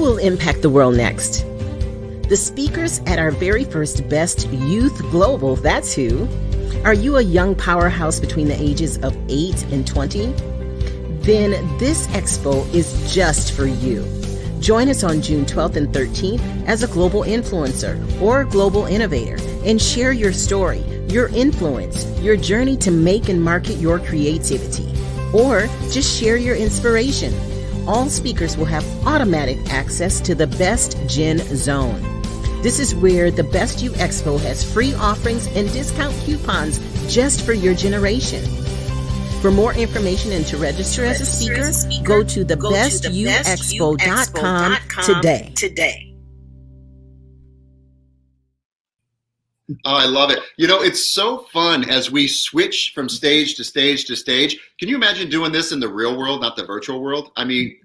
will impact the world next? The speakers at our very first Best Youth Global, that's who. Are you a young powerhouse between the ages of 8 and 20? Then this expo is just for you. Join us on June 12th and 13th as a global influencer or global innovator and share your story, your influence, your journey to make and market your creativity, or just share your inspiration. All speakers will have automatic access to the Best Gen Zone. This is where the Best You Expo has free offerings and discount coupons just for your generation. For more information and to register as a speaker, go to thebestyouexpo.com today. Oh, I love it. You know, it's so fun as we switch from stage to stage to stage. Can you imagine doing this in the real world, not the virtual world? I mean,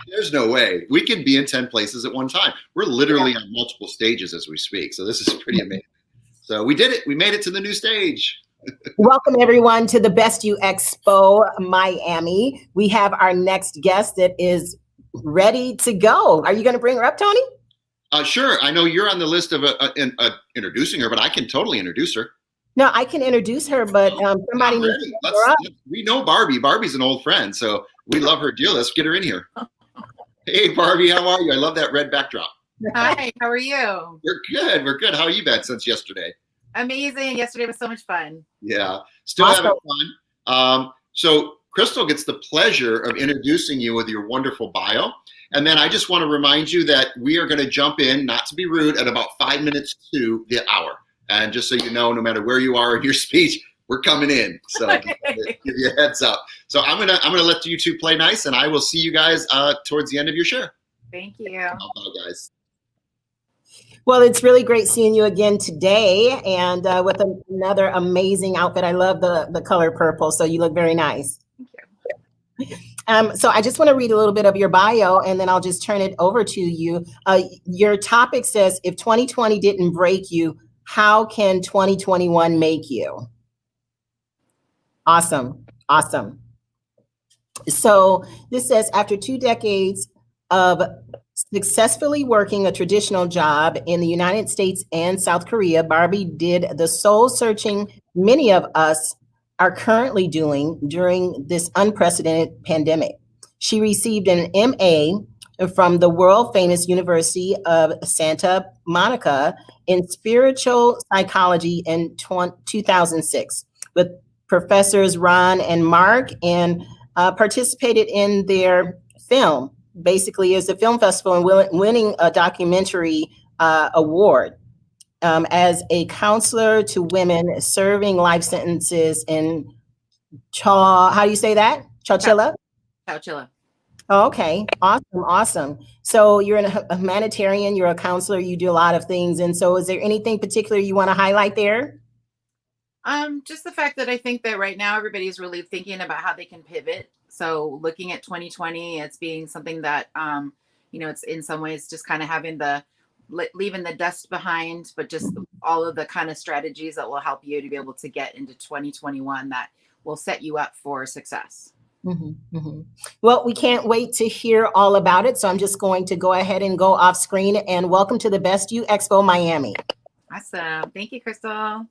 there's no way. We can be in 10 places at one time. We're literally on multiple stages as we speak. So this is pretty amazing. So we did it. We made it to the new stage. Welcome, everyone, to the Best You Expo Miami. We have our next guest that is ready to go. Are you going to bring her up, Tony? Sure. I know you're on the list of introducing her, but I can totally introduce her. No, I can introduce her, but somebody needs to bring her up. We know Barbie. Barbie's an old friend, so we love her deal. Let's get her in here. Hey, Barbie, how are you? I love that red backdrop. Hi, how are you? We're good. We're good. How have you been since yesterday? Amazing. Yesterday was so much fun. Yeah, still having fun. So Crystal gets the pleasure of introducing you with your wonderful bio. And then I just want to remind you that we are going to jump in, not to be rude, at about 5 minutes to the hour. And just so you know, no matter where you are in your speech, we're coming in. So give you a heads up. So I'm gonna let you two play nice, and I will see you guys towards the end of your share. Thank you. Bye, guys. Well, it's really great seeing you again today, and with another amazing outfit. I love the color purple, so you look very nice. Thank you. So I just want to read a little bit of your bio, and then I'll just turn it over to you. Your topic says, if 2020 didn't break you, how can 2021 make you? Awesome. Awesome. So this says, after 2 decades of successfully working a traditional job in the United States and South Korea, Barbie did the soul searching many of us are currently doing during this unprecedented pandemic. She received an MA from the world famous University of Santa Monica in spiritual psychology in 2006 with professors Ron and Mark, and participated in their film, basically as a film festival, and winning a documentary award as a counselor to women serving life sentences in how do you say that? Chowchilla? Chowchilla. Oh, okay, awesome, awesome. So you're a humanitarian, you're a counselor, you do a lot of things. And so is there anything particular you want to highlight there? Just the fact that I think that right now everybody's really thinking about how they can pivot. So looking at 2020, it's being something that, it's in some ways just kind of having leaving the dust behind, but just all of the kind of strategies that will help you to be able to get into 2021 that will set you up for success. Mm-hmm, mm-hmm. Well, we can't wait to hear all about it. So I'm just going to go ahead and go off screen, and welcome to the Best You Expo Miami. Awesome. Thank you, Crystal.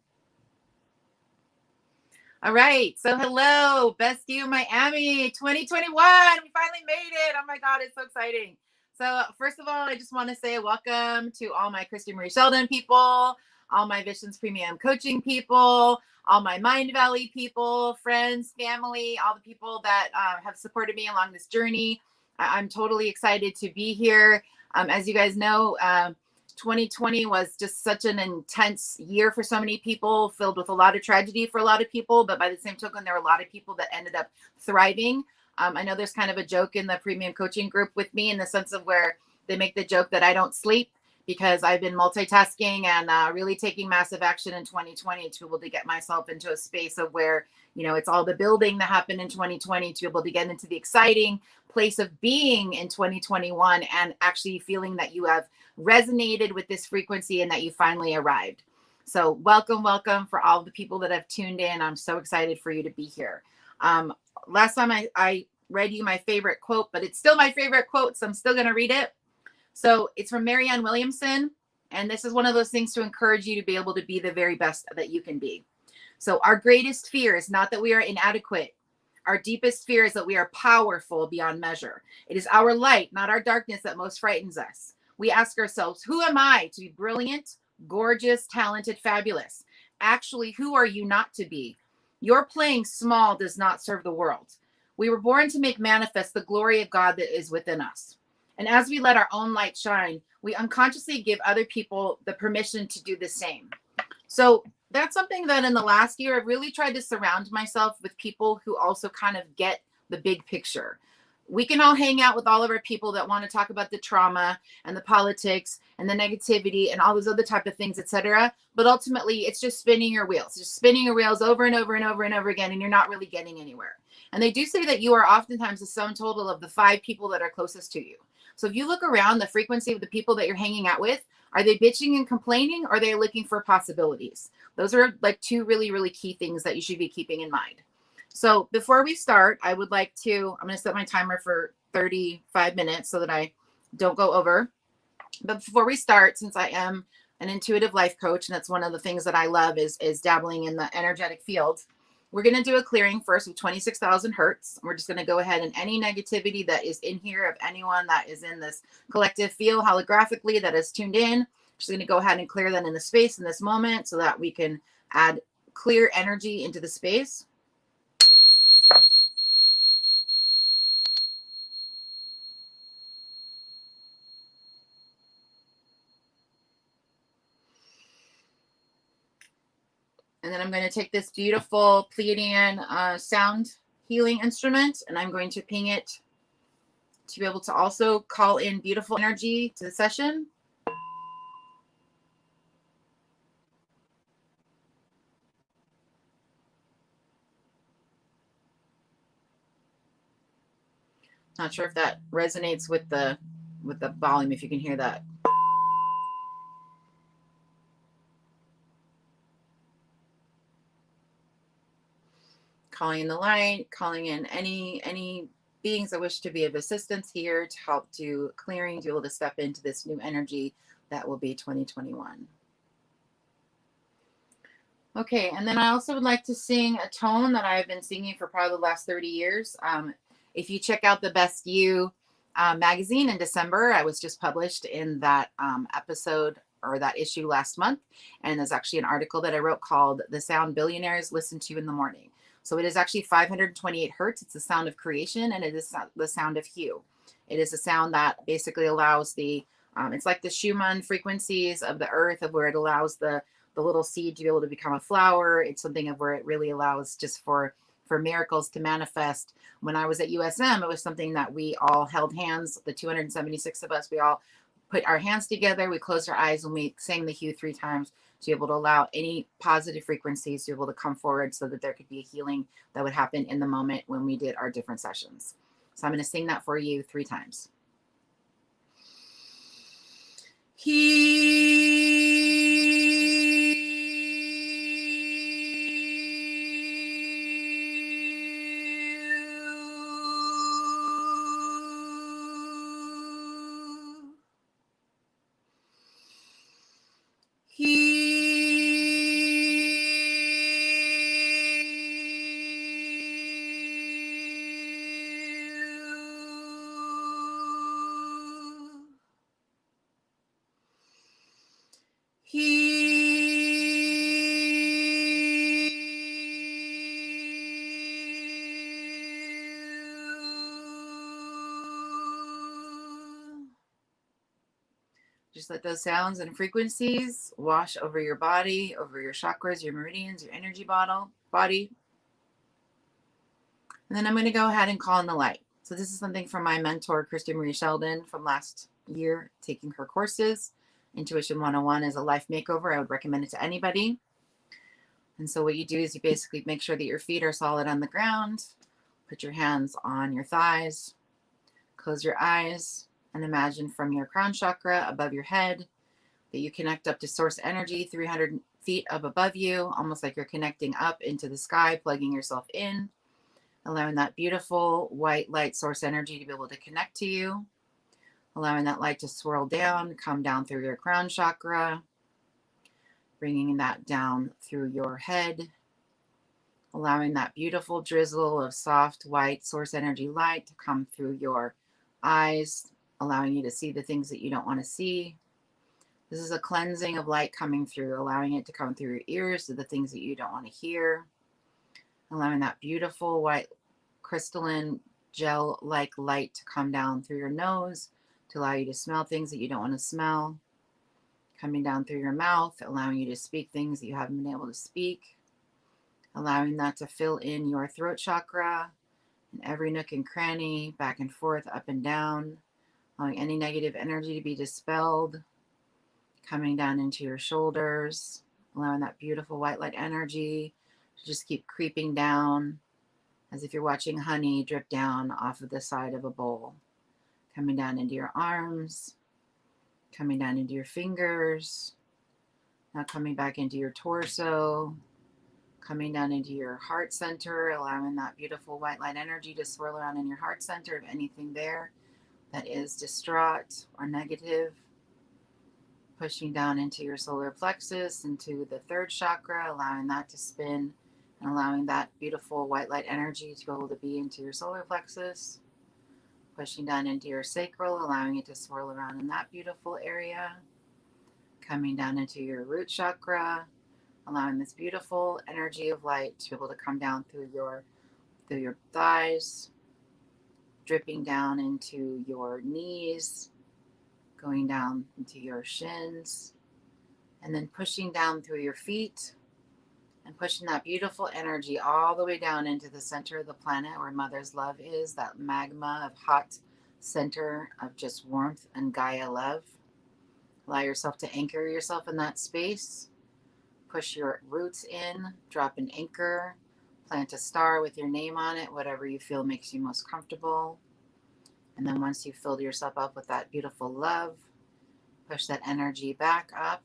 All right. So hello, Best You Miami 2021. We finally made it. Oh my God, it's so exciting. So first of all, I just want to say welcome to all my Christy Marie Sheldon people, all my Visions Premium Coaching people, all my Mind Valley people, friends, family, all the people that have supported me along this journey. I'm totally excited to be here. As you guys know, 2020 was just such an intense year for so many people, filled with a lot of tragedy for a lot of people. But by the same token, there were a lot of people that ended up thriving. I know there's kind of a joke in the premium coaching group with me in the sense of where they make the joke that I don't sleep because I've been multitasking and really taking massive action in 2020 to be able to get myself into a space of where, it's all the building that happened in 2020 to be able to get into the exciting place of being in 2021 and actually feeling that you have resonated with this frequency and that you finally arrived. So welcome for all the people that have tuned in. I'm so excited for you to be here. Last time I read you my favorite quote, but it's still my favorite quote, so I'm still going to read it. So it's from Marianne Williamson. And this is one of those things to encourage you to be able to be the very best that you can be. So our greatest fear is not that we are inadequate. Our deepest fear is that we are powerful beyond measure. It is our light, not our darkness, that most frightens us. We ask ourselves, who am I to be brilliant, gorgeous, talented, fabulous? Actually, who are you not to be? Your playing small does not serve the world. We were born to make manifest the glory of God that is within us. And as we let our own light shine, we unconsciously give other people the permission to do the same. So that's something that in the last year, I've really tried to surround myself with people who also kind of get the big picture. We can all hang out with all of our people that want to talk about the trauma and the politics and the negativity and all those other type of things, etc. But ultimately, it's just spinning your wheels, just spinning your wheels over and over and over and over again, and you're not really getting anywhere. And they do say that you are oftentimes the sum total of the 5 people that are closest to you. So if you look around, the frequency of the people that you're hanging out with, are they bitching and complaining, or are they looking for possibilities? Those are like 2 really, really key things that you should be keeping in mind. So before we start, I would like to, I'm going to set my timer for 35 minutes so that I don't go over. But before we start, since I am an intuitive life coach, and that's one of the things that I love is dabbling in the energetic field, we're going to do a clearing first with 26,000 hertz. We're just going to go ahead and any negativity that is in here of anyone that is in this collective field holographically that is tuned in, just going to go ahead and clear that in the space in this moment so that we can add clear energy into the space. And then I'm going to take this beautiful Pleiadian sound healing instrument, and I'm going to ping it to be able to also call in beautiful energy to the session. Not sure if that resonates with the volume, if you can hear that. Calling in the light, calling in any beings that wish to be of assistance here to help do clearing, to be able to step into this new energy that will be 2021. Okay, and then I also would like to sing a tone that I've been singing for probably the last 30 years. If you check out the Best You magazine in December, I was just published in that episode or that issue last month. And there's actually an article that I wrote called The Sound Billionaires Listen to in the Morning. So it is actually 528 hertz. It's the sound of creation, and it is the sound of hue. It is a sound that basically allows the, it's like the Schumann frequencies of the earth, of where it allows the little seed to be able to become a flower. It's something of where it really allows just for miracles to manifest. When I was at USM, it was something that we all held hands, the 276 of us, we all put our hands together, we closed our eyes, and we sang the hue 3 times to be able to allow any positive frequencies to be able to come forward so that there could be a healing that would happen in the moment when we did our different sessions. So I'm going to sing that for you 3 times. Just let those sounds and frequencies wash over your body, over your chakras, your meridians, your energy body. And then I'm going to go ahead and call in the light. So this is something from my mentor, Kristen Marie Sheldon, from last year, taking her courses. Intuition 101 is a life makeover. I would recommend it to anybody. And so what you do is you basically make sure that your feet are solid on the ground. Put your hands on your thighs. Close your eyes. And imagine from your crown chakra above your head that you connect up to source energy 300 feet up above you, almost like you're connecting up into the sky, plugging yourself in, allowing that beautiful white light source energy to be able to connect to you. allowing that light to swirl down, come down through your crown chakra, bringing that down through your head, allowing that beautiful drizzle of soft white source energy light to come through your eyes, allowing you to see the things that you don't want to see. This is a cleansing of light coming through, allowing it to come through your ears to the things that you don't want to hear, allowing that beautiful white crystalline gel-like light to come down through your nose to allow you to smell things that you don't want to smell, coming down through your mouth, allowing you to speak things that you haven't been able to speak, allowing that to fill in your throat chakra and every nook and cranny, back and forth, up and down, allowing any negative energy to be dispelled, coming down into your shoulders, allowing that beautiful white light energy to just keep creeping down as if you're watching honey drip down off of the side of a bowl, coming down into your arms, coming down into your fingers, now coming back into your torso, coming down into your heart center, allowing that beautiful white light energy to swirl around in your heart center of anything there that is distraught or negative, pushing down into your solar plexus, into the third chakra, allowing that to spin and allowing that beautiful white light energy to be able to be into your solar plexus, pushing down into your sacral, allowing it to swirl around in that beautiful area, coming down into your root chakra, allowing this beautiful energy of light to be able to come down through your thighs, dripping down into your knees, going down into your shins, and then pushing down through your feet and pushing that beautiful energy all the way down into the center of the planet where Mother's love is, that magma of hot center of just warmth and Gaia love. Allow yourself to anchor yourself in that space. Push your roots in, drop an anchor, plant a star with your name on it, whatever you feel makes you most comfortable. And then once you've filled yourself up with that beautiful love, push that energy back up,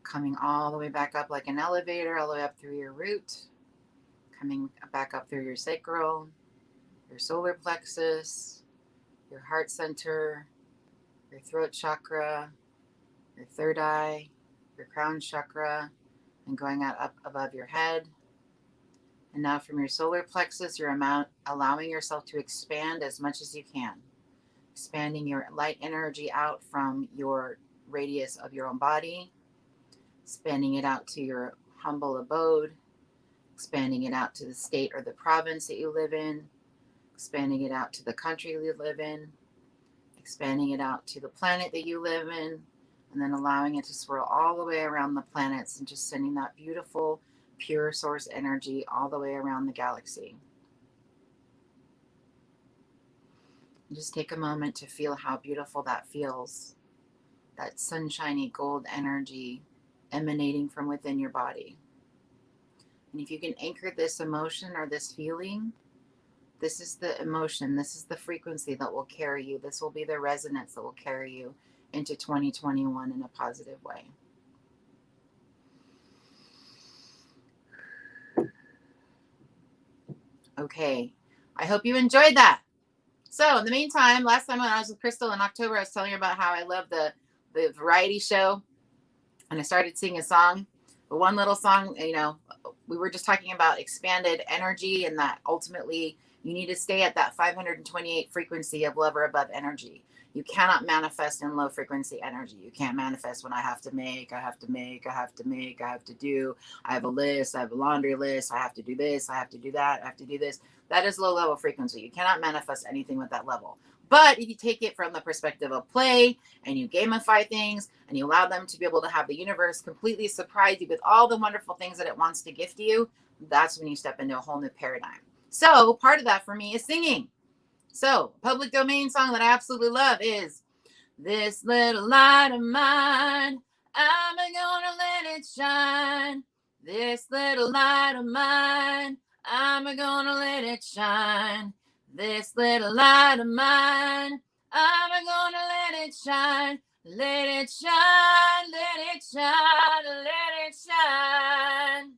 coming all the way back up like an elevator, all the way up through your root, coming back up through your sacral, your solar plexus, your heart center, your throat chakra, your third eye, your crown chakra, and going out up above your head. And now from your solar plexus, you're allowing yourself to expand as much as you can, expanding your light energy out from your radius of your own body, expanding it out to your humble abode, expanding it out to the state or the province that you live in, expanding it out to the country you live in, expanding it out to the planet that you live in, and then allowing it to swirl all the way around the planets and just sending that beautiful, pure source energy all the way around the galaxy. And just take a moment to feel how beautiful that feels, that sunshiny gold energy emanating from within your body. And if you can anchor this emotion or this feeling, this is the emotion, this is the frequency that will carry you. This will be the resonance that will carry you into 2021 in a positive way. Okay, I hope you enjoyed that. So in the meantime, last time when I was with Crystal in October, I was telling her about how I love the variety show. And I started singing a song, but one little song, we were just talking about expanded energy and that ultimately you need to stay at that 528 frequency of love or above energy. You cannot manifest in low frequency energy. You can't manifest when I have to make, I have to do, I have a list, I have a laundry list, I have to do this, I have to do that, I have to do this. That is low level frequency. You cannot manifest anything with that level. But if you take it from the perspective of play and you gamify things and you allow them to be able to have the universe completely surprise you with all the wonderful things that it wants to gift you, that's when you step into a whole new paradigm. So part of that for me is singing. So public domain song that I absolutely love is "This Little Light of Mine, I'm gonna let it shine. This little light of mine, I'm gonna let it shine. This little light of mine, I'm gonna let it shine. Let it shine, let it shine, let it shine."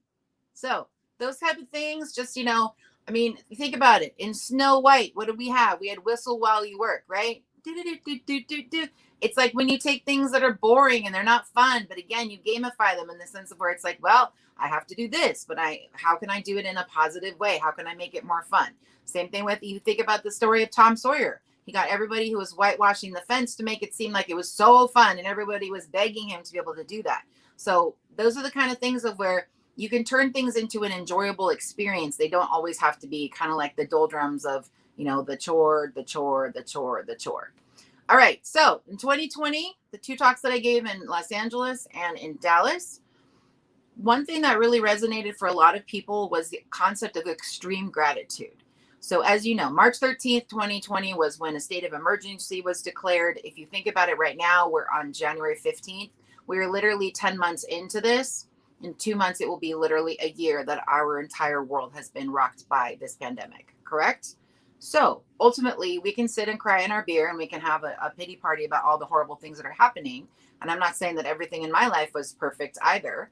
So those type of things, just, think about it. In Snow White, what did we have? We had "Whistle While You Work," right? It's like when you take things that are boring and they're not fun, but again, you gamify them in the sense of where it's like, well, I have to do this, but how can I do it in a positive way? How can I make it more fun? Same thing with, you think about the story of Tom Sawyer. He got everybody who was whitewashing the fence to make it seem like it was so fun, and everybody was begging him to be able to do that. So those are the kind of things of where you can turn things into an enjoyable experience. They don't always have to be kind of like the doldrums of, the chore, the chore, the chore, the chore. All right. So in 2020, the 2 talks that I gave in Los Angeles and in Dallas, one thing that really resonated for a lot of people was the concept of extreme gratitude. So as you know, March 13th, 2020 was when a state of emergency was declared. If you think about it right now, we're on January 15th. We're literally 10 months into this. In 2 months, it will be literally a year that our entire world has been rocked by this pandemic, correct? So ultimately, we can sit and cry in our beer and we can have a pity party about all the horrible things that are happening. And I'm not saying that everything in my life was perfect either.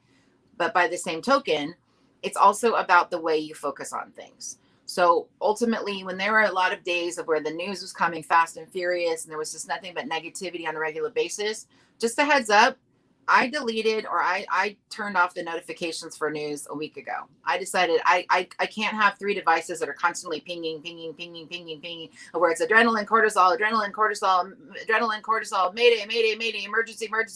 But by the same token, it's also about the way you focus on things. So ultimately, when there were a lot of days of where the news was coming fast and furious and there was just nothing but negativity on a regular basis, just a heads up, I deleted or I turned off the notifications for news a week ago. I decided I can't have 3 devices that are constantly pinging, where it's adrenaline, cortisol, mayday,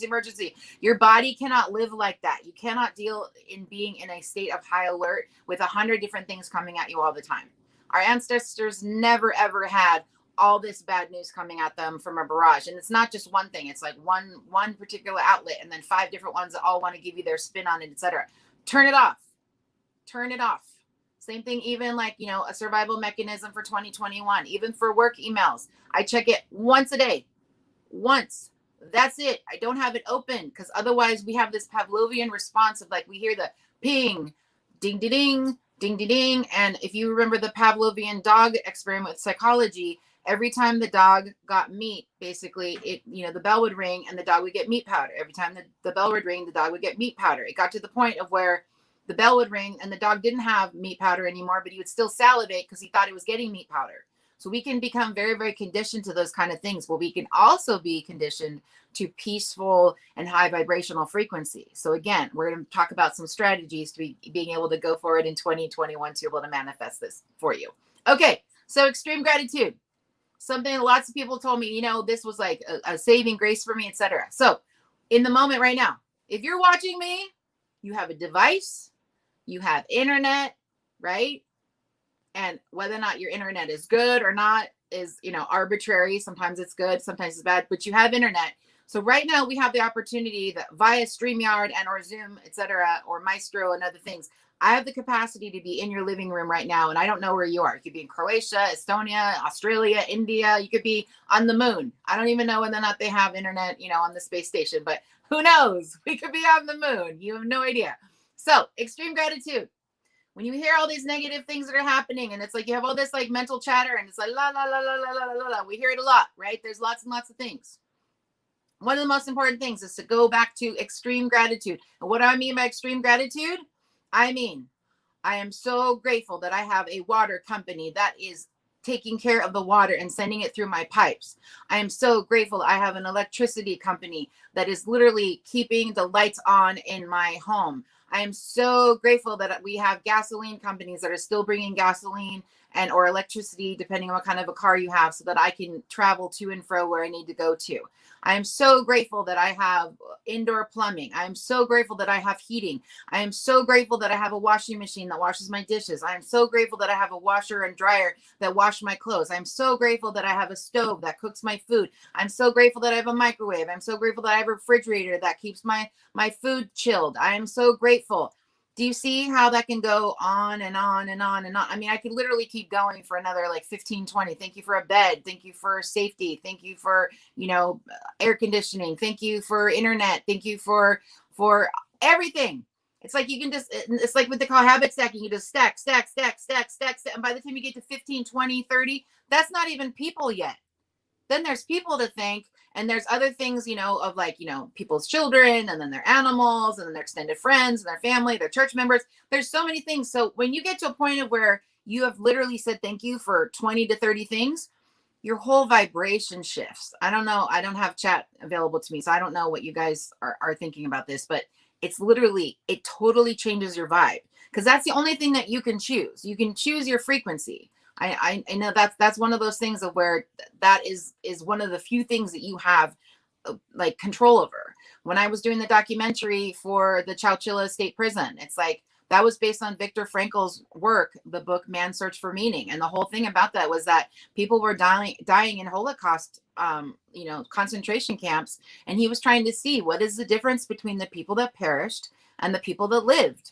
emergency. Your body cannot live like that. You cannot deal in being in a state of high alert with 100 different things coming at you all the time. Our ancestors never, ever had all this bad news coming at them from a barrage. And it's not just one thing. It's like one particular outlet and then 5 different ones that all want to give you their spin on it, etc. Turn it off. Same thing, even like, a survival mechanism for 2021, even for work emails. I check it once a day. Once. That's it. I don't have it open because otherwise we have this Pavlovian response of like, we hear the ping, ding, ding, ding, ding, ding, ding. And if you remember the Pavlovian dog experiment with psychology, every time the dog got meat, basically the bell would ring and the dog would get meat powder. Every time the bell would ring, the dog would get meat powder. It got to the point of where the bell would ring and the dog didn't have meat powder anymore, but he would still salivate because he thought it was getting meat powder. So we can become very, very conditioned to those kind of things. Well, we can also be conditioned to peaceful and high vibrational frequency. So again, we're going to talk about some strategies to being able to go forward in 2021 to be able to manifest this for you. Okay. So extreme gratitude. Something lots of people told me, this was like a saving grace for me, etc. So in the moment right now, if you're watching me, you have a device, you have internet, right? And whether or not your internet is good or not is, arbitrary. Sometimes it's good, sometimes it's bad, but you have internet. So right now we have the opportunity that via StreamYard and or Zoom, etc., or Maestro and other things, I have the capacity to be in your living room right now. And I don't know where you are. You could be in Croatia, Estonia, Australia, India. You could be on the moon. I don't even know whether or not they have internet, on the space station, but who knows? We could be on the moon. You have no idea. So extreme gratitude. When you hear all these negative things that are happening and it's like you have all this like mental chatter and it's like la, la, la, la, la, la, la, la. We hear it a lot, right? There's lots and lots of things. One of the most important things is to go back to extreme gratitude. And what do I mean by extreme gratitude? I mean, I am so grateful that I have a water company that is taking care of the water and sending it through my pipes. I am so grateful I have an electricity company that is literally keeping the lights on in my home. I am so grateful that we have gasoline companies that are still bringing gasoline and or electricity, depending on what kind of a car you have, so that I can travel to and fro where I need to go to. I am so grateful that I have indoor plumbing. I am so grateful that I have heating. I am so grateful that I have a washing machine that washes my dishes. I am so grateful that I have a washer and dryer that wash my clothes. I'm so grateful that I have a stove that cooks my food. I'm so grateful that I have a microwave. I'm so grateful that I have a refrigerator that keeps my food chilled. I am so grateful. Do you see how that can go on and on and on and on? I mean, I could literally keep going for another like 15, 20. Thank you for a bed. Thank you for safety. Thank you for, air conditioning. Thank you for internet. Thank you for everything. It's like you can just, it's like what they call habit stacking. You just stack. And by the time you get to 15, 20, 30, that's not even people yet. Then there's people to thank. And there's other things, of like, people's children and then their animals and then their extended friends and their family, their church members. There's so many things. So when you get to a point of where you have literally said thank you for 20 to 30 things, your whole vibration shifts. I don't know. I don't have chat available to me, so I don't know what you guys are thinking about this, but it's literally, it totally changes your vibe, because that's the only thing that you can choose. You can choose your frequency. I know that's one of those things of where that is one of the few things that you have like control over. When I was doing the documentary for the Chowchilla State Prison, it's like that was based on Viktor Frankl's work, the book Man's Search for Meaning. And the whole thing about that was that people were dying in Holocaust, concentration camps. And he was trying to see what is the difference between the people that perished and the people that lived.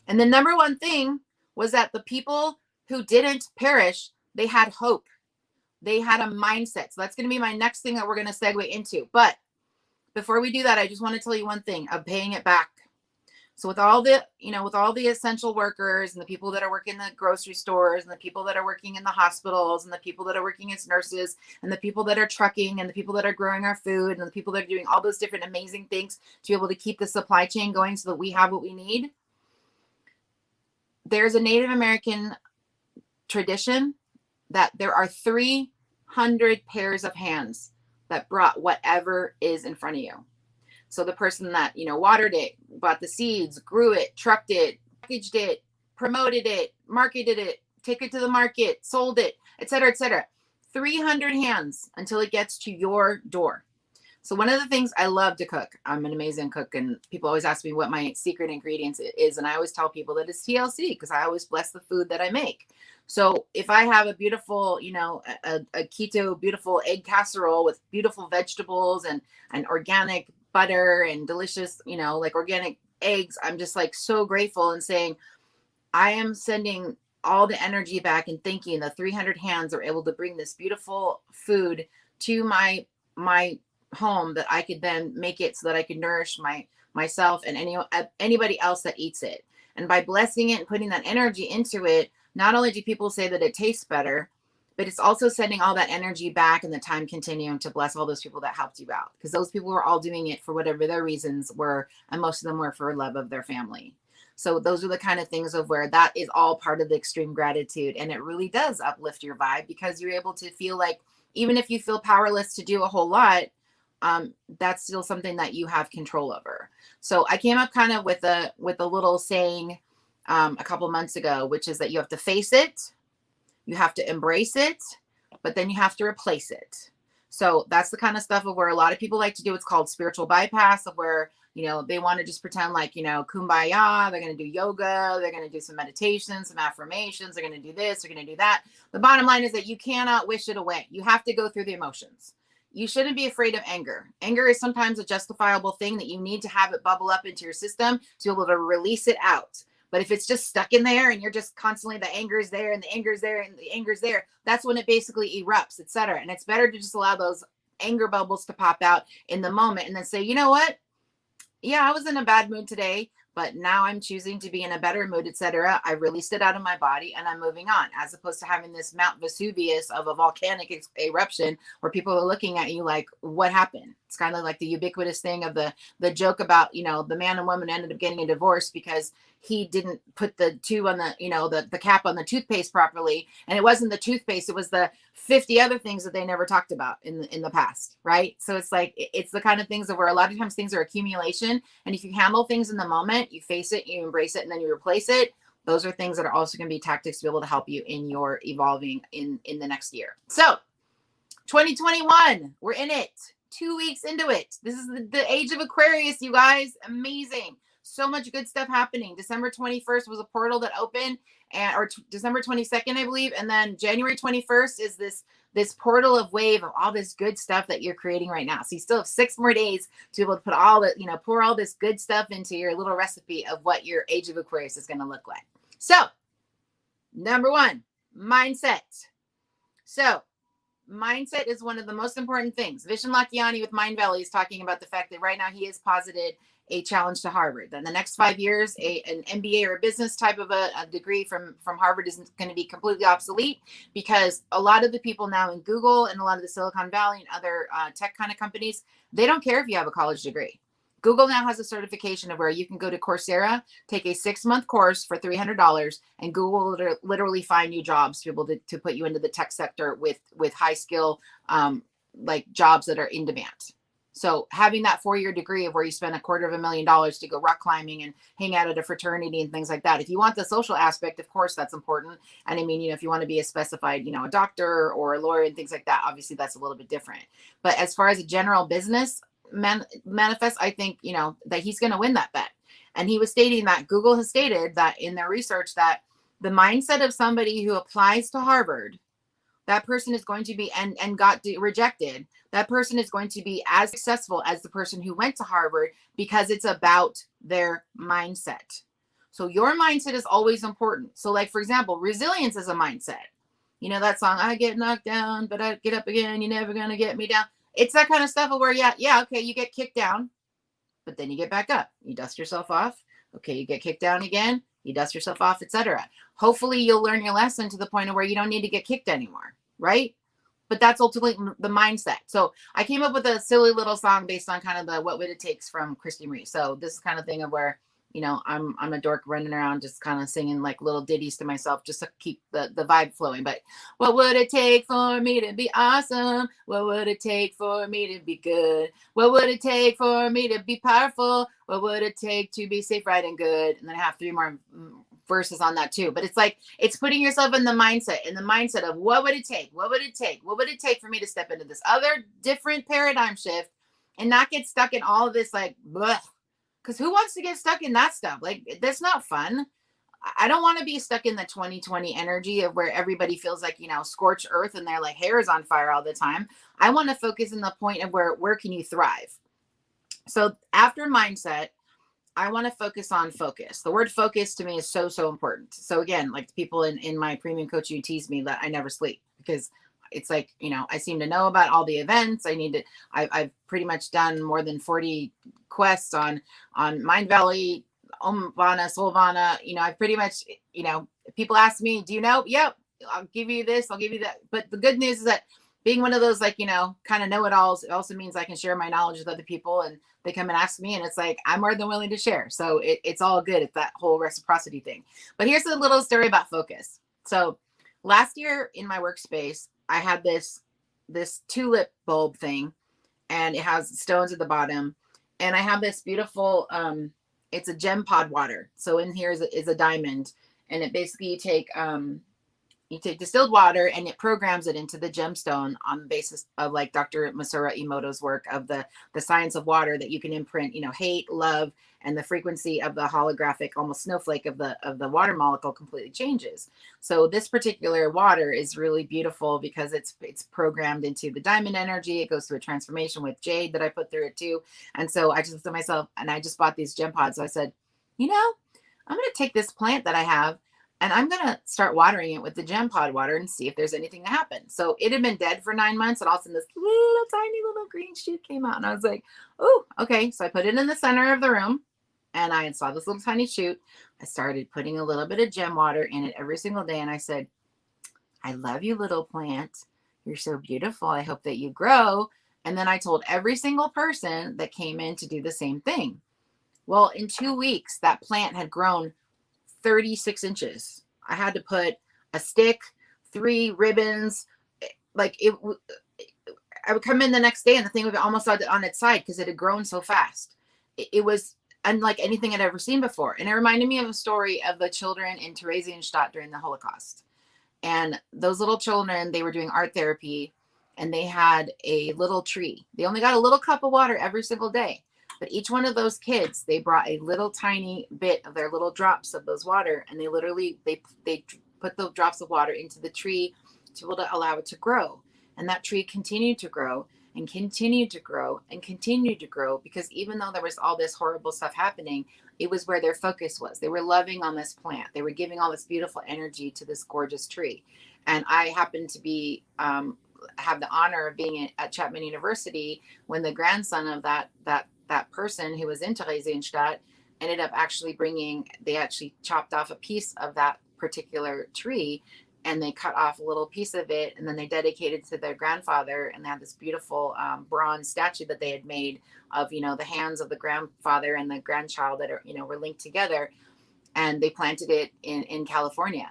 And the number one thing was that the people who didn't perish, they had hope. They had a mindset. So that's going to be my next thing that we're going to segue into. But before we do that, I just want to tell you one thing of paying it back. So with all the, with all the essential workers and the people that are working in the grocery stores and the people that are working in the hospitals and the people that are working as nurses and the people that are trucking and the people that are growing our food and the people that are doing all those different amazing things to be able to keep the supply chain going so that we have what we need. There's a Native American tradition that there are 300 pairs of hands that brought whatever is in front of you. So the person that, watered it, bought the seeds, grew it, trucked it, packaged it, promoted it, marketed it, take it to the market, sold it, et cetera, et cetera. 300 hands until it gets to your door. So one of the things I love to cook, I'm an amazing cook, and people always ask me what my secret ingredients is. And I always tell people that it's TLC, because I always bless the food that I make. So if I have a beautiful, a keto, beautiful egg casserole with beautiful vegetables and organic butter and delicious, like organic eggs, I'm just like so grateful and saying, I am sending all the energy back and thanking the 300 hands are able to bring this beautiful food to my home, that I could then make it so that I could nourish myself and anybody else that eats it. And by blessing it and putting that energy into it, not only do people say that it tastes better, but it's also sending all that energy back in the time continuum to bless all those people that helped you out, because those people were all doing it for whatever their reasons were, and most of them were for love of their family. So those are the kind of things of where that is all part of the extreme gratitude, and it really does uplift your vibe, because you're able to feel like, even if you feel powerless to do a whole lot, that's still something that you have control over. So I came up kind of with a little saying a couple months ago, which is that you have to face it, you have to embrace it, but then you have to replace it. So that's the kind of stuff of where a lot of people like to do. It's called spiritual bypass, of where, they want to just pretend like, kumbaya, they're going to do yoga, they're going to do some meditation, some affirmations, they're going to do this, they're going to do that. The bottom line is that you cannot wish it away. You have to go through the emotions. You shouldn't be afraid of anger. Anger is sometimes a justifiable thing that you need to have it bubble up into your system to be able to release it out. But if it's just stuck in there and you're just constantly, the anger is there and the anger is there and the anger is there, that's when it basically erupts, etc. And it's better to just allow those anger bubbles to pop out in the moment and then say, you know what? Yeah, I was in a bad mood today, but now I'm choosing to be in a better mood, etc. I released it out of my body and I'm moving on, as opposed to having this Mount Vesuvius of a volcanic eruption where people are looking at you like, what happened? It's kind of like the ubiquitous thing of the joke about, the man and woman ended up getting a divorce because he didn't put the tube on the cap on the toothpaste properly. And it wasn't the toothpaste, it was the 50 other things that they never talked about in the past, right? So it's like, it's the kind of things that where a lot of times things are accumulation. And if you handle things in the moment, you face it, you embrace it, and then you replace it. Those are things that are also going to be tactics to be able to help you in your evolving in the next year. So 2021, we're in it. 2 weeks into it. This is the age of Aquarius, you guys. Amazing. So much good stuff happening. December 21st was a portal that opened, or December 22nd, I believe. And then January 21st is this portal of wave of all this good stuff that you're creating right now. So you still have 6 more days to be able to put all the, pour all this good stuff into your little recipe of what your age of Aquarius is going to look like. So, number 1, mindset. So, mindset is one of the most important things. Vishen Lakhiani with Mind Valley is talking about the fact that right now he has posited a challenge to Harvard. Then the next 5 years, an MBA or a business type of a degree from Harvard is going to be completely obsolete, because a lot of the people now in Google and a lot of the Silicon Valley and other tech kind of companies, they don't care if you have a college degree. Google now has a certification of where you can go to Coursera, take a 6-month course for $300, and Google will literally find you jobs to be able to put you into the tech sector with high skill, like jobs that are in demand. So having that 4-year degree of where you spend $250,000 to go rock climbing and hang out at a fraternity and things like that. If you want the social aspect, of course, that's important. And I mean, if you want to be a specified, a doctor or a lawyer and things like that, obviously that's a little bit different. But as far as a general business manifest, I think, that he's going to win that bet. And he was stating that Google has stated that in their research that the mindset of somebody who applies to Harvard, that person is going to be and got rejected. That person is going to be as successful as the person who went to Harvard because it's about their mindset. So your mindset is always important. So like, for example, resilience is a mindset. That song, I get knocked down, but I get up again. You're never going to get me down. It's that kind of stuff where, okay, you get kicked down, but then you get back up. You dust yourself off. Okay, you get kicked down again. You dust yourself off, etc. Hopefully you'll learn your lesson to the point of where you don't need to get kicked anymore, right? But that's ultimately the mindset. So I came up with a silly little song based on kind of the What Would It Takes from Christy Marie. So this is kind of thing of where, I'm a dork running around just kind of singing like little ditties to myself just to keep the vibe flowing. But what would it take for me to be awesome? What would it take for me to be good? What would it take for me to be powerful? What would it take to be safe, right, and good? And then I have 3 more verses on that too. But it's like, it's putting yourself in the mindset of what would it take? What would it take? What would it take for me to step into this other different paradigm shift and not get stuck in all of this like, bleh. Because who wants to get stuck in that stuff? Like, that's not fun. I don't want to be stuck in the 2020 energy of where everybody feels like, scorched earth and their like hair is on fire all the time. I want to focus in the point of where can you thrive? So after mindset, I want to focus on focus. The word focus to me is so, so important. So again, like the people in my premium coaching tease me that I never sleep because it's like, I seem to know about all the events. I've pretty much done more than 40 quests on Mind Valley, Omvana, Solvana. I pretty much, people ask me, do you know? Yep. I'll give you this. I'll give you that. But the good news is that being one of those, like, kind of know-it-alls, it also means I can share my knowledge with other people and they come and ask me and it's like, I'm more than willing to share. So it's all good. It's that whole reciprocity thing. But here's a little story about focus. So last year in my workspace, I had this tulip bulb thing and it has stones at the bottom. And I have this beautiful, it's a gem pod water. So in here is a diamond. And it basically you take distilled water and it programs it into the gemstone on the basis of like Dr. Masaru Emoto's work of the science of water that you can imprint, hate, love, and the frequency of the holographic, almost snowflake of the water molecule completely changes. So this particular water is really beautiful because it's programmed into the diamond energy. It goes through a transformation with jade that I put through it too. And so I just looked at myself and I just bought these gem pods. So I said, I'm going to take this plant that I have and I'm going to start watering it with the gem pod water and see if there's anything that happens. So it had been dead for 9 months and all of a sudden this little tiny little green shoot came out and I was like, oh, okay. So I put it in the center of the room and I saw this little tiny shoot. I started putting a little bit of gem water in it every single day. And I said, I love you, little plant. You're so beautiful. I hope that you grow. And then I told every single person that came in to do the same thing. Well, in 2 weeks, that plant had grown 36 inches. I had to put a stick, 3 ribbons. Like I would come in the next day and the thing would be almost on its side because it had grown so fast. It was unlike anything I'd ever seen before. And it reminded me of a story of the children in Theresienstadt during the Holocaust. And those little children, they were doing art therapy and they had a little tree. They only got a little cup of water every single day. But each one of those kids, they brought a little tiny bit of their little drops of those water. And they literally, they put the drops of water into the tree to be able to allow it to grow. And that tree continued to grow and continued to grow and continued to grow because even though there was all this horrible stuff happening, it was where their focus was. They were loving on this plant. They were giving all this beautiful energy to this gorgeous tree. And I happened to be, have the honor of being at Chapman University when the grandson of that person who was in Theresienstadt ended up actually they actually chopped off a piece of that particular tree and they cut off a little piece of it, and then they dedicated it to their grandfather, and they had this beautiful bronze statue that they had made of, the hands of the grandfather and the grandchild that are, were linked together, and they planted it in California.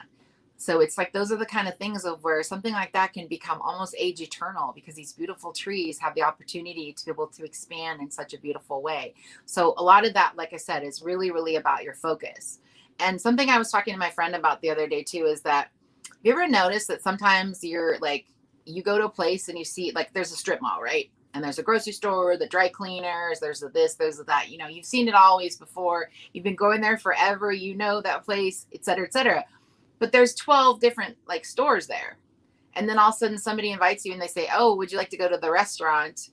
So it's like, those are the kind of things of where something like that can become almost age eternal, because these beautiful trees have the opportunity to be able to expand in such a beautiful way. So a lot of that, like I said, is really, really about your focus. And something I was talking to my friend about the other day too, is that, have you ever noticed that sometimes you're like, you go to a place and you see, like, there's a strip mall, right? And there's a grocery store, the dry cleaners, there's a this, there's a that, you've seen it always before. You've been going there forever, that place, et cetera, et cetera. But there's 12 different like stores there. And then all of a sudden somebody invites you and they say, oh, would you like to go to the restaurant?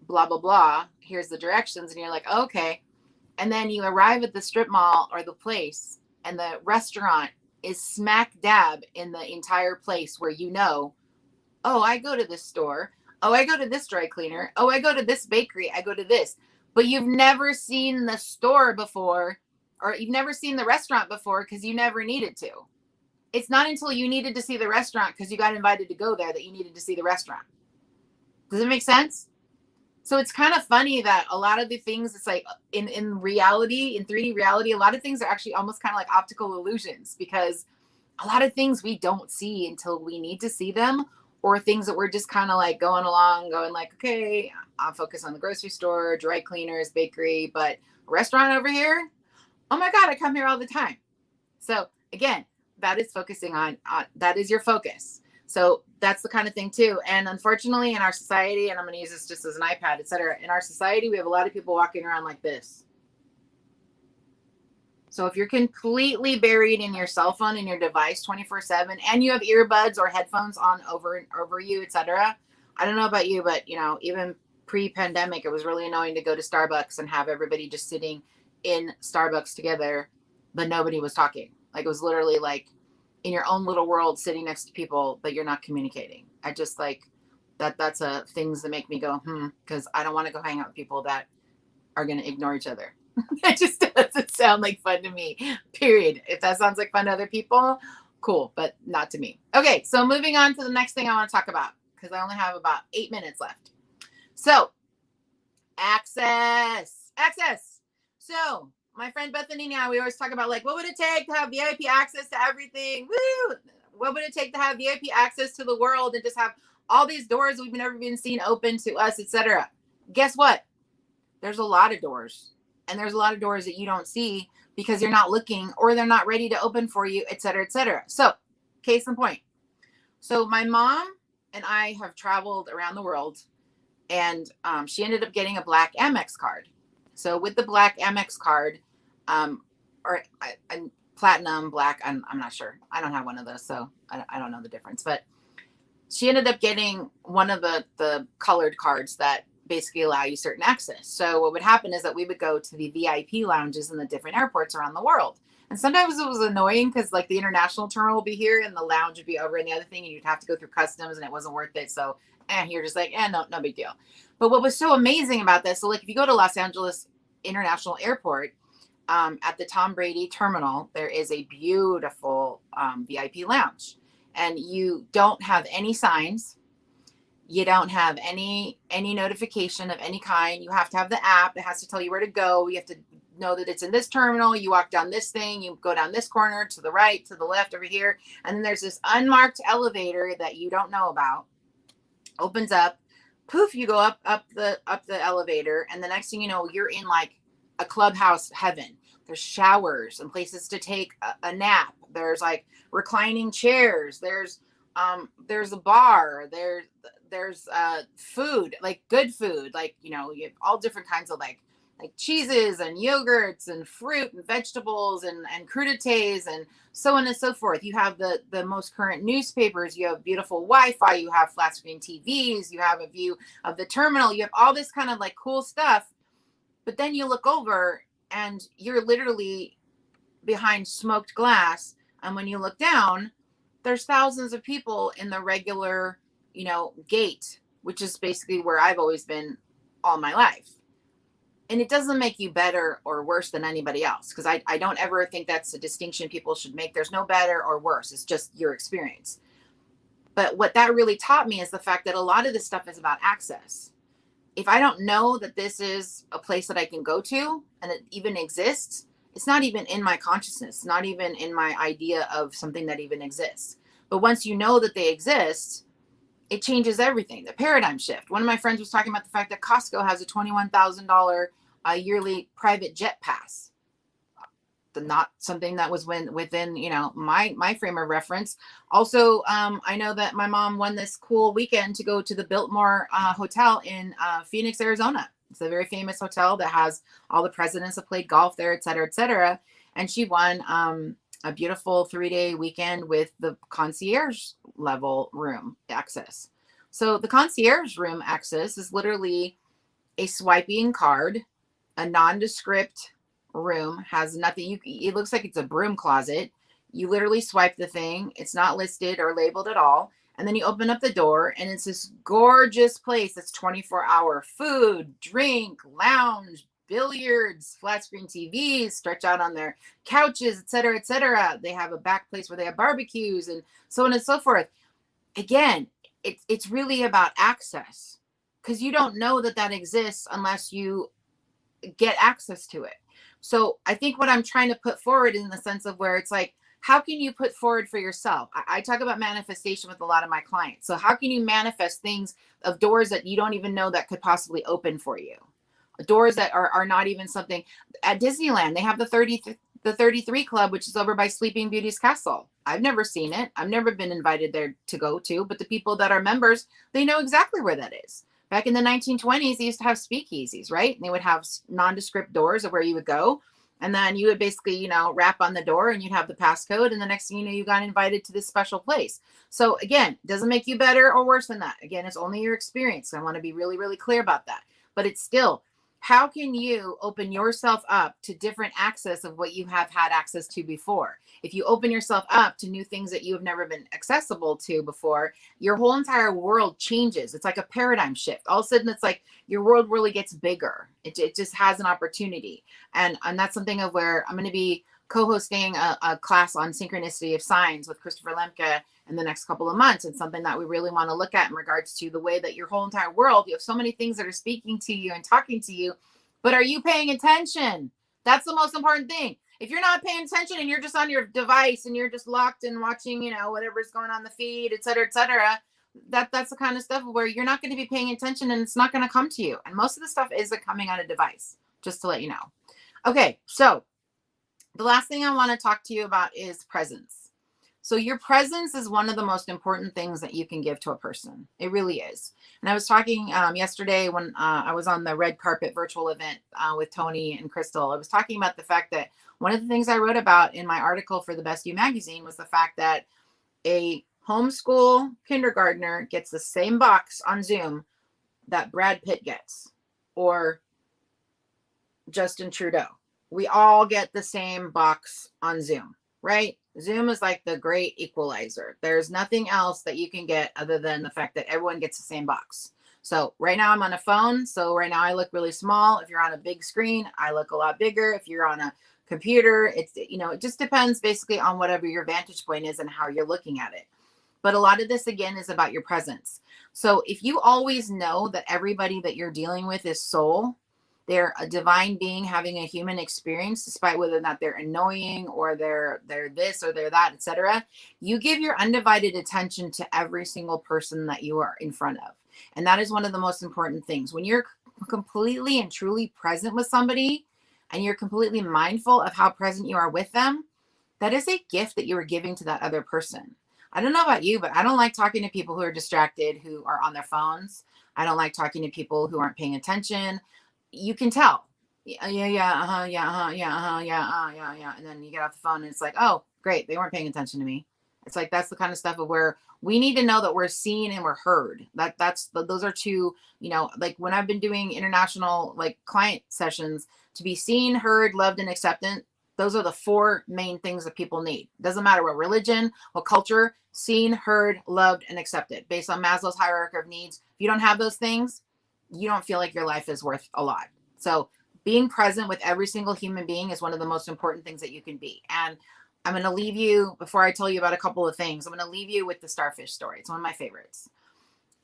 Blah, blah, blah. Here's the directions. And you're like, oh, okay. And then you arrive at the strip mall or the place, and the restaurant is smack dab in the entire place where, oh, I go to this store. Oh, I go to this dry cleaner. Oh, I go to this bakery. I go to this. But you've never seen the store before, or you've never seen the restaurant before because you never needed to. It's not until you needed to see the restaurant because you got invited to go there that you needed to see the restaurant. Does it make sense? So it's kind of funny that a lot of the things, it's like in reality, in 3D reality, a lot of things are actually almost kind of like optical illusions, because a lot of things we don't see until we need to see them, or things that we're just kind of like going along, going like, okay, I'll focus on the grocery store, dry cleaners, bakery, but restaurant over here, oh my God, I come here all the time. So again, that is focusing on that is your focus. So that's the kind of thing too. And unfortunately in our society, and I'm going to use this just as an iPad, etc. In our society, we have a lot of people walking around like this. So if you're completely buried in your cell phone and your device 24/7, and you have earbuds or headphones on over you, etc. I don't know about you, but even pre-pandemic, it was really annoying to go to Starbucks and have everybody just sitting in Starbucks together, but nobody was talking. Like, it was literally like in your own little world, sitting next to people, but you're not communicating. I just like that's things that make me go, because I don't want to go hang out with people that are going to ignore each other. It just doesn't sound like fun to me, period. If that sounds like fun to other people, cool, but not to me. Okay, so moving on to the next thing I want to talk about, because I only have about 8 minutes left. So, access. So, my friend Bethany and I, we always talk about, like, what would it take to have VIP access to everything? Woo! What would it take to have VIP access to the world and just have all these doors we've never been seen open to us, etc.? Guess what? There's a lot of doors. And there's a lot of doors that you don't see because you're not looking, or they're not ready to open for you, et cetera, et cetera. So, case in point. So my mom and I have traveled around the world, and she ended up getting a black Amex card. So with the black Amex card, or platinum, black, I'm not sure. I don't have one of those, so I don't know the difference. But she ended up getting one of the colored cards that basically allow you certain access. So what would happen is that we would go to the VIP lounges in the different airports around the world. And sometimes it was annoying because, like, the international terminal will be here and the lounge would be over in the other thing, and you'd have to go through customs, and it wasn't worth it. So you're just like, no big deal. But what was so amazing about this, so like if you go to Los Angeles International Airport, at the Tom Brady terminal, there is a beautiful VIP lounge, and you don't have any signs. You don't have any notification of any kind. You have to have the app. It has to tell you where to go. You have to know that it's in this terminal. You walk down this thing. You go down this corner, to the right, to the left, over here. And then there's this unmarked elevator that you don't know about. Opens up. Poof, you go up the elevator. And the next thing you know, you're in like a clubhouse heaven. There's showers and places to take a nap. There's like reclining chairs. There's a bar. There's food, like good food, like, you have all different kinds of like cheeses and yogurts and fruit and vegetables and crudités and so on and so forth. You have the most current newspapers. You have beautiful Wi-Fi. You have flat screen TVs. You have a view of the terminal. You have all this kind of like cool stuff. But then you look over and you're literally behind smoked glass. And when you look down, there's thousands of people in the regular, gate, which is basically where I've always been all my life. and it doesn't make you better or worse than anybody else, because I don't ever think that's a distinction people should make. There's no better or worse. It's just your experience. But what that really taught me is the fact that a lot of this stuff is about access. If I don't know that this is a place that I can go to and it even exists, it's not even in my consciousness, it's not even in my idea of something that even exists. But once you know that they exist, it changes everything. The paradigm shift. One of my friends was talking about the fact that Costco has a $21,000 yearly private jet pass. Not something that was within my frame of reference. Also, I know that my mom won this cool weekend to go to the Biltmore Hotel in Phoenix, Arizona. It's a very famous hotel that has all the presidents that played golf there, et cetera, et cetera. And she won a beautiful 3-day weekend with the concierge level room access. So the concierge room access is literally a swiping card, a nondescript room, has nothing. It looks like it's a broom closet. You literally swipe the thing. It's not listed or labeled at all. And then you open up the door and it's this gorgeous place that's 24-hour food, drink, lounge, billiards, flat screen TVs stretch out on their couches, et cetera, et cetera. They have a back place where they have barbecues and so on and so forth. Again, it's really about access, because you don't know that exists unless you get access to it. So I think what I'm trying to put forward in the sense of where it's like, how can you put forward for yourself? I talk about manifestation with a lot of my clients. So how can you manifest things of doors that you don't even know that could possibly open for you? Doors that are not even something. At Disneyland, they have the 33 Club, which is over by Sleeping Beauty's castle. I've never seen it. I've never been invited there to go to, but the people that are members, they know exactly where that is. Back in the 1920s, they used to have speakeasies, right? And they would have nondescript doors of where you would go. And then you would basically, rap on the door and you'd have the passcode. And the next thing you know, you got invited to this special place. So again, doesn't make you better or worse than that. Again, it's only your experience. I want to be really, really clear about that. But it's still, how can you open yourself up to different access of what you have had access to before? If you open yourself up to new things that you have never been accessible to before, your whole entire world changes. It's like a paradigm shift. All of a sudden, it's like your world really gets bigger. It just has an opportunity. And that's something of where I'm going to be co-hosting a class on synchronicity of signs with Christopher Lemke in the next couple of months. It's something that we really want to look at in regards to the way that your whole entire world, you have so many things that are speaking to you and talking to you, but are you paying attention? That's the most important thing. If you're not paying attention and you're just on your device and you're just locked and watching, whatever's going on the feed, et cetera, that's the kind of stuff where you're not going to be paying attention and it's not going to come to you. And most of the stuff is coming on a device, just to let you know. Okay, so the last thing I want to talk to you about is presence. So your presence is one of the most important things that you can give to a person. It really is. And I was talking yesterday when I was on the red carpet virtual event with Tony and Crystal. I was talking about the fact that one of the things I wrote about in my article for the Best You magazine was the fact that a homeschool kindergartner gets the same box on Zoom that Brad Pitt gets, or Justin Trudeau. We all get the same box on Zoom, right? Zoom is like the great equalizer. There's nothing else that you can get other than the fact that everyone gets the same box. So right now I'm on a phone. So right now I look really small. If you're on a big screen, I look a lot bigger. If you're on a computer, it just depends basically on whatever your vantage point is and how you're looking at it. But a lot of this, again, is about your presence. So if you always know that everybody that you're dealing with is soul, they're a divine being having a human experience, despite whether or not they're annoying or they're this or they're that, etc. You give your undivided attention to every single person that you are in front of. And that is one of the most important things. When you're completely and truly present with somebody and you're completely mindful of how present you are with them, that is a gift that you are giving to that other person. I don't know about you, but I don't like talking to people who are distracted, who are on their phones. I don't like talking to people who aren't paying attention. You can tell. Yeah. And then you get off the phone and it's like, oh, great. They weren't paying attention to me. It's like, that's the kind of stuff of where we need to know that we're seen and we're heard. Those are two, like when I've been doing international, client sessions, to be seen, heard, loved, and accepted. Those are the 4 main things that people need. Doesn't matter what religion, what culture, seen, heard, loved, and accepted based on Maslow's hierarchy of needs. If you don't have those things, you don't feel like your life is worth a lot. So being present with every single human being is one of the most important things that you can be. And I'm going to leave you, before I tell you about a couple of things, I'm going to leave you with the starfish story. It's one of my favorites.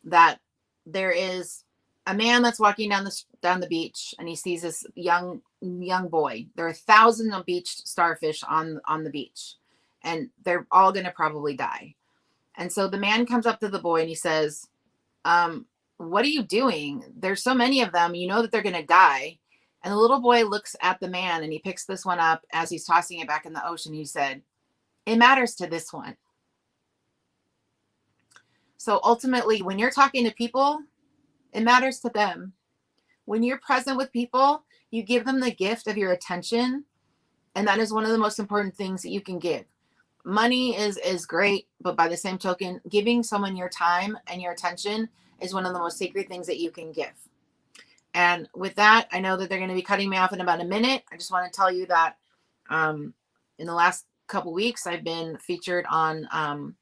That there is a man that's walking down the beach, and he sees this young boy. There are thousands of beach starfish on the beach, and they're all going to probably die. And so the man comes up to the boy and he says, what are you doing? There's so many of them, you know that they're going to die. And the little boy looks at the man and he picks this one up as he's tossing it back in the ocean. He said, it matters to this one. So ultimately, when you're talking to people, it matters to them. When you're present with people, you give them the gift of your attention. And that is one of the most important things that you can give. Money is great, but by the same token, giving someone your time and your attention is one of the most sacred things that you can give. And with that, I know that they're going to be cutting me off in about a minute. I just want to tell you that in the last couple weeks, I've been featured on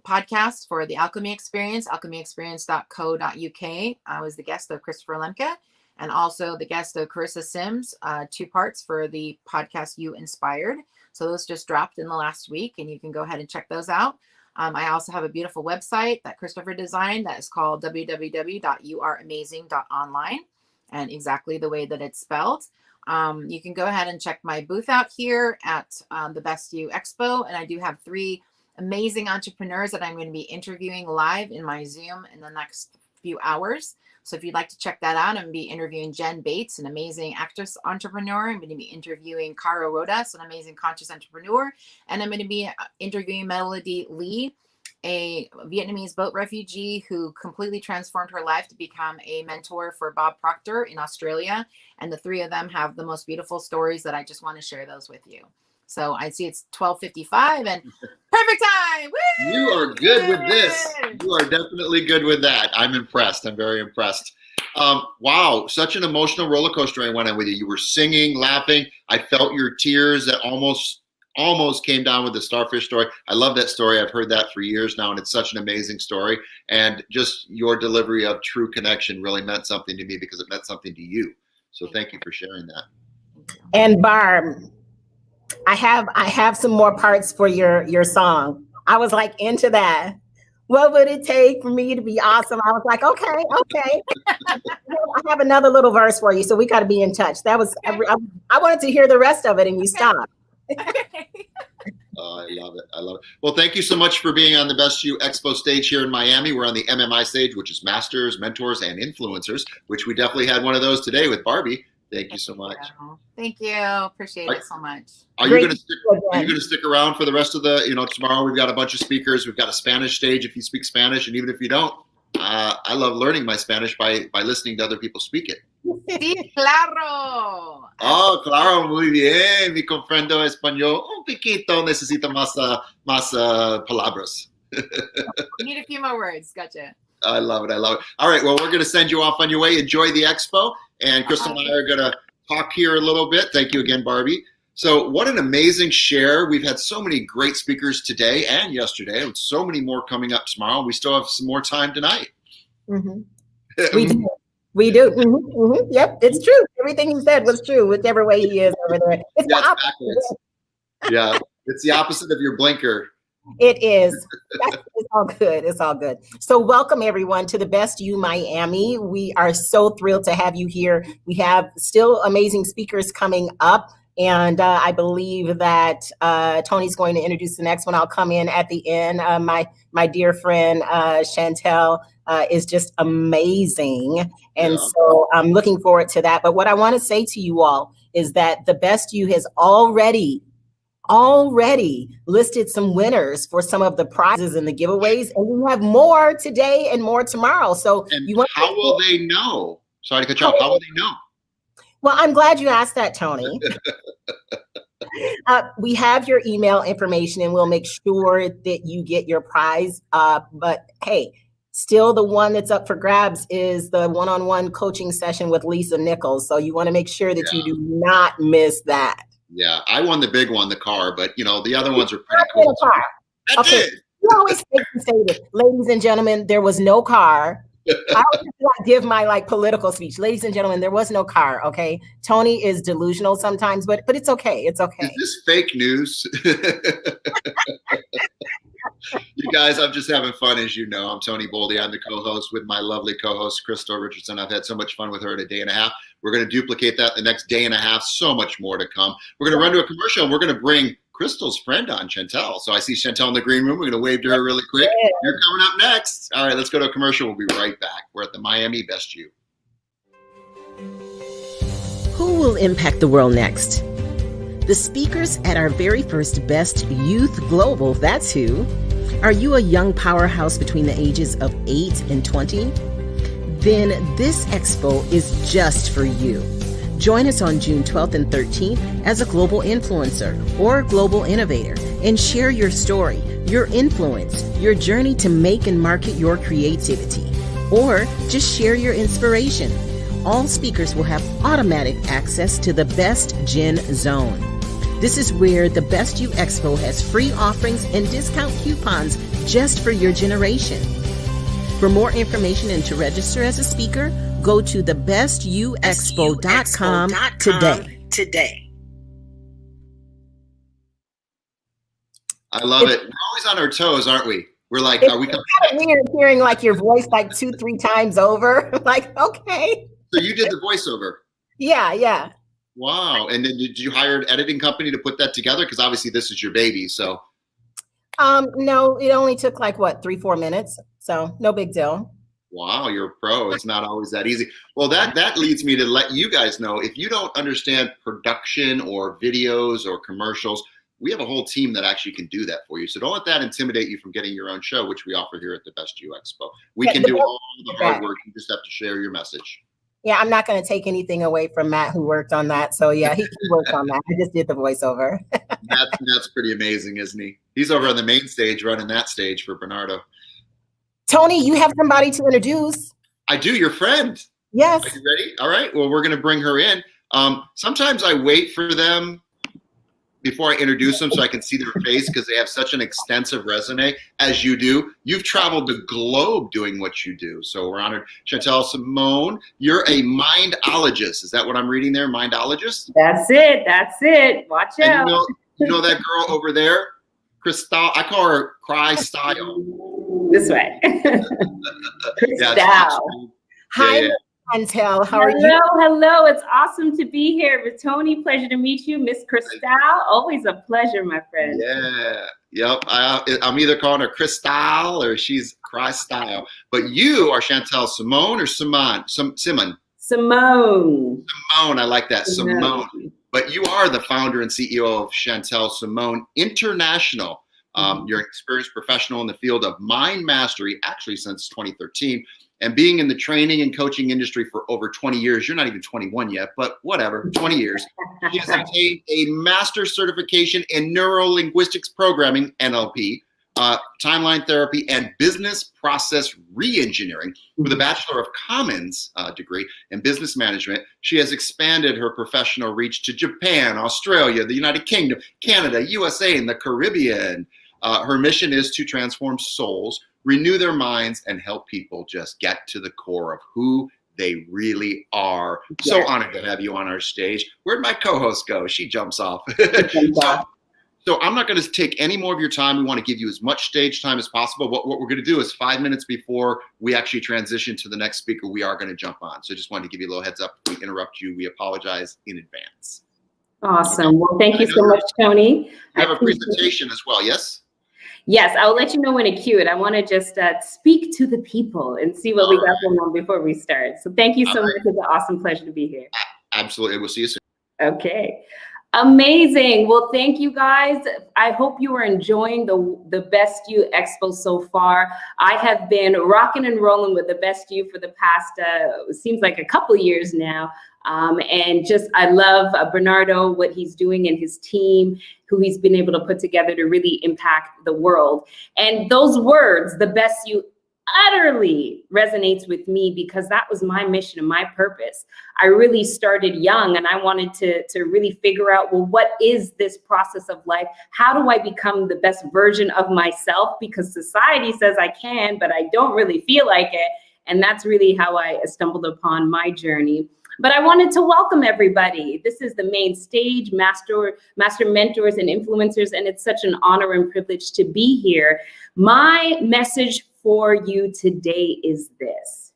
podcast for the Alchemy Experience, alchemyexperience.co.uk. I was the guest of Christopher Lemke and also the guest of Carissa Sims, 2 parts for the podcast You Inspired. So those just dropped in the last week, and you can go ahead and check those out. I also have a beautiful website that Christopher designed that is called www.youareamazing.online, and exactly the way that it's spelled. You can go ahead and check my booth out here at the Best You Expo, and I do have 3 amazing entrepreneurs that I'm going to be interviewing live in my Zoom in the next few hours. So if you'd like to check that out, I'm going to be interviewing Jen Bates, an amazing actress entrepreneur. I'm going to be interviewing Cara Rodas, an amazing conscious entrepreneur. And I'm going to be interviewing Melody Lee, a Vietnamese boat refugee who completely transformed her life to become a mentor for Bob Proctor in Australia. And the 3 of them have the most beautiful stories that I just want to share those with you. So I see it's 12:55 and perfect time. Woo! You are good with this. You are definitely good with that. I'm impressed. I'm very impressed. Wow, such an emotional roller coaster I went on with you. You were singing, laughing. I felt your tears that almost came down with the starfish story. I love that story. I've heard that for years now, and it's such an amazing story. And just your delivery of true connection really meant something to me because it meant something to you. So thank you for sharing that. And Barb, I have some more parts for your song. I was like into that. What would it take for me to be awesome? I was like, okay. I have another little verse for you, so we got to be in touch. That was I wanted to hear the rest of it, and you stopped. Oh, I love it. Well, thank you so much for being on the Best You Expo stage here in Miami. We're on the MMI stage, which is Masters, Mentors, and Influencers, which we definitely had one of those today with Barbie. Thank you so much. Thank you. Appreciate it so much. Are you going to stick around for the rest of the, tomorrow we've got a bunch of speakers. We've got a Spanish stage if you speak Spanish. And even if you don't, I love learning my Spanish by listening to other people speak it. Sí, claro. Oh, claro, muy bien. Mi comprendo español. Un poquito. Necesito más palabras. We need a few more words. Gotcha. I love it. All right. Well, we're going to send you off on your way. Enjoy the expo. And Crystal and I are going to talk here a little bit. Thank you again, Barbie. So what an amazing share. We've had so many great speakers today and yesterday, with so many more coming up tomorrow. We still have some more time tonight. Mm-hmm. We do. Mm-hmm. Mm-hmm. Yep, it's true. Everything he said was true, whichever way he is over there. It's the opposite. Yeah, it's the opposite of your blinker. It is. It's all good. It's all good. So welcome everyone to the Best You Miami. We are so thrilled to have you here. We have still amazing speakers coming up. And I believe that Tony's going to introduce the next one. I'll come in at the end. My dear friend Chantel is just amazing. And so I'm looking forward to that. But what I want to say to you all is that the Best You has already listed some winners for some of the prizes and the giveaways. And we have more today and more tomorrow. So how will they know? Sorry to cut you off. How will they know? Well, I'm glad you asked that, Tony. We have your email information and we'll make sure that you get your prize. But hey, still the one that's up for grabs is the one-on-one coaching session with Lisa Nichols. So you want to make sure that you do not miss that. Yeah, I won the big one, the car, but the other ones are pretty cool. Okay. You always say it. Ladies and gentlemen, there was no car. I always like give my like political speech. Ladies and gentlemen, there was no car, okay? Tony is delusional sometimes, but it's okay. It's okay. Is this fake news? You guys, I'm just having fun, as you know. I'm Tony Boldy. I'm the co-host with my lovely co-host, Crystal Richardson. I've had so much fun with her in a day and a half. We're going to duplicate that the next day and a half. So much more to come. We're going to run to a commercial, and we're going to bring Crystal's friend on, Chantel. So I see Chantel in the green room. We're going to wave to her really quick. Yeah. You're coming up next. All right, let's go to a commercial. We'll be right back. We're at the Miami Best You. Who will impact the world next? The speakers at our very first Best Youth Global, that's who. Are you a young powerhouse between the ages of 8 and 20? Then this expo is just for you. Join us on June 12th and 13th as a global influencer or global innovator and share your story, your influence, your journey to make and market your creativity, or just share your inspiration. All speakers will have automatic access to the Best Gen Zone. This is where the Best You Expo has free offerings and discount coupons just for your generation. For more information and to register as a speaker, go to thebestyouexpo.com today. I love it. We're always on our toes, aren't we? We're like, are we coming? It's kind of weird hearing like your voice like 2-3 times over. Like, okay. So you did the voiceover. Yeah. Wow. And then did you hire an editing company to put that together? Because obviously this is your baby. So No, it only took like what, 3-4 minutes. So no big deal. wow, you're a pro. It's not always that easy. Well, that leads me to let you guys know, if you don't understand production or videos or commercials, we have a whole team that actually can do that for you. So don't let that intimidate you from getting your own show, which we offer here at the Best You Expo. We can do all the hard work. You just have to share your message. Yeah, I'm not going to take anything away from Matt, who worked on that. So yeah, he worked on that. I just did the voiceover. That's pretty amazing, isn't he? He's over on the main stage running that stage for Bernardo. Tony, you have somebody to introduce. I do, your friend. Yes. Are you ready? All right. Well, we're going to bring her in. Sometimes I wait for them before I introduce them so I can see their face because they have such an extensive resume, as you do. You've traveled the globe doing what you do. So we're honored. Chantel Simone, you're a mindologist. Is that what I'm reading there? Mindologist? That's it. Watch out. And you know that girl over there? Crystal, I call her Cry Style. This way. Crystal. Hi, Chantel. How are you? Hello. It's awesome to be here with Tony. Pleasure to meet you, Miss Crystal. Always a pleasure, my friend. Yeah. Yep. I'm either calling her Crystal or she's Cry Style. But you are Chantel Simone or Simone? Simone. Simone. I like that. Simone. But you are the founder and CEO of Chantel Simone International. You're an experienced professional in the field of mind mastery, actually since 2013, and being in the training and coaching industry for over 20 years. You're not even 21 yet, but whatever, 20 years. She has obtained a master's certification in neuro-linguistics programming, NLP, timeline therapy, and business process re-engineering with a Bachelor of Commons degree in business management. She has expanded her professional reach to Japan, Australia, the United Kingdom, Canada, USA, and the Caribbean. Her mission is to transform souls, renew their minds, and help people just get to the core of who they really are. So honored to have you on our stage. Where'd my co-host go? She jumps off. So I'm not going to take any more of your time. We want to give you as much stage time as possible. What we're going to do is 5 minutes before we actually transition to the next speaker, we are going to jump on. So just wanted to give you a little heads up. If we interrupt you, we apologize in advance. Awesome. Well, thank you so much, Tony. I have a presentation as well, yes? Yes, I'll let you know when to cue it. I want to just speak to the people and see what we got going on before we start. So thank you so much. It's an awesome pleasure to be here. Absolutely. We'll see you soon. Okay. Amazing. Well, thank you guys. I hope you are enjoying the Best You Expo so far. I have been rocking and rolling with the Best You for the past, seems like a couple years now. And just, I love Bernardo, what he's doing and his team, who he's been able to put together to really impact the world. And those words, the Best You, utterly resonates with me because that was my mission and my purpose. I really started young and I wanted to really figure out, well, what is this process of life? How do I become the best version of myself? Because society says I can, but I don't really feel like it. And that's really how I stumbled upon my journey. But I wanted to welcome everybody. This is the main stage, Master Mentors and Influencers, and it's such an honor and privilege to be here. My message for you today is this.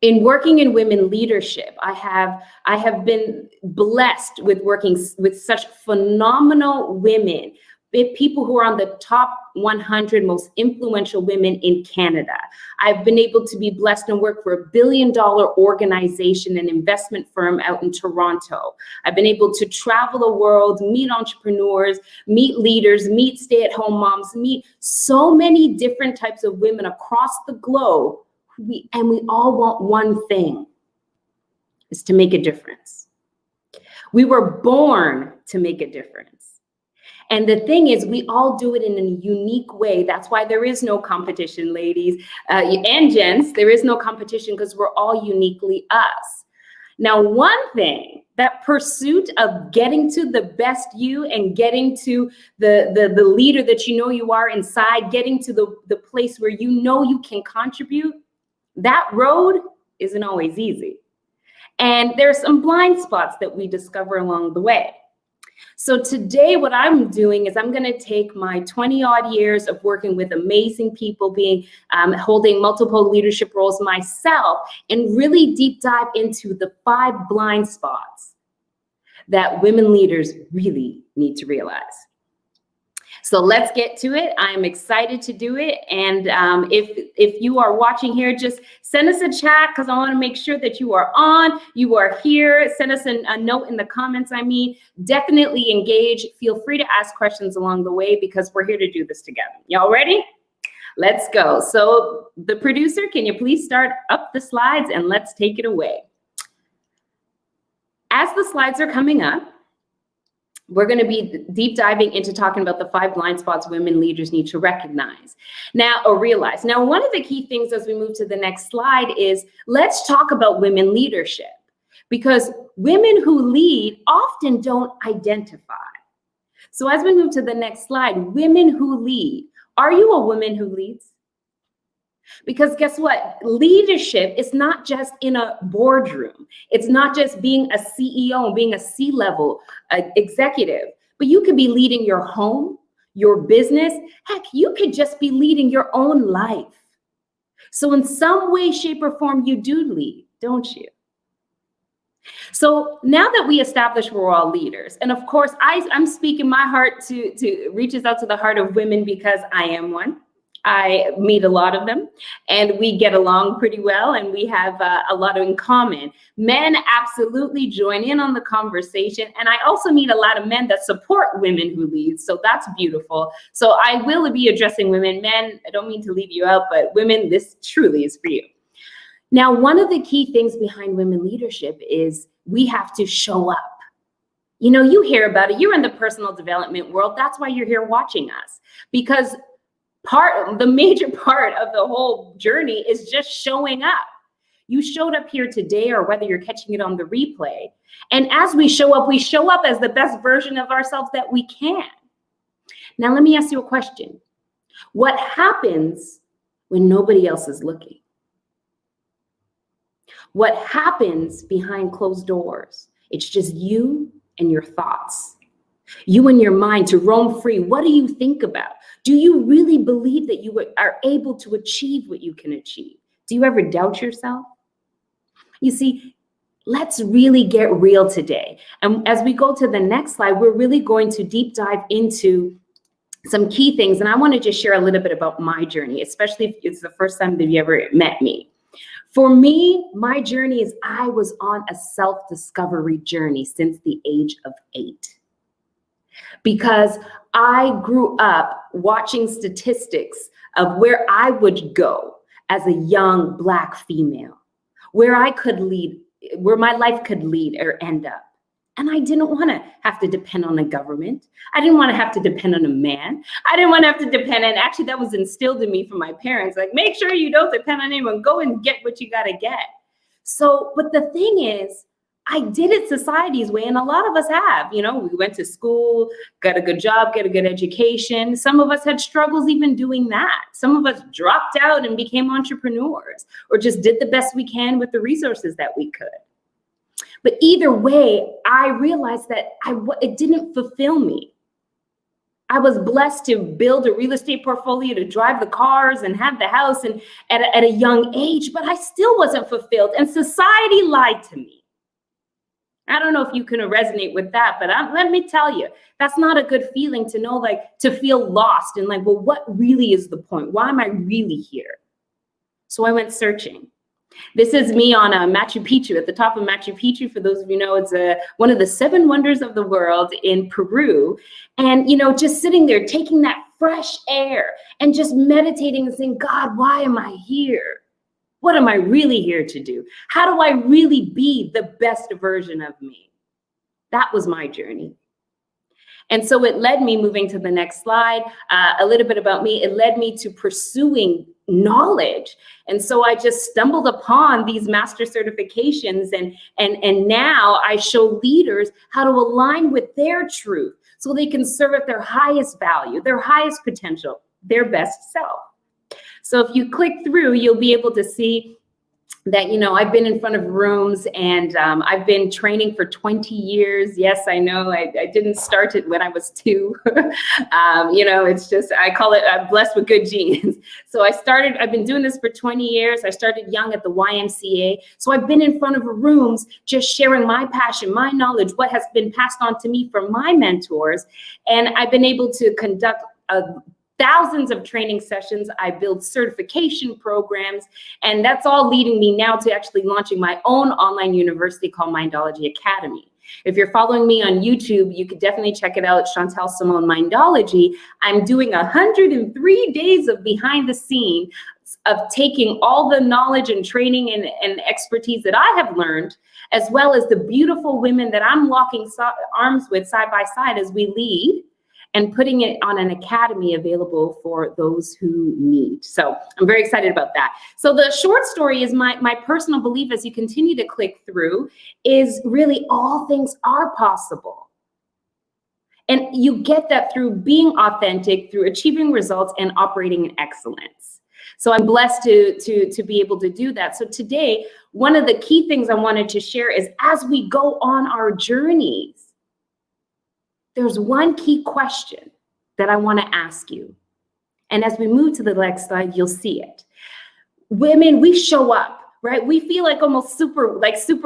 In working in women leadership, I have been blessed with working with such phenomenal women, people who are on the top 100 most influential women in Canada. I've been able to be blessed and work for a $1 billion organization and investment firm out in Toronto. I've been able to travel the world, meet entrepreneurs, meet leaders, meet stay-at-home moms, meet so many different types of women across the globe. And we all want one thing, is to make a difference. We were born to make a difference. And the thing is, we all do it in a unique way. That's why there is no competition, ladies and gents. There is no competition because we're all uniquely us. Now, one thing, that pursuit of getting to the best you and getting to the leader that you know you are inside, getting to the place where you know you can contribute, that road isn't always easy. And there's some blind spots that we discover along the way. So today what I'm doing is I'm going to take my 20 odd years of working with amazing people, holding multiple leadership roles myself, and really deep dive into the 5 blind spots that women leaders really need to realize. So let's get to it. I'm excited to do it. And if you are watching here, just send us a chat because I want to make sure that you are on, you are here. Send us a note in the comments. Definitely engage. Feel free to ask questions along the way because we're here to do this together. Y'all ready? Let's go. So the producer, can you please start up the slides and let's take it away. As the slides are coming up, we're going to be deep diving into talking about the 5 blind spots women leaders need to recognize or realize. Now, one of the key things as we move to the next slide is let's talk about women leadership, because women who lead often don't identify. So as we move to the next slide, women who lead. Are you a woman who leads? Because guess what? Leadership is not just in a boardroom. It's not just being a CEO and being a C-level executive, but you could be leading your home, your business. Heck, you could just be leading your own life. So in some way, shape, or form, you do lead, don't you? So now that we established we're all leaders, and of course, I'm speaking my heart to reaches out to the heart of women because I am one. I meet a lot of them and we get along pretty well and we have a lot in common. Men absolutely join in on the conversation. And I also meet a lot of men that support women who lead. So that's beautiful. So I will be addressing women. Men, I don't mean to leave you out, but women, this truly is for you. Now, one of the key things behind women leadership is we have to show up. You know, you hear about it. You're in the personal development world. That's why you're here watching us, because the major part of the whole journey is just showing up. You showed up here today, or whether you're catching it on the replay. And as we show up as the best version of ourselves that we can. Now, let me ask you a question. What happens when nobody else is looking? What happens behind closed doors? It's just you and your thoughts. You and your mind to roam free. What do you think about? Do you really believe that you are able to achieve what you can achieve? Do you ever doubt yourself? You see, let's really get real today. And as we go to the next slide, we're really going to deep dive into some key things. And I want to just share a little bit about my journey, especially if it's the first time that you ever met me. For me, my journey is I was on a self-discovery journey since the age of 8. Because I grew up watching statistics of where I would go as a young Black female, where I could lead, where my life could lead or end up. And I didn't want to have to depend on the government. I didn't want to have to depend on a man. I didn't want to have to depend on, actually that was instilled in me from my parents, like make sure you don't depend on anyone, go and get what you got to get. So, but the thing is, I did it society's way, and a lot of us have. We went to school, got a good job, get a good education. Some of us had struggles even doing that. Some of us dropped out and became entrepreneurs, or just did the best we can with the resources that we could. But either way, I realized that it didn't fulfill me. I was blessed to build a real estate portfolio, to drive the cars and have the house and at a young age, but I still wasn't fulfilled, and society lied to me. I don't know if you can resonate with that, but let me tell you, that's not a good feeling to know, to feel lost and well, what really is the point? Why am I really here? So I went searching. This is me on Machu Picchu, at the top of Machu Picchu. For those of you know, it's one of the 7 wonders of the world in Peru. And, just sitting there, taking that fresh air and just meditating and saying, God, why am I here? What am I really here to do? How do I really be the best version of me? That was my journey. And so it led me, moving to the next slide, a little bit about me. It led me to pursuing knowledge. And so I just stumbled upon these master certifications, and now I show leaders how to align with their truth so they can serve at their highest value, their highest potential, their best self. So if you click through, you'll be able to see that, I've been in front of rooms, and I've been training for 20 years. Yes, I know I didn't start it when I was 2. It's just, I call it, I'm blessed with good genes. So I've been doing this for 20 years. I started young at the YMCA. So I've been in front of rooms, just sharing my passion, my knowledge, what has been passed on to me from my mentors. And I've been able to conduct thousands of training sessions. I build certification programs, and that's all leading me now to actually launching my own online university called Mindology Academy. If you're following me on YouTube, you could definitely check it out, Chantel Simone Mindology. I'm doing 103 days of behind the scene of taking all the knowledge and training and expertise that I have learned, as well as the beautiful women that I'm locking arms with side by side as we lead, and putting it on an academy available for those who need. So I'm very excited about that. So the short story is my personal belief, as you continue to click through, is really all things are possible. And you get that through being authentic, through achieving results and operating in excellence. So I'm blessed to be able to do that. So today, one of the key things I wanted to share is, as we go on our journeys, there's one key question that I want to ask you. And as we move to the next slide, you'll see it. Women, we show up, right? We feel like almost super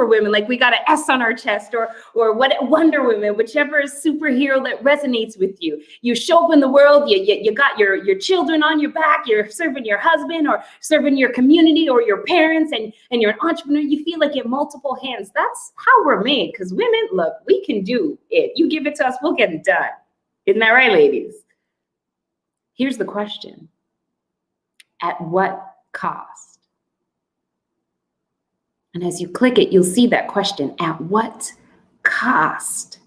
women, like we got an S on our chest, or what, Wonder Woman, whichever superhero that resonates with you. You show up in the world, you got your children on your back, you're serving your husband or serving your community or your parents, and you're an entrepreneur. You feel like you have multiple hands. That's how we're made, because women, look, we can do it. You give it to us, we'll get it done. Isn't that right, ladies? Here's the question. At what cost? And as you click it, you'll see that question, at what cost?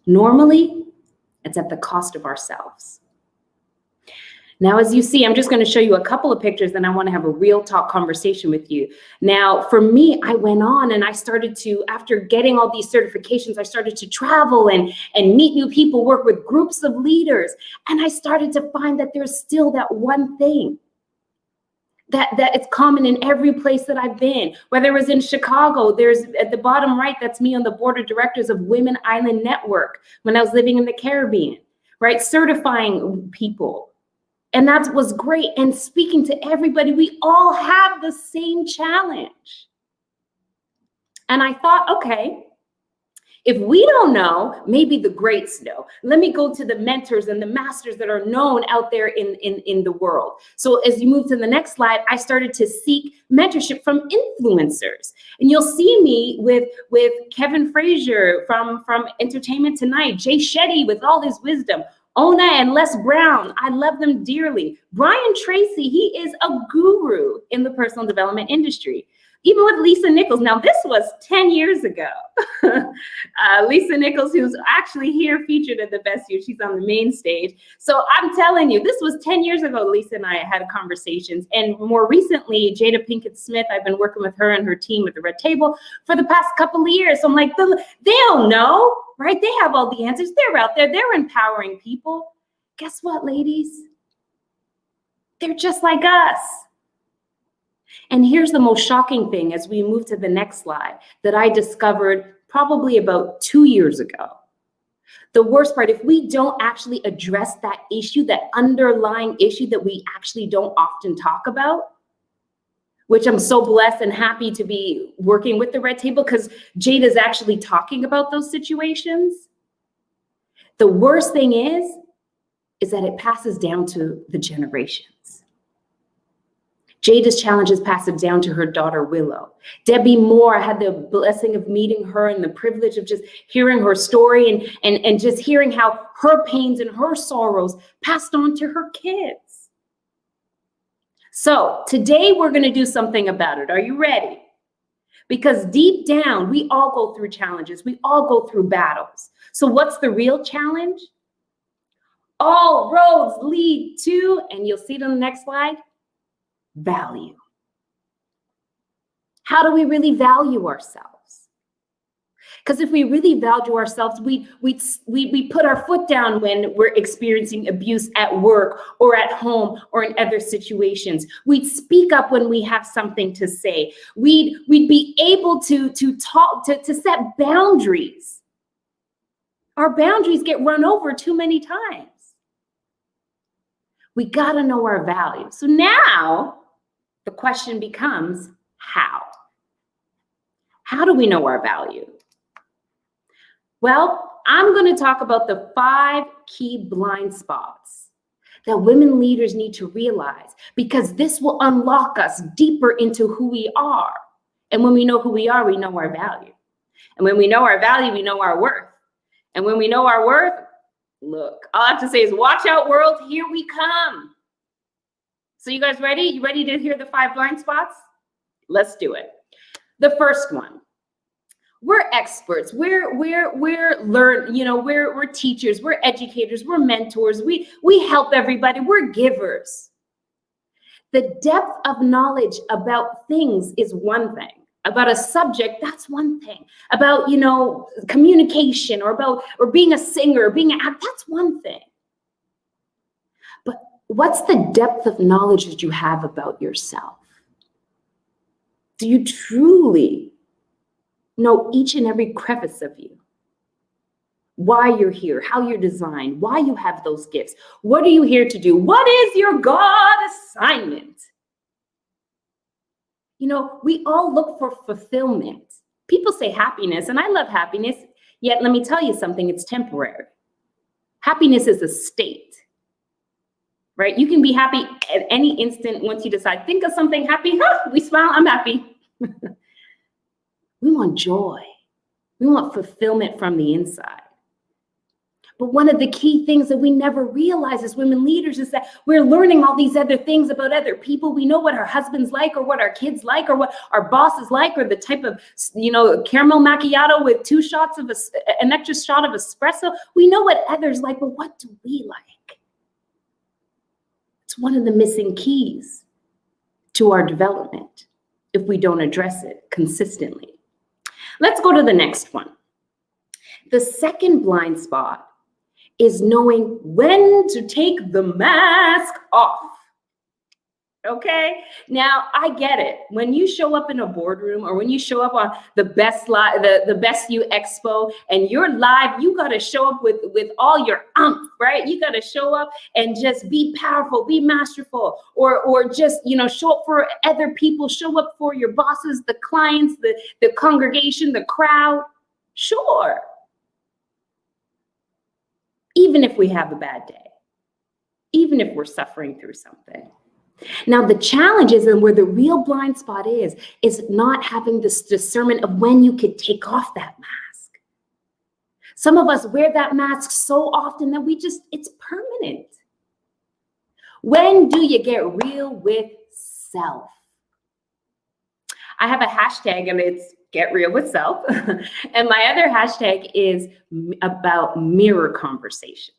Normally, it's at the cost of ourselves. Now, as you see, I'm just going to show you a couple of pictures, and I want to have a real talk conversation with you. Now, for me, I went on and I started to, after getting all these certifications, I started to travel and meet new people, work with groups of leaders. And I started to find that there's still that one thing that it's common in every place that I've been. Whether it was in Chicago, there's at the bottom right, that's me on the board of directors of Women Island Network when I was living in the Caribbean, right? Certifying people. And that was great. And speaking to everybody, we all have the same challenge. And I thought, okay, if we don't know, maybe the greats know. Let me go to the mentors and the masters that are known out there in the world. So as you move to the next slide, I started to seek mentorship from influencers. And you'll see me with Kevin Frazier from Entertainment Tonight, Jay Shetty with all his wisdom, Ona and Les Brown, I love them dearly. Brian Tracy, he is a guru in the personal development industry. even with Lisa Nichols. Now, this was 10 years ago. Lisa Nichols, who's actually here featured at the Best You, she's on the main stage. So I'm telling you, this was 10 years ago. Lisa and I had conversations. And more recently, Jada Pinkett Smith, I've been working with her and her team at the Red Table for the past couple of years. So I'm like, they'll know, right? They have all the answers. They're out there. They're empowering people. Guess what, ladies? They're just like us. And here's the most shocking thing as we move to the next slide that I discovered probably about 2 years ago. The worst part, if we don't actually address that issue, that underlying issue that we actually don't often talk about, which I'm so blessed and happy to be working with the Red Table because Jade is actually talking about those situations. The worst thing is that it passes down to the generations. Jada's challenges pass it down to her daughter, Willow. Debbie Moore, I had the blessing of meeting her and the privilege of just hearing her story and just hearing how her pains and her sorrows passed on to her kids. So today we're going to do something about it. Are you ready? Because deep down, we all go through challenges. We all go through battles. So what's the real challenge? All roads lead to, and you'll see it on the next slide, value. How do we really value ourselves? Because if we really value ourselves, we put our foot down when we're experiencing abuse at work or at home or in other situations. We'd speak up when we have something to say. We'd be able to talk, to set boundaries. Our boundaries get run over too many times. We got to know our value. So now the question becomes how? How do we know our value? Well, I'm going to talk about the 5 key blind spots that women leaders need to realize, because this will unlock us deeper into who we are. And when we know who we are, we know our value. And when we know our value, we know our worth. And when we know our worth, look, all I have to say is watch out, world, here we come. So you guys ready? You ready to hear the 5 blind spots? Let's do it. The first one, we're experts. We're teachers, we're educators, we're mentors. We help everybody. We're givers. The depth of knowledge about things is one thing. About a subject, that's one thing. About, communication or being a singer, being an actor, that's one thing. But what's the depth of knowledge that you have about yourself? Do you truly know each and every crevice of you? Why you're here, how you're designed, why you have those gifts. What are you here to do? What is your God assignment? We all look for fulfillment. People say happiness, and I love happiness, yet let me tell you something, it's temporary. Happiness is a state, right? You can be happy at any instant once you decide, think of something happy, we smile, I'm happy. We want joy. We want fulfillment from the inside. But one of the key things that we never realize as women leaders is that we're learning all these other things about other people. We know what our husbands like, or what our kids like, or what our bosses like, or the type of, caramel macchiato with 2 shots of an extra shot of espresso. We know what others like, but what do we like? It's one of the missing keys to our development if we don't address it consistently. Let's go to the next one. The second blind spot is knowing when to take the mask off. Okay? Now, I get it. When you show up in a boardroom or when you show up on the Best You Expo and you're live, you got to show up with all your umph, right? You got to show up and just be powerful, be masterful, or just, show up for other people, show up for your bosses, the clients, the congregation, the crowd. Sure. Even if we have a bad day, even if we're suffering through something. Now, the challenge is, and where the real blind spot is not having this discernment of when you could take off that mask. Some of us wear that mask so often that it's permanent. When do you get real with self? I have a hashtag and it's Get Real with Self. And my other hashtag is about mirror conversations.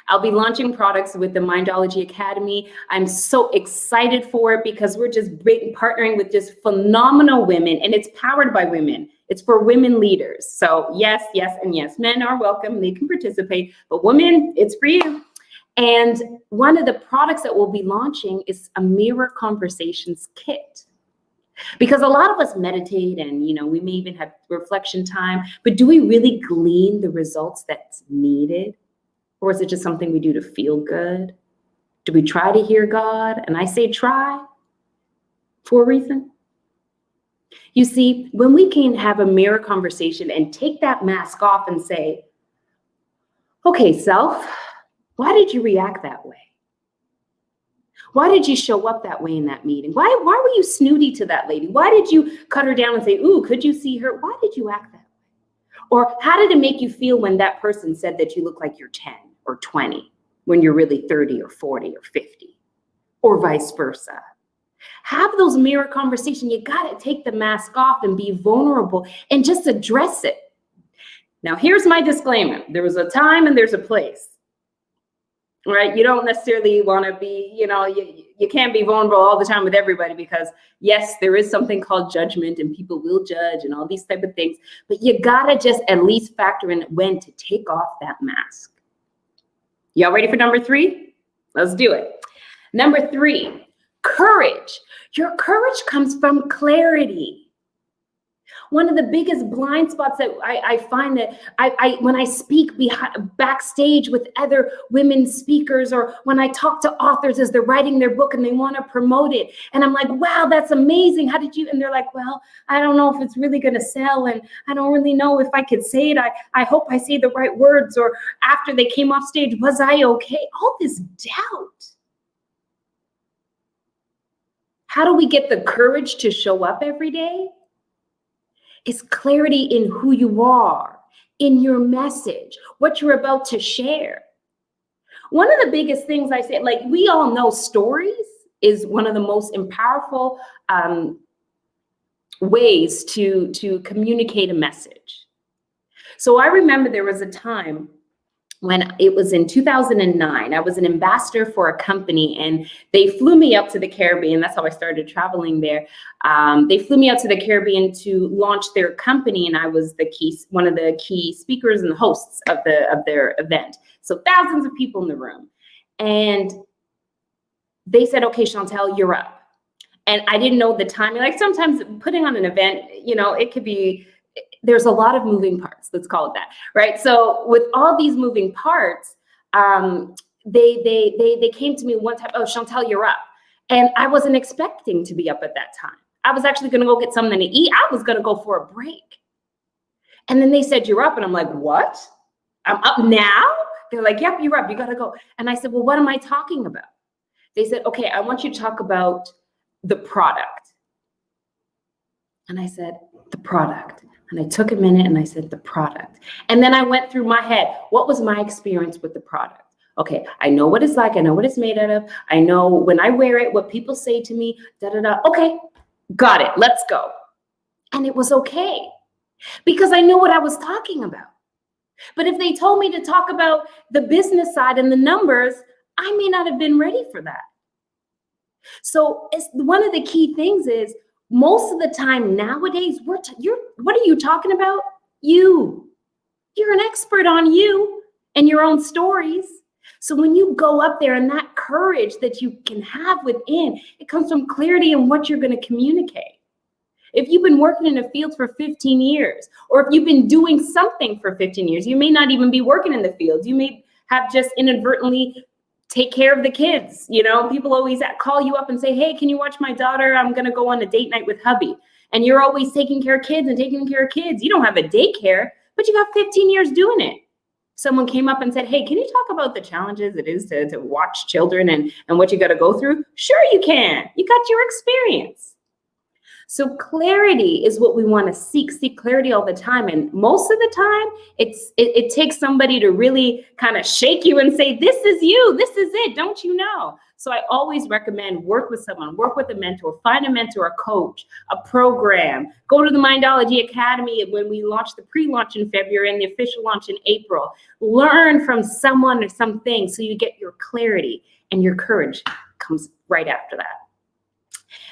I'll be launching products with the Mindology Academy. I'm so excited for it because we're just partnering with just phenomenal women, and it's powered by women. It's for women leaders. So yes, yes, and yes, men are welcome. They can participate, but women, it's for you. And one of the products that we'll be launching is a Mirror Conversations kit. Because a lot of us meditate and, you know, we may even have reflection time, but do we really glean the results that's needed? Or is it just something we do to feel good? Do we try to hear God? And I say try for a reason. You see, when we can have a mirror conversation and take that mask off and say, okay, self, why did you react that way? Why did you show up that way in that meeting? Why were you snooty to that lady? Why did you cut her down and say, ooh, could you see her? Why did you act that way? Or how did it make you feel when that person said that you look like you're 10 or 20 when you're really 30 or 40 or 50, or vice versa? Have those mirror conversations. You got to take the mask off and be vulnerable and just address it. Now, here's my disclaimer. There was a time and there's a place, right? You don't necessarily want to be, you know, you can't be vulnerable all the time with everybody because, yes, there is something called judgment and people will judge and all these type of things. But you got to just at least factor in when to take off that mask. Y'all ready for number 3? Let's do it. Number 3, courage. Your courage comes from clarity. One of the biggest blind spots that I find that I when I speak backstage with other women speakers, or when I talk to authors as they're writing their book and they want to promote it, and I'm like, wow, that's amazing. How did you? And they're like, well, I don't know if it's really going to sell, and I don't really know if I could say it. I hope I say the right words. Or after they came off stage, was I okay? All this doubt. How do we get the courage to show up every day? It's clarity in who you are, in your message, what you're about to share. One of the biggest things I say, like, we all know stories is one of the most powerful ways to communicate a message. So I remember there was a time when it was in 2009, I was an ambassador for a company and they flew me up to the Caribbean. That's how I started traveling there. They flew me out to the Caribbean to launch their company, and I was one of the key speakers and the hosts of their event. So thousands of people in the room. And they said, okay, Chantel, you're up. And I didn't know the timing. Like, sometimes putting on an event, you know, it could be, there's a lot of moving parts, let's call it that, right? So with all these moving parts, they came to me one time, oh, Chantel, you're up. And I wasn't expecting to be up at that time. I was actually gonna go get something to eat. I was gonna go for a break. And then they said, you're up. And I'm like, what? I'm up now? They're like, yep, you're up, you gotta go. And I said, well, what am I talking about? They said, okay, I want you to talk about the product. And I said, the product. And I took a minute and I said, the product. And then I went through my head, what was my experience with the product? Okay, I know what it's like. I know what it's made out of. I know when I wear it, what people say to me, da-da-da. Okay, got it, let's go. And it was okay because I knew what I was talking about. But if they told me to talk about the business side and the numbers, I may not have been ready for that. So it's one of the key things is, most of the time nowadays, what are you talking about? You're an expert on you and your own stories. So when you go up there, and that courage that you can have within, it comes from clarity in what you're going to communicate. If you've been working in a field for 15 years, or if you've been doing something for 15 years, you may not even be working in the field. You may have just inadvertently take care of the kids. You know, people always call you up and say, hey, can you watch my daughter? I'm going to go on a date night with hubby. And you're always taking care of kids and taking care of kids. You don't have a daycare, but you got 15 years doing it. Someone came up and said, hey, can you talk about the challenges it is to watch children and what you got to go through? Sure, you can. You got your experience. So clarity is what we want to seek clarity all the time. And most of the time, it takes somebody to really kind of shake you and say, this is you, this is it, don't you know? So I always recommend work with someone, work with a mentor, find a mentor, a coach, a program, go to the Mindology Academy when we launch the pre-launch in February and the official launch in April. Learn from someone or something so you get your clarity, and your courage comes right after that.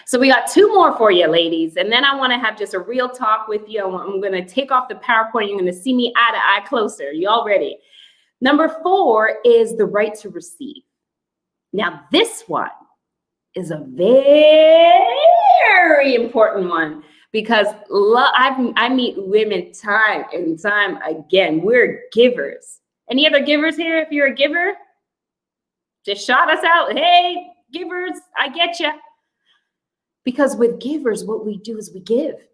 So we got 2 more for you, ladies. And then I want to have just a real talk with you. I'm going to take off the PowerPoint. You're going to see me eye to eye closer. You all ready? Number 4 is the right to receive. Now, this one is a very important one because I meet women time and time again. We're givers. Any other givers here? If you're a giver, just shout us out. Hey, givers, I get you. Because with givers, what we do is we give.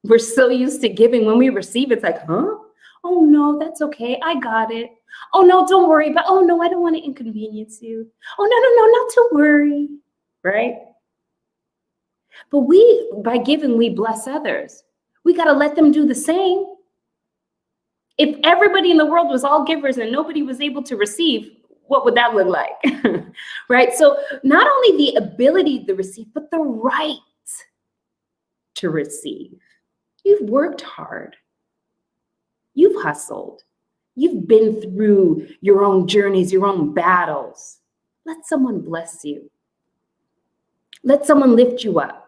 We're so used to giving. When we receive, it's like, huh? Oh, no, that's okay. I got it. Oh, no, don't worry. But, oh, no, I don't want to inconvenience you. Oh, no, not to worry. Right? But by giving, we bless others. We got to let them do the same. If everybody in the world was all givers and nobody was able to receive, what would that look like? Right? So not only the ability to receive, but the right to receive. You've worked hard. You've hustled. You've been through your own journeys, your own battles. Let someone bless you. Let someone lift you up.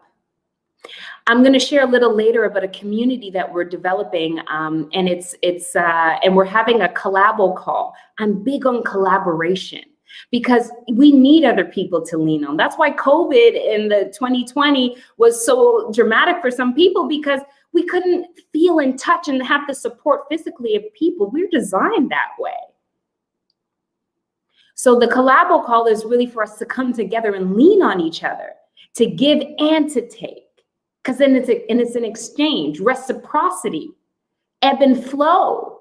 I'm going to share a little later about a community that we're developing, and and we're having a collabo call. I'm big on collaboration because we need other people to lean on. That's why COVID in the 2020 was so dramatic for some people, because we couldn't feel and touch and have the support physically of people. We're designed that way. So the collabo call is really for us to come together and lean on each other, to give and to take. Because then it's an exchange, reciprocity, ebb and flow.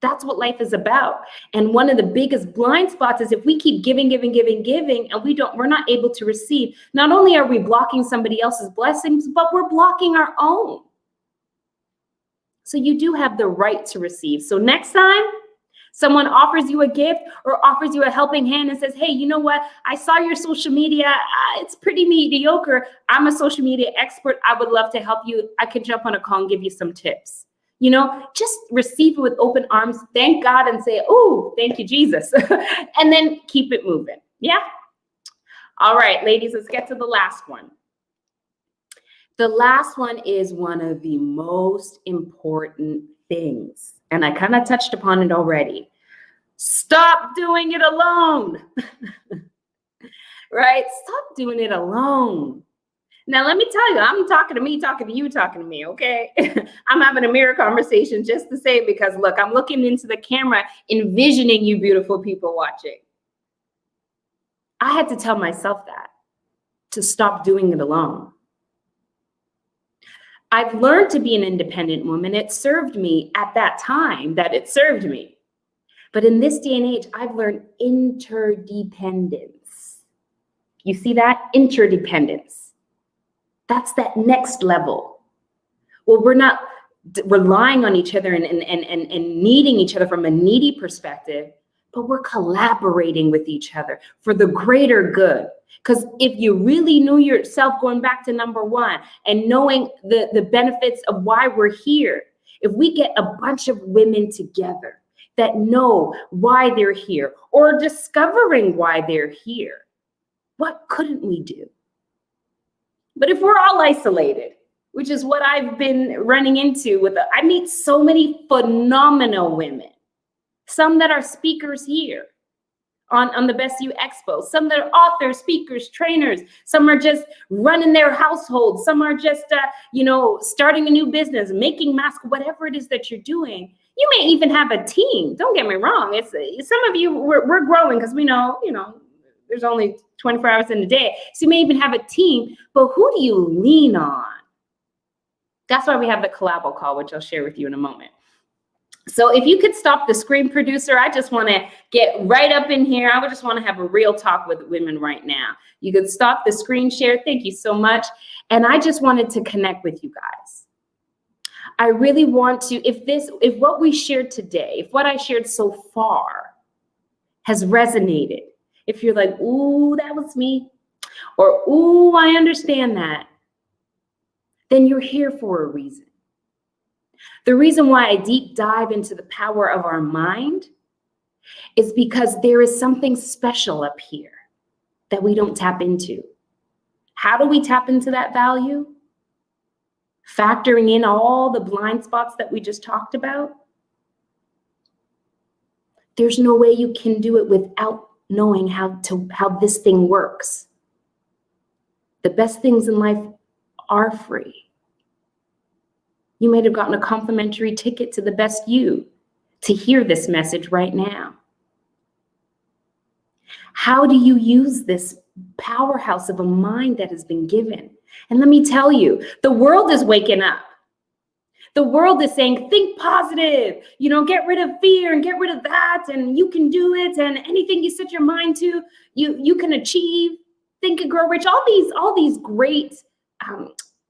That's what life is about. And one of the biggest blind spots is if we keep giving, and we're not able to receive, not only are we blocking somebody else's blessings, but we're blocking our own. So you do have the right to receive. So next time someone offers you a gift or offers you a helping hand and says, hey, you know what? I saw your social media. It's pretty mediocre. I'm a social media expert. I would love to help you. I can jump on a call and give you some tips. You know, just receive it with open arms. Thank God and say, oh, thank you, Jesus. And then keep it moving. Yeah. All right, ladies, let's get to the last one. The last one is one of the most important things. And I kind of touched upon it already. Stop doing it alone. Right? Stop doing it alone. Now, let me tell you, I'm talking to me, talking to you, talking to me, okay? I'm having a mirror conversation just the same because, look, I'm looking into the camera, envisioning you beautiful people watching. I had to tell myself that, to stop doing it alone. I've learned to be an independent woman. It served me at that time that it served me. But in this day and age, I've learned interdependence. You see that? Interdependence. That's that next level. Well, we're not relying on each other and needing each other from a needy perspective, but we're collaborating with each other for the greater good. Because if you really knew yourself, going back to number 1 and knowing the benefits of why we're here, if we get a bunch of women together that know why they're here or discovering why they're here, what couldn't we do? But if we're all isolated, which is what I've been running into I meet so many phenomenal women, some that are speakers here on the Best You Expo, some that are authors, speakers, trainers, some are just running their households, some are just, starting a new business, making masks, whatever it is that you're doing. You may even have a team. Don't get me wrong. It's some of you, we're growing because we know, there's only 24 hours in a day. So you may even have a team, but who do you lean on? That's why we have the collabo call, which I'll share with you in a moment. So if you could stop the screen, producer, I just want to get right up in here. I would just want to have a real talk with women right now. You could stop the screen share. Thank you so much. And I just wanted to connect with you guys. I really want to, if what we shared today, if what I shared so far has resonated, if you're like, ooh, that was me, or ooh, I understand that, then you're here for a reason. The reason why I deep dive into the power of our mind is because there is something special up here that we don't tap into. How do we tap into that value? Factoring in all the blind spots that we just talked about. There's no way you can do it without knowing how this thing works. The best things in life are free. You might have gotten a complimentary ticket to the best you to hear this message right now. How do you use this powerhouse of a mind that has been given? And let me tell you, the world is waking up. The world is saying, think positive, get rid of fear and get rid of that, and you can do it, and anything you set your mind to, you can achieve. Think and Grow Rich, all these great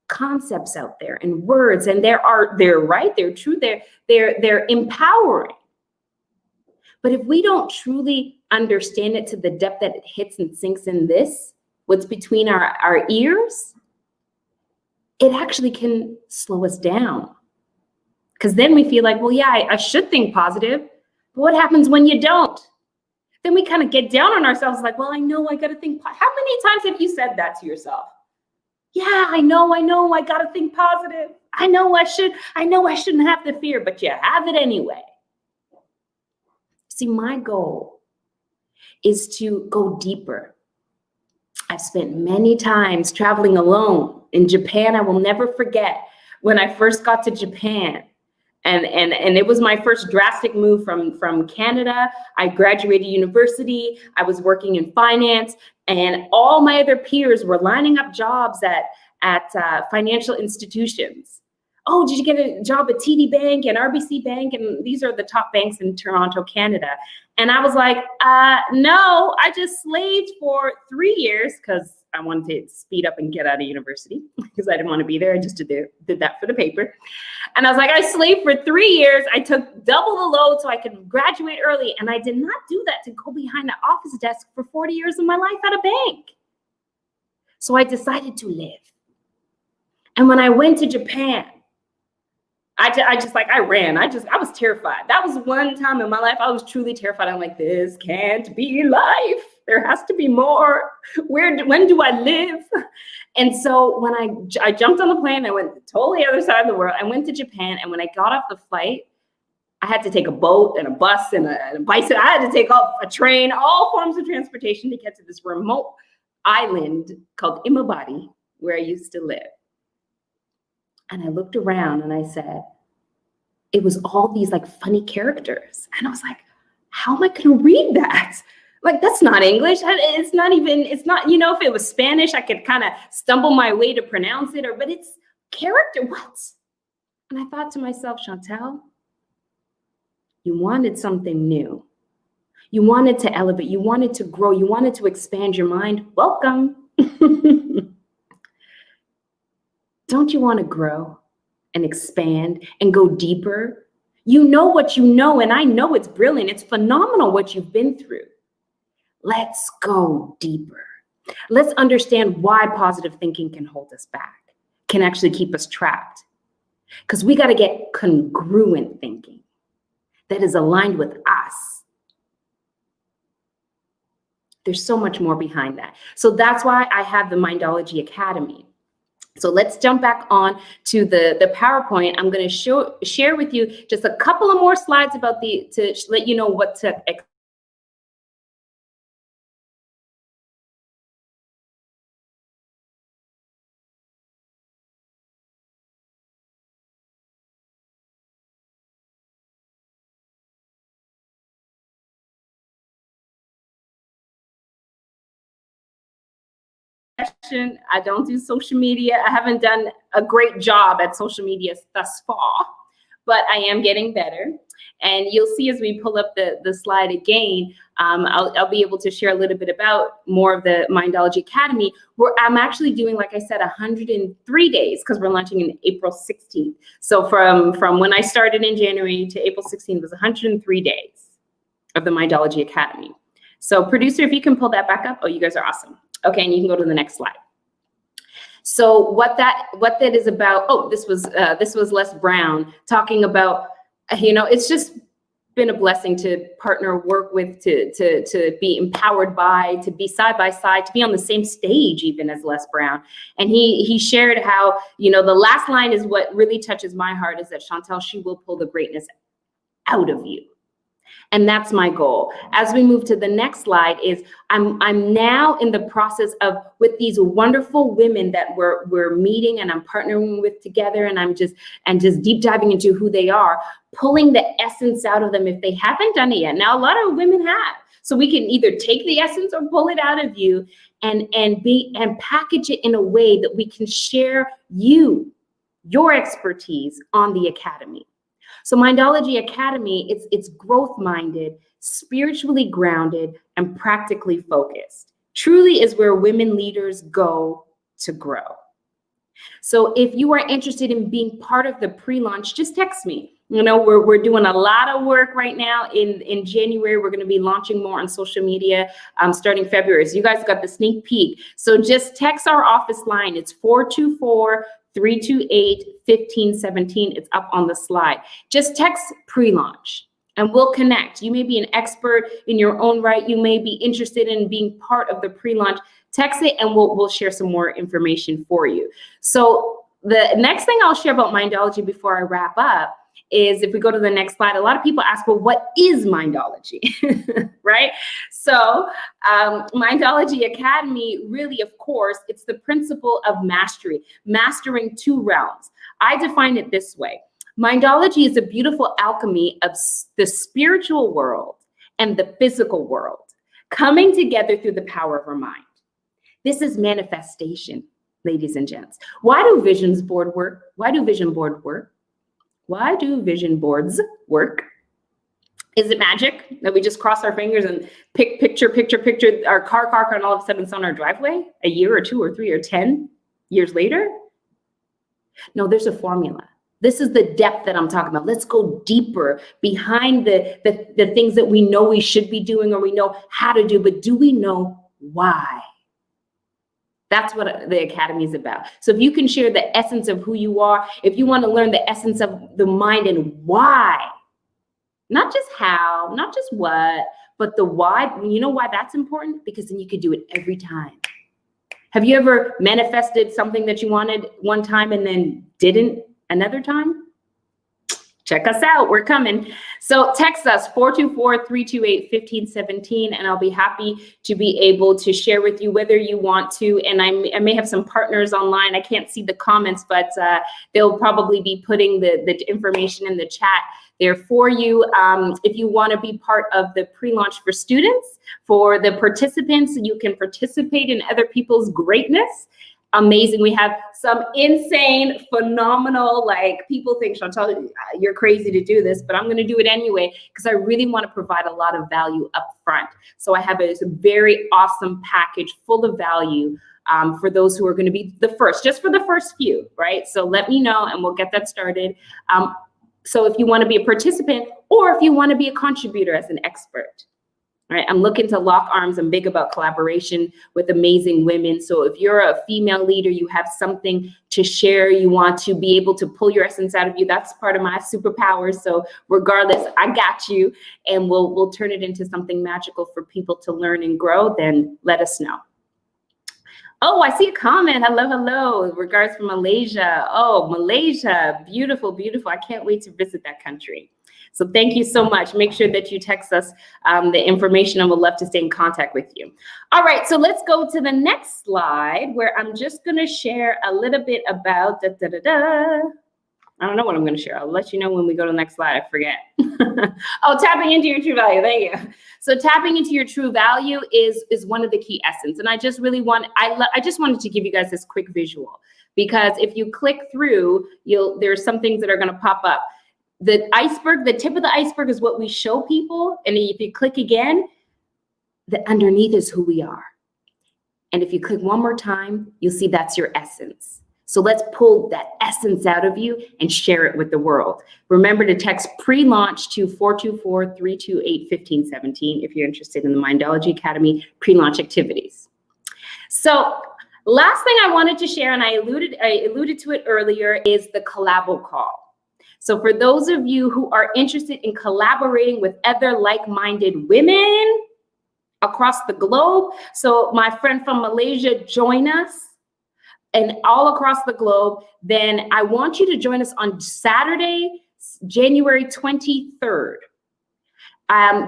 concepts out there and words, and they're right, they're true, they're empowering. But if we don't truly understand it to the depth that it hits and sinks in what's between our ears, it actually can slow us down. Because then we feel like, well, yeah, I should think positive, but what happens when you don't? Then we kind of get down on ourselves like, well, I know I got to think. How many times have you said that to yourself? Yeah, I know, I got to think positive. I know I shouldn't have the fear, but you have it anyway. See, my goal is to go deeper. I've spent many times traveling alone. In Japan, I will never forget when I first got to Japan. And it was my first drastic move from Canada. I graduated university. I was working in finance, and all my other peers were lining up jobs at financial institutions. Oh, did you get a job at TD Bank and RBC Bank? And these are the top banks in Toronto, Canada. And I was like, no, I just slaved for 3 years because I wanted to speed up and get out of university because I didn't want to be there. I just did that for the paper. And I was like, I slaved for 3 years. I took double the load so I could graduate early. And I did not do that to go behind the office desk for 40 years of my life at a bank. So I decided to live. And when I went to Japan, I ran. I was terrified. That was one time in my life I was truly terrified. I'm like, this can't be life. There has to be more. When do I live? And so when I jumped on the plane, I went totally other side of the world. I went to Japan, and when I got off the flight, I had to take a boat and a bus and a bicycle. I had to take off a train, all forms of transportation to get to this remote island called Imabari, where I used to live. And I looked around and I said, it was all these like funny characters. And I was like, how am I going to read that? Like, that's not English. It's not, if it was Spanish, I could kind of stumble my way to pronounce it, but it's character, what? And I thought to myself, Chantel, you wanted something new. You wanted to elevate. You wanted to grow. You wanted to expand your mind. Welcome. Don't you want to grow and expand and go deeper? You know what you know, and I know it's brilliant. It's phenomenal what you've been through. Let's go deeper. Let's understand why positive thinking can hold us back, can actually keep us trapped. Because we got to get congruent thinking that is aligned with us. There's so much more behind that. So that's why I have the Mindology Academy. So let's jump back on to the PowerPoint. I'm going to share with you just a couple of more slides about to let you know what to expect. I don't do social media. I haven't done a great job at social media thus far, but I am getting better. And you'll see as we pull up the slide again, I'll be able to share a little bit about more of the Mindology Academy, where I'm actually doing, like I said, 103 days, because we're launching in April 16th. So from when I started in January to April 16th was 103 days of the Mindology Academy. So producer, if you can pull that back up. Oh, you guys are awesome. Okay, and you can go to the next slide. So what that is about, oh, this was Les Brown talking about, it's just been a blessing to partner, work with, to be empowered by, to be side by side, to be on the same stage even as Les Brown. And he shared how, the last line is what really touches my heart, is that Chantel, she will pull the greatness out of you. And that's my goal. As we move to the next slide, is I'm now in the process of, with these wonderful women that we're meeting and I'm partnering with together, and I'm just deep diving into who they are, pulling the essence out of them if they haven't done it yet. Now, a lot of women have. So we can either take the essence or pull it out of you and package it in a way that we can share your expertise on the Academy. So Mindology Academy, it's growth-minded, spiritually grounded, and practically focused. Truly is where women leaders go to grow. So if you are interested in being part of the pre-launch, just text me. We're doing a lot of work right now. In January, we're going to be launching more on social media starting February. So you guys got the sneak peek. So just text our office line. It's 424-328-1517. It's up on the slide. Just text pre-launch and we'll connect. You may be an expert in your own right. You may be interested in being part of the pre-launch. Text it and we'll share some more information for you. So the next thing I'll share about Mindology before I wrap up is, if we go to the next slide, a lot of people ask, well, what is Mindology, right? So Mindology Academy, really, of course, it's the principle of mastery, mastering two realms. I define it this way. Mindology is a beautiful alchemy of the spiritual world and the physical world coming together through the power of our mind. This is manifestation, ladies and gents. Why do vision boards work? Why do vision boards work? Is it magic that we just cross our fingers and picture our car, and all of a sudden it's on our driveway a year or 2 or 3 or 10 years later? No, there's a formula. This is the depth that I'm talking about. Let's go deeper behind the things that we know we should be doing or we know how to do, but do we know why? That's what the Academy is about. So if you can share the essence of who you are, if you want to learn the essence of the mind and why, not just how, not just what, but the why. You know why that's important? Because then you could do it every time. Have you ever manifested something that you wanted one time and then didn't another time? Check us out. We're coming. So text us 424-328-1517, and I'll be happy to be able to share with you whether you want to. And I may have some partners online. I can't see the comments, but they'll probably be putting the information in the chat there for you. If you want to be part of the pre-launch for students, for the participants, you can participate in other people's greatness. Amazing. We have some insane, phenomenal, like, people think, Chantel, you're crazy to do this, but I'm going to do it anyway because I really want to provide a lot of value up front. So I have a very awesome package full of value for those who are going to be the first, just for the first few, right? So let me know and we'll get that started. So if you want to be a participant or if you want to be a contributor as an expert, right? I'm looking to lock arms. I'm big about collaboration with amazing women. So if you're a female leader, you have something to share, you want to be able to pull your essence out of you, that's part of my superpower. So regardless, I got you, and we'll turn it into something magical for people to learn and grow. Then let us know. Oh, I see a comment. Hello. Regards from Malaysia. Oh, Malaysia. Beautiful, beautiful. I can't wait to visit that country. So thank you so much. Make sure that you text us the information, and we'll love to stay in contact with you. All right, so let's go to the next slide, where I'm just going to share a little bit about I don't know what I'm going to share. I'll let you know when we go to the next slide. I forget. Oh, tapping into your true value. Thank you. So tapping into your true value is one of the key essence. And I just really I just wanted to give you guys this quick visual, because if you click through, there's some things that are going to pop up. the iceberg, the tip of the iceberg is what we show people. And if you click again, the underneath is who we are. And if you click one more time, you'll see that's your essence. So let's pull that essence out of you and share it with the world. Remember to text pre-launch to 424-328-1517 if you're interested in the Mindology Academy pre-launch activities. So last thing I wanted to share, and I alluded to it earlier, is the collabo call. So for those of you who are interested in collaborating with other like-minded women across the globe, so my friend from Malaysia, join us, and all across the globe, then I want you to join us on Saturday, January 23rd.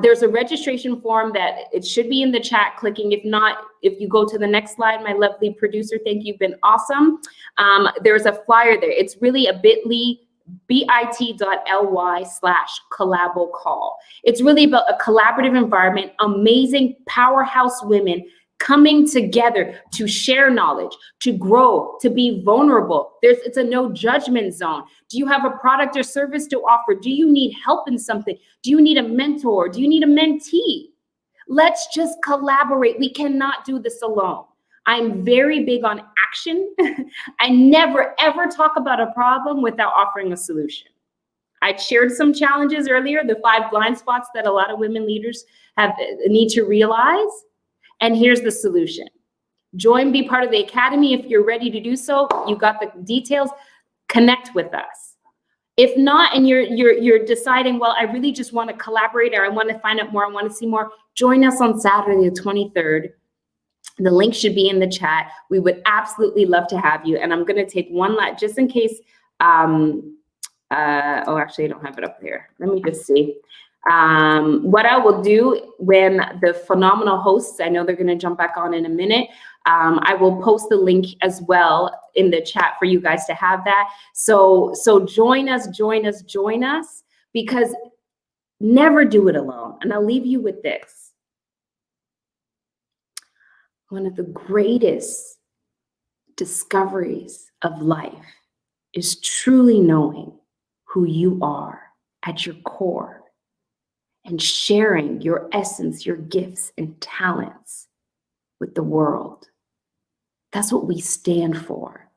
There's a registration form that it should be in the chat clicking. If not, if you go to the next slide, my lovely producer, thank you, you've been awesome. There's a flyer there. It's really a bit.ly/collabo call. It's really about a collaborative environment, amazing powerhouse women coming together to share knowledge, to grow, to be vulnerable. It's a no judgment zone. Do you have a product or service to offer? Do you need help in something? Do you need a mentor? Do you need a mentee? Let's just collaborate. We cannot do this alone. I'm very big on action. I never, ever talk about a problem without offering a solution. I shared some challenges earlier, the 5 blind spots that a lot of women leaders need to realize. And here's the solution. Join, be part of the academy. If you're ready to do so, you got the details, connect with us. If not, and you're deciding, well, I really just want to collaborate, or I want to find out more, I want to see more, join us on Saturday, the 23rd. The link should be in the chat. We would absolutely love to have you. And I'm going to take one just in case. Oh, actually, I don't have it up here. Let me just see. What I will do when the phenomenal hosts, I know they're going to jump back on in a minute. I will post the link as well in the chat for you guys to have that. So join us, because never do it alone. And I'll leave you with this. One of the greatest discoveries of life is truly knowing who you are at your core and sharing your essence, your gifts and talents with the world. That's what we stand for.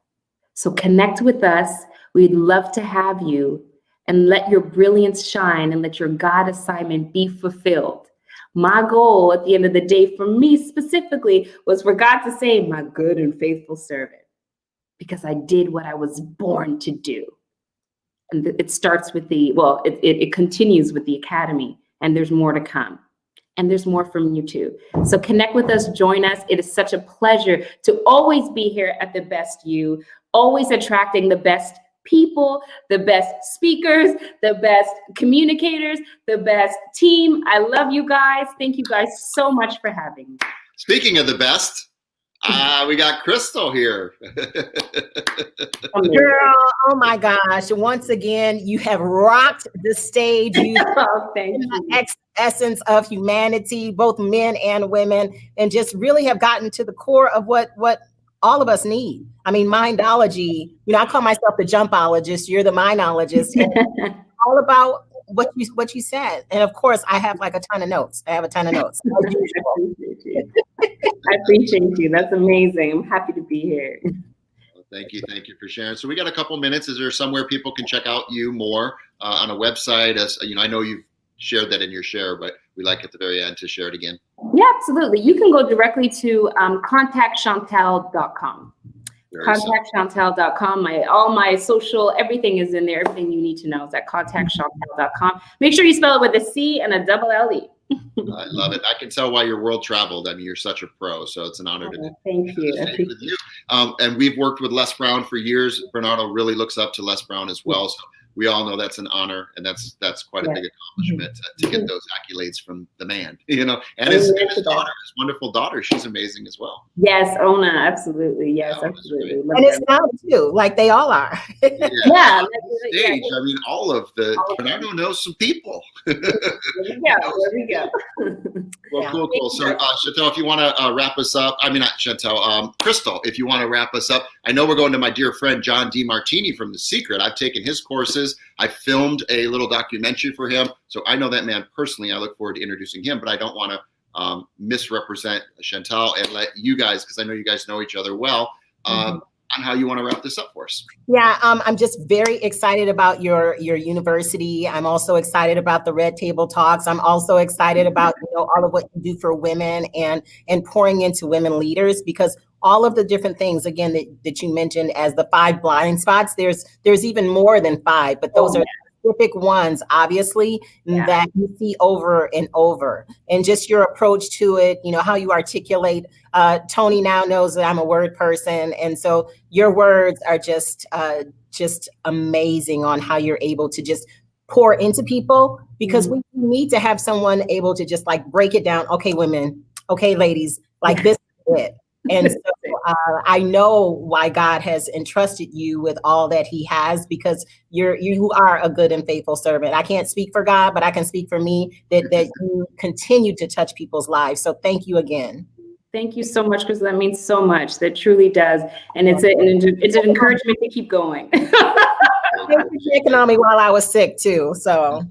So connect with us. We'd love to have you, and let your brilliance shine and let your God assignment be fulfilled. My goal at the end of the day for me specifically was for God to say, my good and faithful servant, because I did what I was born to do. And it starts with it continues with the academy, and there's more to come. And there's more from you too. So connect with us, join us. It is such a pleasure to always be here at The Best You, always attracting the best people, the best speakers, the best communicators, the best team. I love you guys. Thank you guys so much for having me. Speaking of the best, we got Crystal here. Girl, oh my gosh. Once again, you have rocked the stage. You thank you. The essence of humanity, both men and women, and just really have gotten to the core of what all of us need. I mean, mindology, I call myself the jumpologist. You're the mindologist. And all about what you said. And of course, I have like a ton of notes. I appreciate you. That's amazing. I'm happy to be here. Well, thank you for sharing. So we got a couple minutes. Is there somewhere people can check out you more on a website? As I know you've shared that in your share, but we like at the very end to share it again. Yeah, absolutely. You can go directly to contactchantel.com. Contactchantel.com. All my social, everything is in there. Everything you need to know is at contactchantel.com. Make sure you spell it with a C and a double L-E. I love it. I can tell why you're world traveled. I mean, you're such a pro, so it's an honor to thank you. With you. And we've worked with Les Brown for years. Bernardo really looks up to Les Brown as well. So we all know that's an honor, and that's quite a big accomplishment to get those accolades from the man, and his daughter, his wonderful daughter. She's amazing as well. Yes, Ona, absolutely. Yes, absolutely. And it's now too, like they all are. Yeah. Stage, I mean, all of Bernardo knows some people. There we go. Well, cool. So, Chantel, if you want to wrap us up, I mean, not Chantel, Crystal, if you want to wrap us up, I know we're going to my dear friend John DeMartini from The Secret. I've taken his courses. classes. I filmed a little documentary for him. So I know that man personally. I look forward to introducing him, but I don't want to misrepresent Chantal and let you guys, because I know you guys know each other well, on how you want to wrap this up for us. Yeah, I'm just very excited about your university. I'm also excited about the Red Table Talks. I'm also excited about all of what you do for women and pouring into women leaders, because all of the different things, again, that you mentioned as the 5 blind spots, there's even more than 5, but those are specific ones, obviously, that you see over and over. And just your approach to it, how you articulate. Tony now knows that I'm a word person. And so your words are just amazing on how you're able to just pour into people, because we need to have someone able to just like break it down. Okay, women, okay, ladies, like this is it. And so I know why God has entrusted you with all that he has, because you are a good and faithful servant. I can't speak for God, but I can speak for me that you continue to touch people's lives. So thank you again. Thank you so much, because that means so much. That truly does. And it's an encouragement to keep going. Thank you for checking on me while I was sick too. So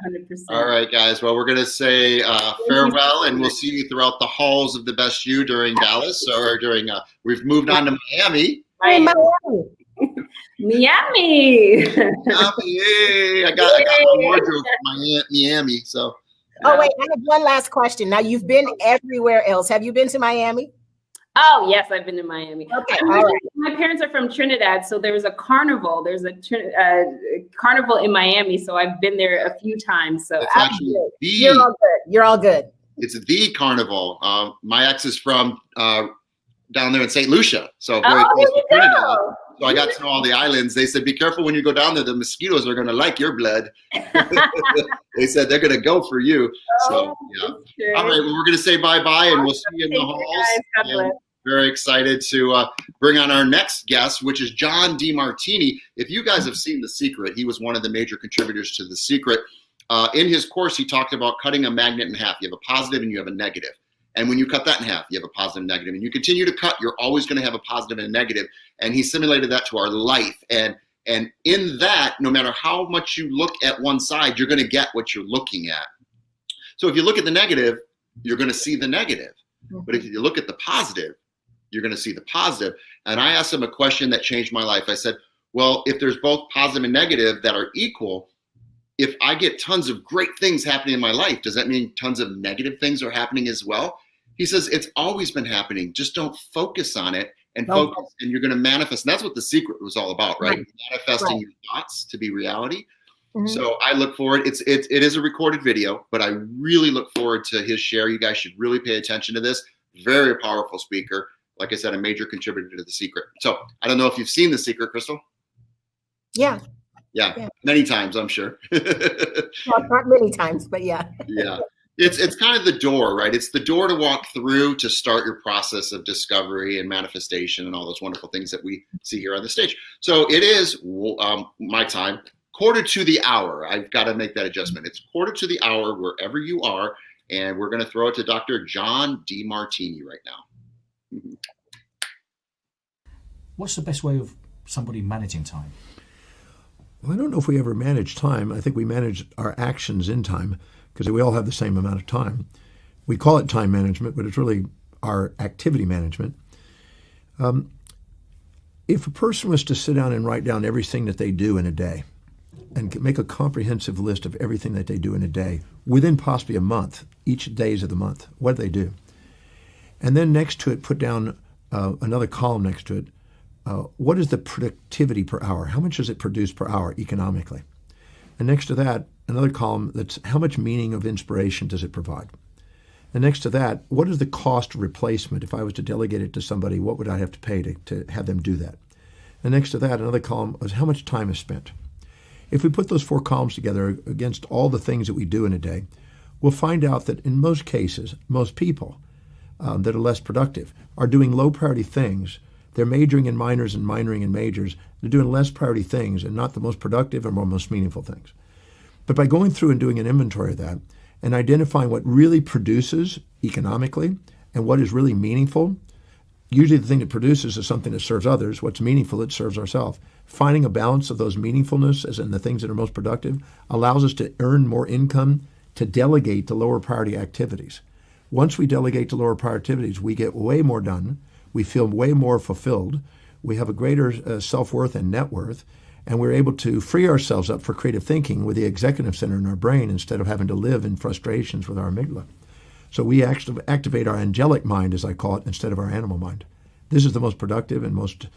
100%. All right, guys. Well, we're going to say farewell, and we'll see you throughout the halls of the Best You during Dallas, or during, we've moved on to Miami. Miami. Miami. I got my wardrobe from Miami. So. Oh, wait, I have one last question. Now, you've been everywhere else. Have you been to Miami? Oh, yes, I've been to Miami. Okay, all right. My parents are from Trinidad, so there's a carnival. There's a carnival in Miami, so I've been there a few times. So you're all good. You're all good. It's the carnival. My ex is from down there in St. Lucia, so very close to Trinidad. So I got to know all the islands. They said, be careful when you go down there. The mosquitoes are going to like your blood. They said they're going to go for you. So, yeah. Okay. All right. Well, we're going to say bye-bye, and we'll see you in the halls. Very excited to bring on our next guest, which is John DeMartini. If you guys have seen The Secret, he was one of the major contributors to The Secret. In his course, he talked about cutting a magnet in half. You have a positive and you have a negative. And when you cut that in half, you have a positive and negative. And you continue to cut, you're always going to have a positive and a negative. And he simulated that to our life. And in that, no matter how much you look at one side, you're going to get what you're looking at. So if you look at the negative, you're going to see the negative. But if you look at the positive, you're going to see the positive. And I asked him a question that changed my life. I said, well, if there's both positive and negative that are equal, if I get tons of great things happening in my life, does that mean tons of negative things are happening as well? He says, it's always been happening. Just don't focus on it and focus, and you're going to manifest. And that's what The Secret was all about, right? Manifesting your thoughts to be reality. So I look forward. It is a recorded video, but I really look forward to his share. You guys should really pay attention to this. Very powerful speaker. Like I said, a major contributor to The Secret. So I don't know if you've seen The Secret, Crystal. Yeah. Many times, I'm sure. Well, not many times, but yeah. Yeah. It's kind of the door, right? It's the door to walk through to start your process of discovery and manifestation and all those wonderful things that we see here on the stage. So it is my time, 1:45. I've got to make that adjustment. It's 1:45 wherever you are, and we're going to throw it to Dr. John DeMartini right now. What's the best way of somebody managing time? Well, I don't know if we ever manage time. I think we manage our actions in time, because we all have the same amount of time. We call it time management, but it's really our activity management. If a person was to sit down and write down everything that they do in a day and make a comprehensive list of everything that they do in a day, within possibly a month, each days of the month, what do they do? And then next to it, put down another column next to it. What is the productivity per hour? How much does it produce per hour economically? And next to that, another column that's how much meaning of inspiration does it provide? And next to that, what is the cost replacement? If I was to delegate it to somebody, what would I have to pay to have them do that? And next to that, another column is how much time is spent. If we put those 4 columns together against all the things that we do in a day, we'll find out that in most cases, most people that are less productive are doing low priority things. They're majoring in minors and minoring in majors. They're doing less priority things and not the most productive or most meaningful things. But by going through and doing an inventory of that and identifying what really produces economically and what is really meaningful, Usually the thing that produces is something that serves others. What's meaningful, it serves ourselves. Finding a balance of those meaningfulness as in the things that are most productive allows us to earn more income to delegate to lower priority activities. Once we delegate to lower priority activities, we get way more done. We feel way more fulfilled. We have a greater self-worth and net worth, and we're able to free ourselves up for creative thinking with the executive center in our brain instead of having to live in frustrations with our amygdala. So we actually activate our angelic mind, as I call it, instead of our animal mind. This is the most productive and most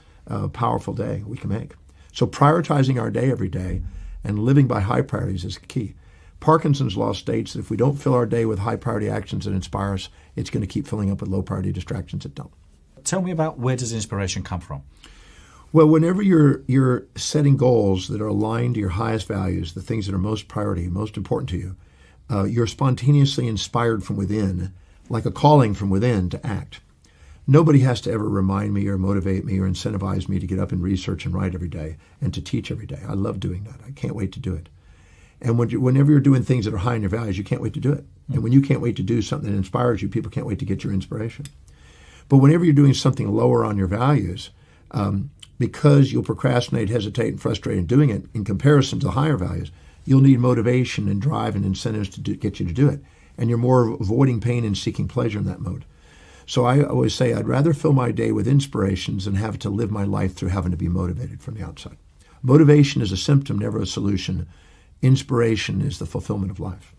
powerful day we can make. So prioritizing our day every day and living by high priorities is key. Parkinson's law states that if we don't fill our day with high priority actions that inspire us, it's going to keep filling up with low priority distractions that don't. Tell me about, where does inspiration come from? Well, whenever you're setting goals that are aligned to your highest values, the things that are most priority, most important to you, you're spontaneously inspired from within, like a calling from within to act. Nobody has to ever remind me or motivate me or incentivize me to get up and research and write every day and to teach every day. I love doing that. I can't wait to do it. And whenever you're doing things that are high in your values, you can't wait to do it. And when you can't wait to do something that inspires you, people can't wait to get your inspiration. But whenever you're doing something lower on your values, because you'll procrastinate, hesitate, and frustrate in doing it in comparison to the higher values, you'll need motivation and drive and incentives to get you to do it. And you're more avoiding pain and seeking pleasure in that mode. So I always say I'd rather fill my day with inspirations than have to live my life through having to be motivated from the outside. Motivation is a symptom, never a solution. Inspiration is the fulfillment of life.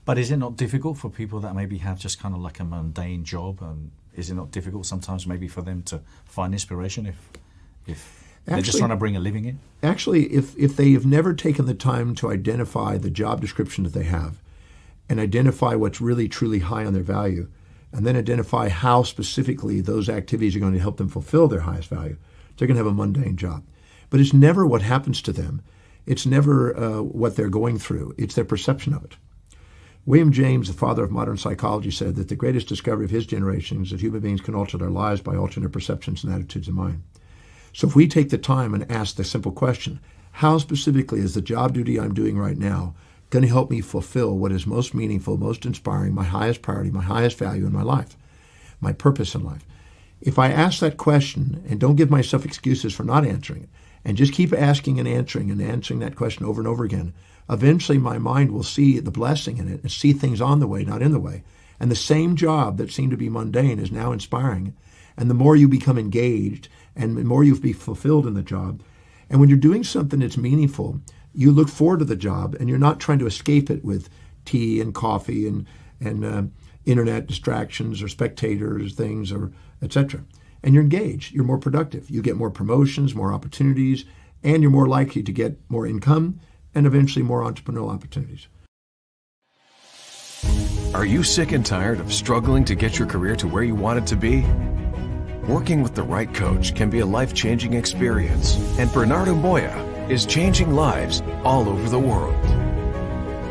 But is it not difficult for people that maybe have just kind of like a mundane job? Is it not difficult sometimes maybe for them to find inspiration if they're just trying to bring a living in? Actually, if they have never taken the time to identify the job description that they have and identify what's really truly high on their value, and then identify how specifically those activities are going to help them fulfill their highest value, they're going to have a mundane job. But it's never what happens to them. It's never what they're going through. It's their perception of it. William James, the father of modern psychology, said that the greatest discovery of his generation is that human beings can alter their lives by altering their perceptions and attitudes of mind. So if we take the time and ask the simple question, how specifically is the job duty I'm doing right now going to help me fulfill what is most meaningful, most inspiring, my highest priority, my highest value in my life, my purpose in life? If I ask that question and don't give myself excuses for not answering it, and just keep asking and answering that question over and over again, eventually my mind will see the blessing in it and see things on the way, not in the way. And the same job that seemed to be mundane is now inspiring. And the more you become engaged and the more you'll be fulfilled in the job. And when you're doing something that's meaningful, you look forward to the job and you're not trying to escape it with tea and coffee and internet distractions or spectators, things, or etc. And you're engaged, you're more productive. You get more promotions, more opportunities, and you're more likely to get more income and eventually more entrepreneurial opportunities. Are you sick and tired of struggling to get your career to where you want it to be? Working with the right coach can be a life-changing experience, and Bernardo Moya is changing lives all over the world.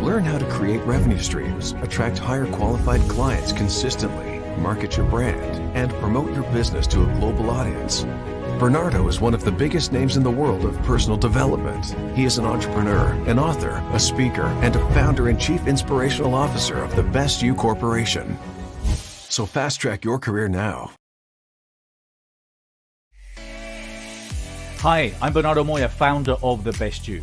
Learn how to create revenue streams, attract higher qualified clients consistently, market your brand, and promote your business to a global audience. Bernardo is one of the biggest names in the world of personal development. He is an entrepreneur, an author, a speaker, and a founder and chief inspirational officer of the Best You Corporation. So fast track your career now. Hi, I'm Bernardo Moya, founder of The Best You.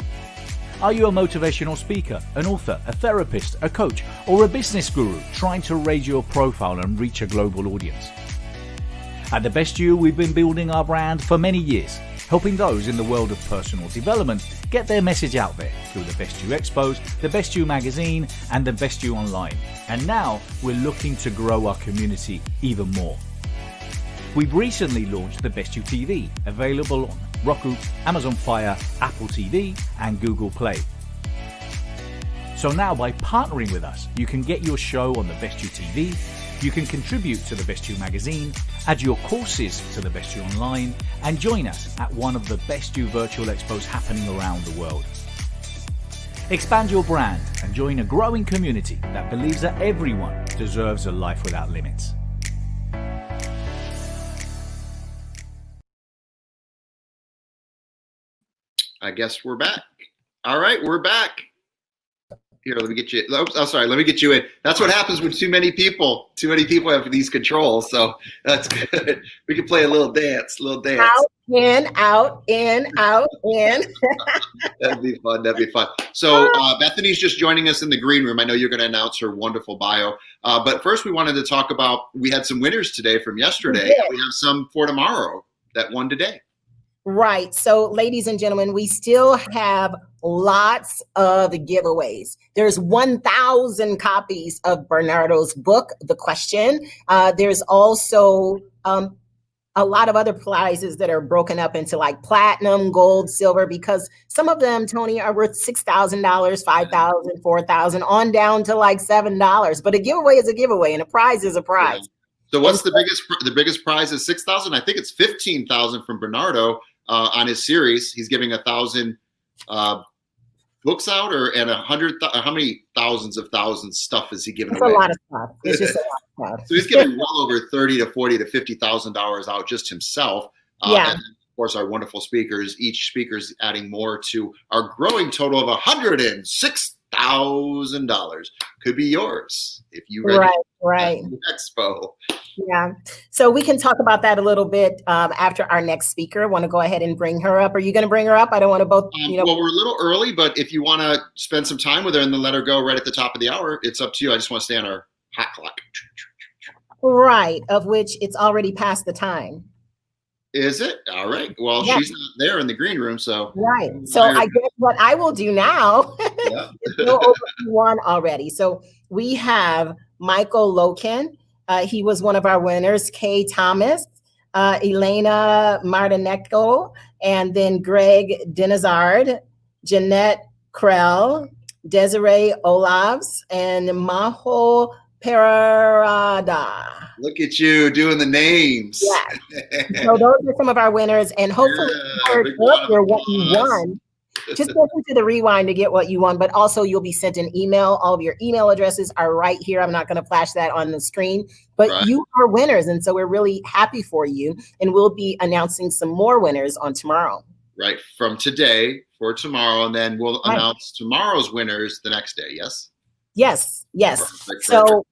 Are you a motivational speaker, an author, a therapist, a coach, or a business guru trying to raise your profile and reach a global audience? At The Best You, we've been building our brand for many years, helping those in the world of personal development get their message out there through The Best You Expos, The Best You Magazine, and The Best You Online. And now we're looking to grow our community even more. We've recently launched The Best You TV, available on Roku, Amazon Fire, Apple TV, and Google Play. So now by partnering with us, you can get your show on The Best You TV, you can contribute to The Best You magazine, add your courses to The Best You Online, and join us at one of the Best You virtual expos happening around the world. Expand your brand and join a growing community that believes that everyone deserves a life without limits. I guess we're back. All right, we're back. Here, let me get you. Oops, I'm sorry. Let me get you in. That's what happens when too many people have these controls. So that's good. We can play a little dance. Out, in, out, in, out, in. That'd be fun. So Bethany's just joining us in the green room. I know you're going to announce her wonderful bio. But first we wanted to talk about, we had some winners today from yesterday. And we have some for tomorrow that won today. Right. So, ladies and gentlemen, we still have lots of giveaways. There's 1,000 copies of Bernardo's book, The Question. There's also a lot of other prizes that are broken up into like platinum, gold, silver, because some of them, Tony, are worth $6,000, $5,000, $4,000, on down to like $7. But a giveaway is a giveaway, and a prize is a prize. Yeah. So what's the biggest prize is $6,000? I think it's $15,000 from Bernardo. On his series, he's giving 1,000 books out, and 100. How many thousands of thousands stuff is he giving away? It's a lot of stuff. It's just a lot of stuff. So he's giving well over $30,000 to $40,000 to $50,000 out just himself. Yeah. And of course, our wonderful speakers. Each speaker's adding more to our growing total of $106,000. Could be yours if you ready. Right. Expo. Yeah. So we can talk about that a little bit after our next speaker. Want to go ahead and bring her up? Are you going to bring her up? I don't want to both. Well, we're a little early, but if you want to spend some time with her and then let her go right at the top of the hour, it's up to you. I just want to stay on our hot clock. Right. Of which it's already past the time. Is it? All right. Well, Yeah. She's not there in the green room, so. Right. So I guess what I will do now Yeah. is go over one already. So we have Michael Loken. He was one of our winners. Kay Thomas, Elena Martinecco, and then Greg Denizard, Jeanette Krell, Desiree Olavs, and Maho Parada. Look at you doing the names. Yeah. So those are some of our winners, and hopefully you heard earlier what you won. Just listen to the rewind to get what you won, but also you'll be sent an email. All of your email addresses are right here. I'm not going to flash that on the screen, but you are winners, and so we're really happy for you, and we'll be announcing some more winners on tomorrow. Right, from today for tomorrow, and then we'll announce tomorrow's winners the next day, yes? Yes. Perfect. So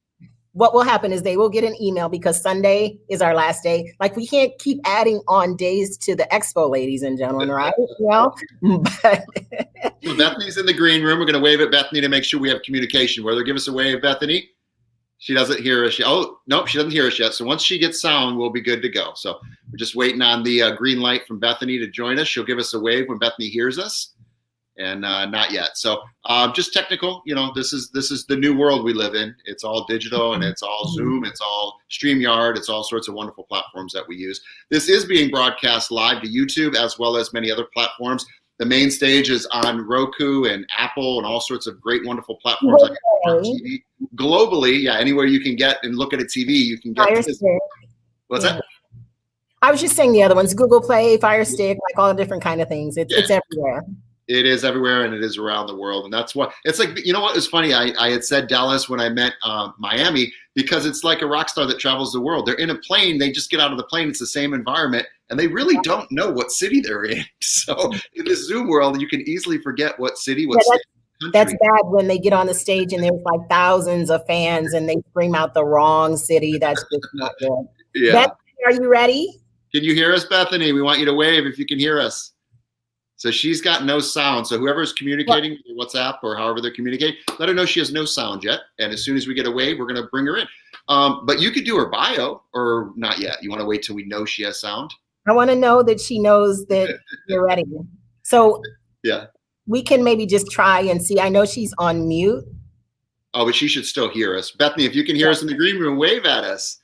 what will happen is they will get an email, because Sunday is our last day. Like, we can't keep adding on days to the expo, ladies and gentlemen, right? But So Bethany's in the green room. We're going to wave at Bethany to make sure we have communication. Whether give us a wave, Bethany. She doesn't hear us yet. Oh, nope, she doesn't hear us yet. So once she gets sound, we'll be good to go. So we're just waiting on the green light from Bethany to join us. She'll give us a wave when Bethany hears us. And not yet. So just technical, this is the new world we live in. It's all digital, and it's all Zoom, it's all StreamYard, it's all sorts of wonderful platforms that we use. This is being broadcast live to YouTube as well as many other platforms. The main stage is on Roku and Apple and all sorts of great, wonderful platforms like TV. Globally, yeah, anywhere you can get and look at a TV, you can get this. What's that? I was just saying the other ones: Google Play, Fire Stick, like all the different kind of things. It's everywhere. It is everywhere, and it is around the world. And that's what it's like. You know what? It's funny. I had said Dallas when I met Miami, because it's like a rock star that travels the world. They're in a plane. They just get out of the plane. It's the same environment, and they really don't know what city they're in. So in this Zoom world, you can easily forget what city, what state, that's bad when they get on the stage and there's like thousands of fans and they scream out the wrong city. That's just not good. Yeah. Bethany, are you ready? Can you hear us, Bethany? We want you to wave if you can hear us. So she's got no sound. So whoever's communicating with WhatsApp or however they're communicating, let her know she has no sound yet. And as soon as we get a wave, we're going to bring her in. But you could do her bio, or not yet. You want to wait till we know she has sound? I want to know that she knows that you're ready. So yeah, we can maybe just try and see. I know she's on mute. Oh, but she should still hear us. Bethany, if you can hear us in the green room, wave at us.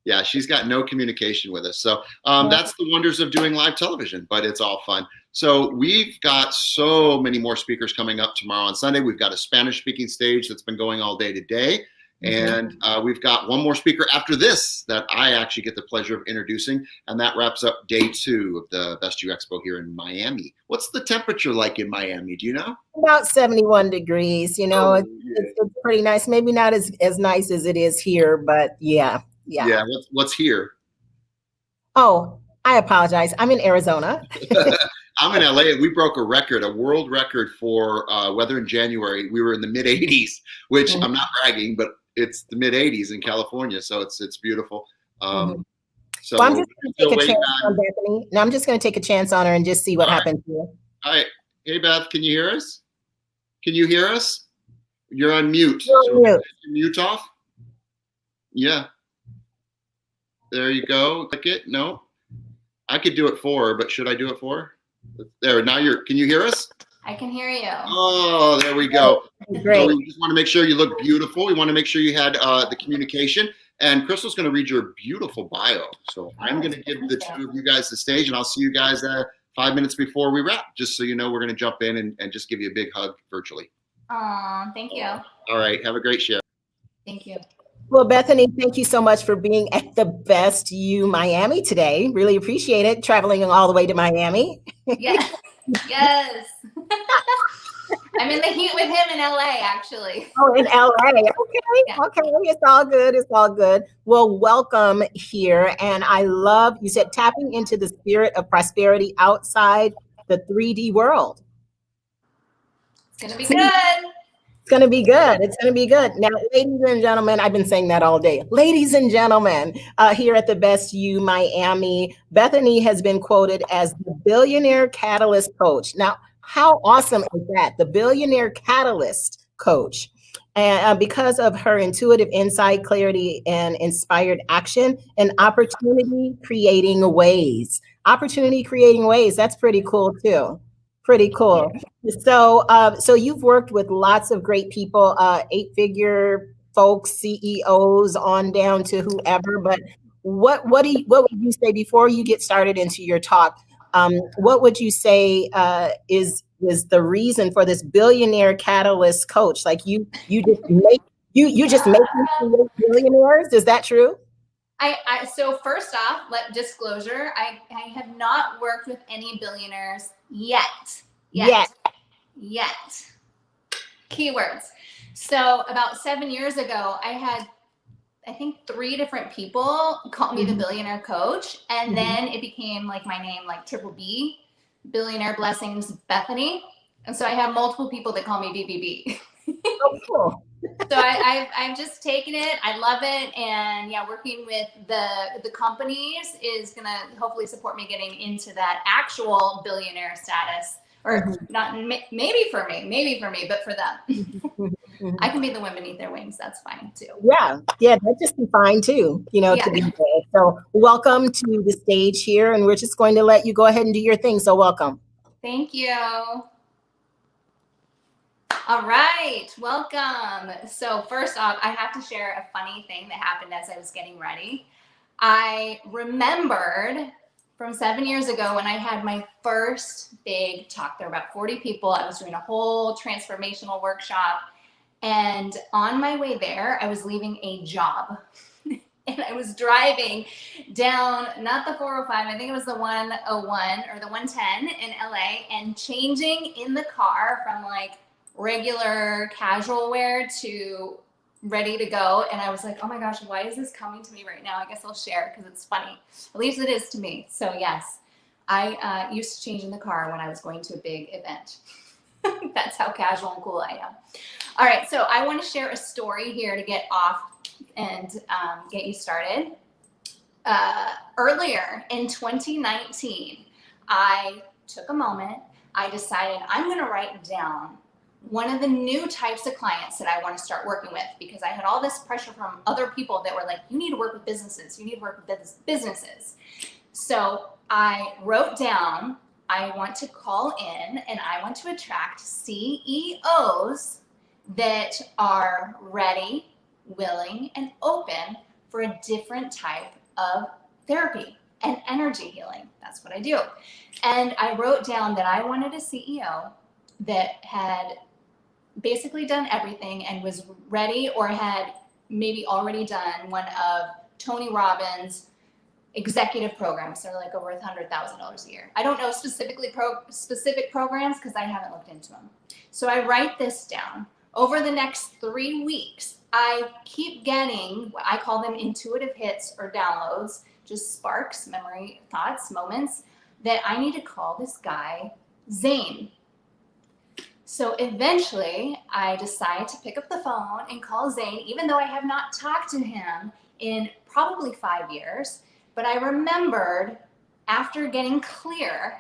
Yeah, she's got no communication with us. So that's the wonders of doing live television, but it's all fun. So we've got so many more speakers coming up tomorrow and Sunday. We've got a Spanish-speaking stage that's been going all day today. And we've got one more speaker after this that I actually get the pleasure of introducing. And that wraps up day 2 of the Best You Expo here in Miami. What's the temperature like in Miami? Do you know? About 71 degrees. It's pretty nice. Maybe not as nice as it is here, but yeah. What's here? Oh, I apologize. I'm in Arizona. I'm in LA and we broke a world record for weather in January. We were in the mid 80s, which I'm not bragging, but it's the mid 80s in California, so it's beautiful. So Well, I'm just going to take a chance on on Bethany. No, I'm just going to take a chance on her and just see what happens here. All right. Hey, Beth, can you hear us? Can you hear us? You're on mute. You're on mute. Mute off? Yeah. There you go. Click it. No. I could do it for her, but should I do it for her? There, now can you hear us? I can hear you. Oh, there we go. Great. So we just want to make sure you look beautiful. We want to make sure you had the communication. And Crystal's going to read your beautiful bio. So I'm going to give the two of you guys the stage, and I'll see you guys 5 minutes before we wrap. Just so you know, we're going to jump in and just give you a big hug virtually. Thank you. All right. Have a great share. Thank you. Well, Bethany, thank you so much for being at the Best You Miami today. Really appreciate it, traveling all the way to Miami. Yes. Yes. I'm in the heat with him in LA, actually. Oh, in LA. Okay. Yeah. Okay. It's all good. It's all good. Well, welcome here. And I love, you said, tapping into the spirit of prosperity outside the 3D world. It's going to be good. It's going to be good. It's going to be good. Now, ladies and gentlemen, I've been saying that all day. Ladies and gentlemen, here at the Best You Miami, Bethany has been quoted as the billionaire catalyst coach. Now, how awesome is that? The billionaire catalyst coach. And because of her intuitive insight, clarity, and inspired action, and opportunity creating ways. Opportunity creating ways. That's pretty cool too. Pretty cool. So, so you've worked with lots of great people, 8-figure folks, CEOs, on down to whoever. But what would you say before you get started into your talk? What would you say is the reason for this billionaire catalyst coach? Like you just make billionaires. Is that true? So first off, disclosure, I have not worked with any billionaires yet. Keywords. So about 7 years ago, I had, I think, 3 different people call me the billionaire coach. And then it became like my name, like Triple B, Billionaire Blessings Bethany. And so I have multiple people that call me BBB. Oh, cool. So I've just taken it. I love it. And yeah, working with the companies is going to hopefully support me getting into that actual billionaire status. Or not, maybe for me, but for them. I can be the wind beneath their wings. That's fine too. Yeah, that'd just be fine too, to be there. So welcome to the stage here, and we're just going to let you go ahead and do your thing. So welcome. Thank you. All right, welcome. So first off, I have to share a funny thing that happened as I was getting ready. I remembered from 7 years ago when I had my first big talk. There were about 40 people. I was doing a whole transformational workshop. And on my way there, I was leaving a job. And I was driving down, not the 405, I think it was the 101 or the 110 in LA, and changing in the car from like regular casual wear to ready to go. And I was like, oh my gosh, why is this coming to me right now? I guess I'll share because it's funny. At least it is to me. So yes, I used to change in the car when I was going to a big event. That's how casual and cool I am. All right, so I want to share a story here to get off and get you started. Earlier in 2019, I took a moment. I decided I'm going to write down one of the new types of clients that I want to start working with, because I had all this pressure from other people that were like, you need to work with businesses. You need to work with businesses. So I wrote down, I want to call in and I want to attract CEOs that are ready, willing, and open for a different type of therapy and energy healing. That's what I do. And I wrote down that I wanted a CEO that had basically done everything and was ready, or had maybe already done one of Tony Robbins' executive programs. They're like over $100,000 a year. I don't know specific programs because I haven't looked into them. So I write this down. Over the next 3 weeks, I keep getting what I call them intuitive hits or downloads, just sparks, memory, thoughts, moments that I need to call this guy Zane. So eventually I decide to pick up the phone and call Zane, even though I have not talked to him in probably 5 years. But I remembered after getting clear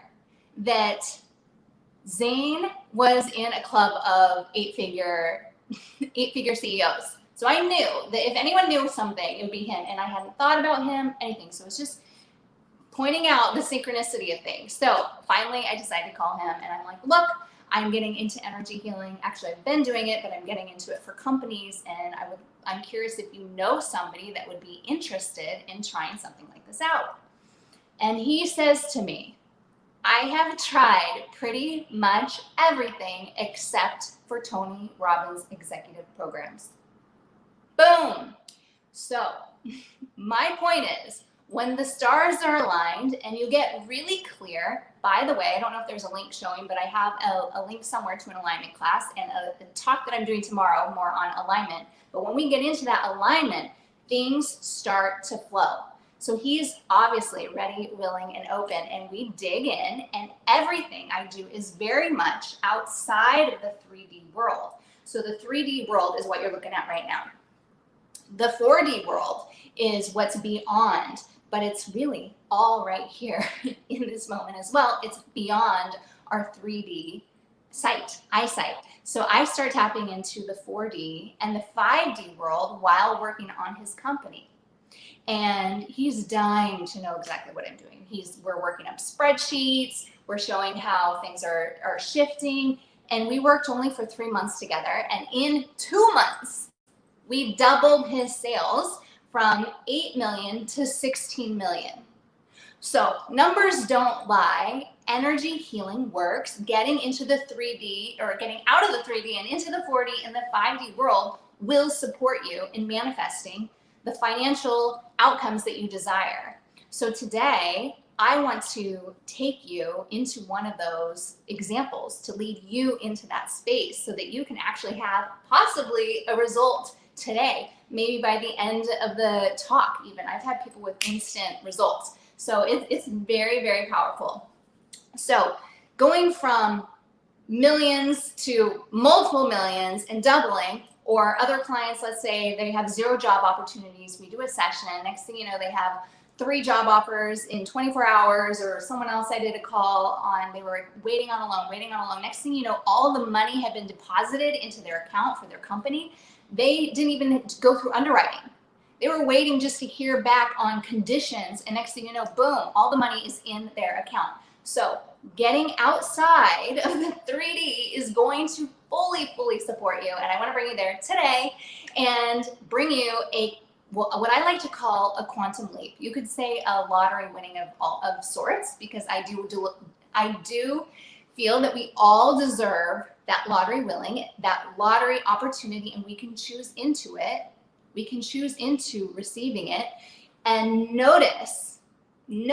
that Zane was in a club of eight-figure CEOs. So I knew that if anyone knew something, it would be him. And I hadn't thought about him, anything. So it's just pointing out the synchronicity of things. So finally I decided to call him, and I'm like, look, I'm getting into energy healing. Actually, I've been doing it, but I'm getting into it for companies. And I'm curious if you know somebody that would be interested in trying something like this out. And he says to me, I have tried pretty much everything except for Tony Robbins' executive programs. Boom. So my point is, when the stars are aligned and you get really clear, by the way, I don't know if there's a link showing, but I have a link somewhere to an alignment class and a talk that I'm doing tomorrow more on alignment. But when we get into that alignment, things start to flow. So he's obviously ready, willing, and open, and we dig in, and everything I do is very much outside of the 3D world. So the 3D world is what you're looking at right now. The 4D world is what's beyond, but it's really all right here in this moment as well. It's beyond our 3D eyesight. So I start tapping into the 4D and the 5D world while working on his company. And he's dying to know exactly what I'm doing. We're working up spreadsheets, we're showing how things are shifting, and we worked only for 3 months together. And in 2 months, we doubled his sales from 8 million to 16 million. So numbers don't lie. Energy healing works. Getting into the 3D, or getting out of the 3D and into the 4D and the 5D world will support you in manifesting the financial outcomes that you desire. So today, I want to take you into one of those examples to lead you into that space so that you can actually have possibly a result today, maybe by the end of the talk even. I've had people with instant results. So it's very, very powerful. So going from millions to multiple millions and doubling, or other clients, let's say they have 0 job opportunities, we do a session, next thing you know, they have 3 job offers in 24 hours, or someone else I did a call on, they were waiting on a loan. Next thing you know, all the money had been deposited into their account for their company. They didn't even go through underwriting. They were waiting just to hear back on conditions, and next thing you know, boom, all the money is in their account. So getting outside of the 3D is going to fully support you, and I want to bring you there today and bring you what I like to call a quantum leap. You could say a lottery winning of sorts, because I do feel that we all deserve that lottery winning, that lottery opportunity, and we can choose into it. We can choose into receiving it. And notice when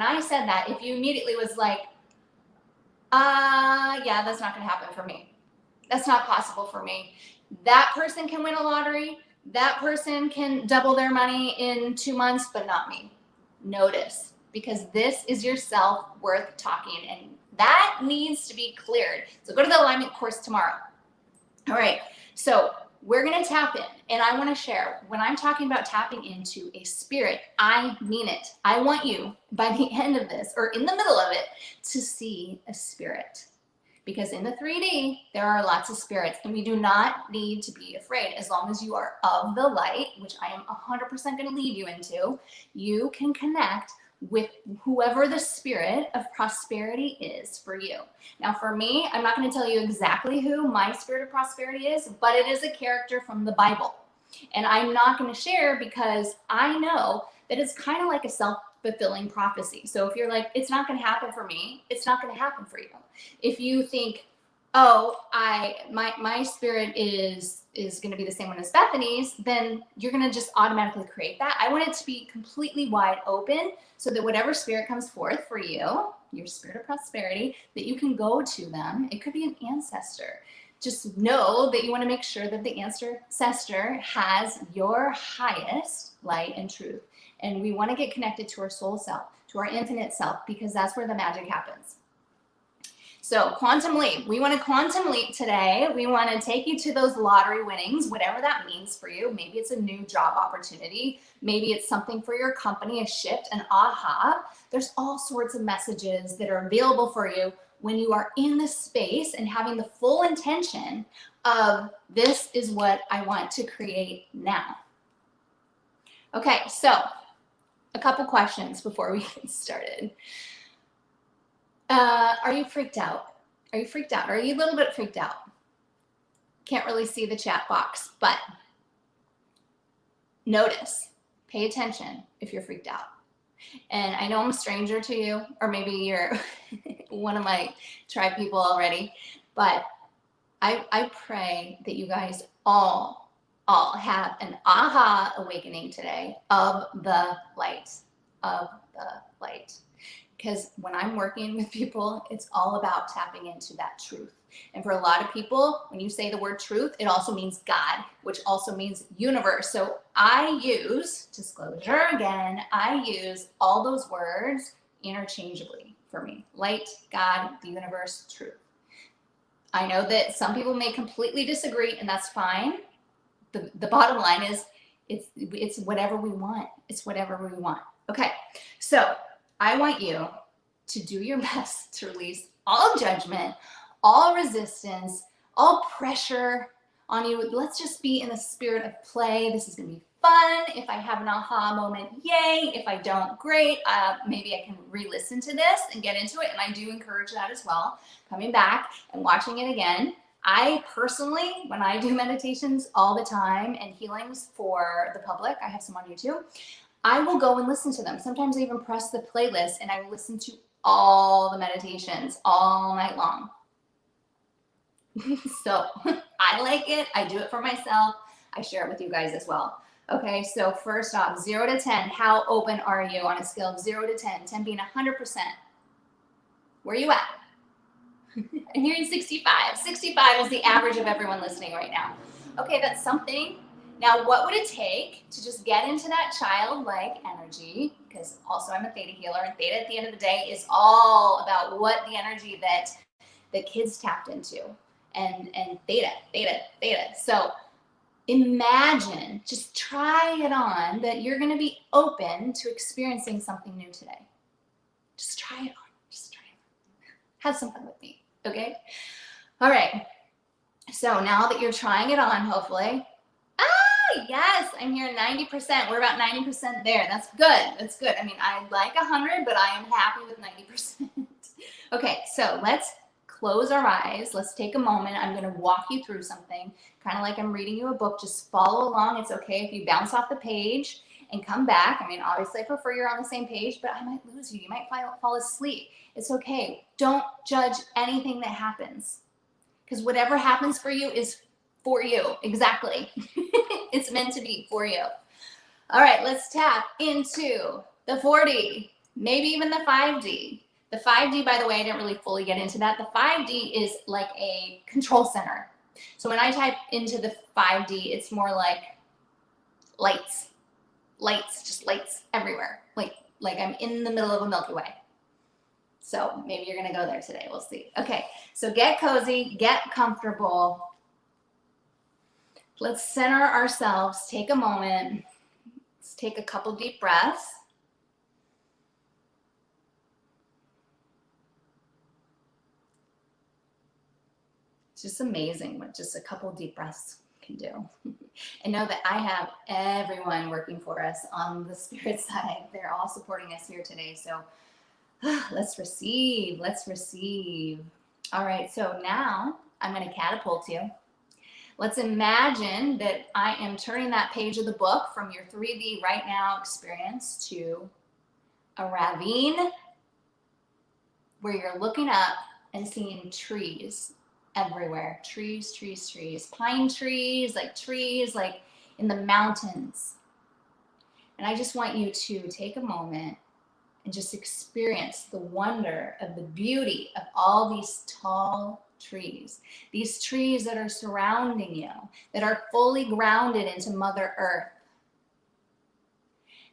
I said that, if you immediately was like, yeah, that's not going to happen for me. That's not possible for me. That person can win a lottery. That person can double their money in 2 months, but not me. Notice, because this is your self-worth talking, and that needs to be cleared. So go to the alignment course tomorrow. All right. So we're going to tap in, and I want to share, when I'm talking about tapping into a spirit, I mean it. I want you, by the end of this, or in the middle of it, to see a spirit. Because in the 3D, there are lots of spirits, and we do not need to be afraid. As long as you are of the light, which I am 100% going to lead you into, you can connect with whoever the spirit of prosperity is for you. Now, for me, I'm not going to tell you exactly who my spirit of prosperity is, but it is a character from the Bible. And I'm not going to share because I know that it's kind of like a self-fulfilling prophecy. So if you're like, it's not going to happen for me, it's not going to happen for you. If you think, oh, my spirit is going to be the same one as Bethany's, then you're going to just automatically create that. I want it to be completely wide open so that whatever spirit comes forth for you, your spirit of prosperity, that you can go to them. It could be an ancestor. Just know that you want to make sure that the ancestor has your highest light and truth. And we want to get connected to our soul self. to our infinite self, because that's where the magic happens. So quantum leap, we want to quantum leap today. We want to take you to those lottery winnings, whatever that means for you. Maybe it's a new job opportunity. Maybe it's something for your company, a shift, an aha. There's all sorts of messages that are available for you when you are in this space and having the full intention of, this is what I want to create now. Okay, so a couple questions before we get started. Are you freaked out? Are you freaked out? Are you a little bit freaked out? Can't really see the chat box, but notice, pay attention if you're freaked out. And I know I'm a stranger to you, or maybe you're one of my tribe people already, but I pray that you guys all have an aha awakening today of the light, Because when I'm working with people, it's all about tapping into that truth. And for a lot of people, when you say the word truth, it also means God, which also means universe. So I use, disclosure again, I use all those words interchangeably for me. Light, God, the universe, truth. I know that some people may completely disagree, and that's fine. The bottom line is it's whatever we want. It's whatever we want. Okay, so I want you to do your best to release all judgment, all resistance, all pressure on you. Let's just be in the spirit of play. This is going to be fun. If I have an aha moment, yay. If I don't, great. Maybe I can re-listen to this and get into it. And I do encourage that as well. Coming back and watching it again. I personally, when I do meditations all the time and healings for the public, I have some on YouTube, I will go and listen to them. Sometimes I even press the playlist and I will listen to all the meditations all night long. So I like it. I do it for myself. I share it with you guys as well. Okay, so first off, 0 to 10, how open are you on a scale of 0 to 10, 10 being 100%? Where are you at? I'm hearing 65. 65 is the average of everyone listening right now. Okay, that's something. Now, what would it take to just get into that childlike energy? Because also I'm a theta healer, and theta at the end of the day is all about what the energy that the kids tapped into, and theta. So imagine, just try it on, that you're going to be open to experiencing something new today. Just try it on. Just try it on. Have some fun with me, okay? All right. So now that you're trying it on, hopefully. Yes, I'm here 90%. We're about 90% there. That's good. That's good. I mean, I like 100, but I am happy with 90%. Okay, so let's close our eyes. Let's take a moment. I'm going to walk you through something, kind of like I'm reading you a book. Just follow along. It's okay if you bounce off the page and come back. I mean, obviously I prefer you're on the same page, but I might lose you. You might fall asleep. It's okay. Don't judge anything that happens, because whatever happens for you is for you. Exactly. It's meant to be for you. All right, let's tap into the 4D, maybe even the 5D. The 5D, by the way, I didn't really fully get into that. The 5D is like a control center. So when I type into the 5D, it's more like lights, just lights everywhere. Like I'm in the middle of a Milky Way. So maybe you're gonna go there today, we'll see. Okay, so get cozy, get comfortable. Let's center ourselves, take a moment. Let's take a couple deep breaths. It's just amazing what just a couple deep breaths can do. And know that I have everyone working for us on the spirit side. They're all supporting us here today. So let's receive, let's receive. All right, so now I'm gonna catapult you. Let's imagine that I am turning that page of the book from your 3D right now experience to a ravine where you're looking up and seeing trees everywhere. Trees, pine trees like in the mountains. And I just want you to take a moment and just experience the wonder of the beauty of all these tall trees, these trees that are surrounding you, that are fully grounded into Mother Earth.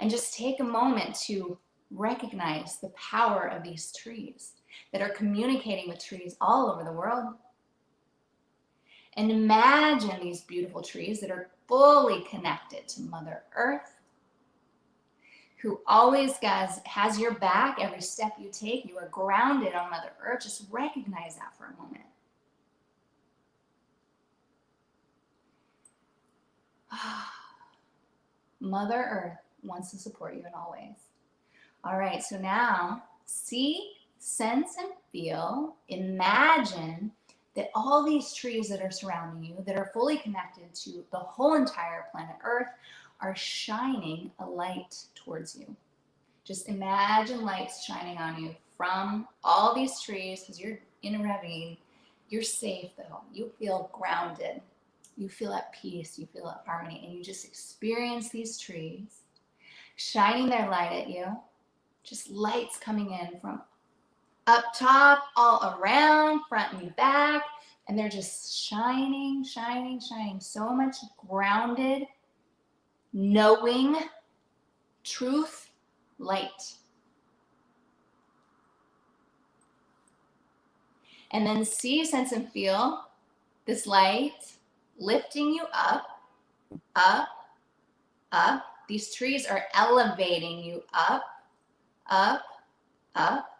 And just take a moment to recognize the power of these trees that are communicating with trees all over the world. And imagine these beautiful trees that are fully connected to Mother Earth, who always has your back every step you take. You are grounded on Mother Earth. Just recognize that for a moment. Mother Earth wants to support you in all ways. All right, so now see, sense, and feel, imagine that all these trees that are surrounding you, that are fully connected to the whole entire planet Earth, are shining a light towards you. Just imagine lights shining on you from all these trees, because you're in a ravine. You're safe though. You feel grounded. You feel at peace. You feel at harmony. And you just experience these trees shining their light at you. Just lights coming in from up top, all around, front and back. And they're just shining, shining, shining. So much grounded, knowing, truth, light. And then see, sense, and feel this light lifting you up, up, up. These trees are elevating you up, up, up.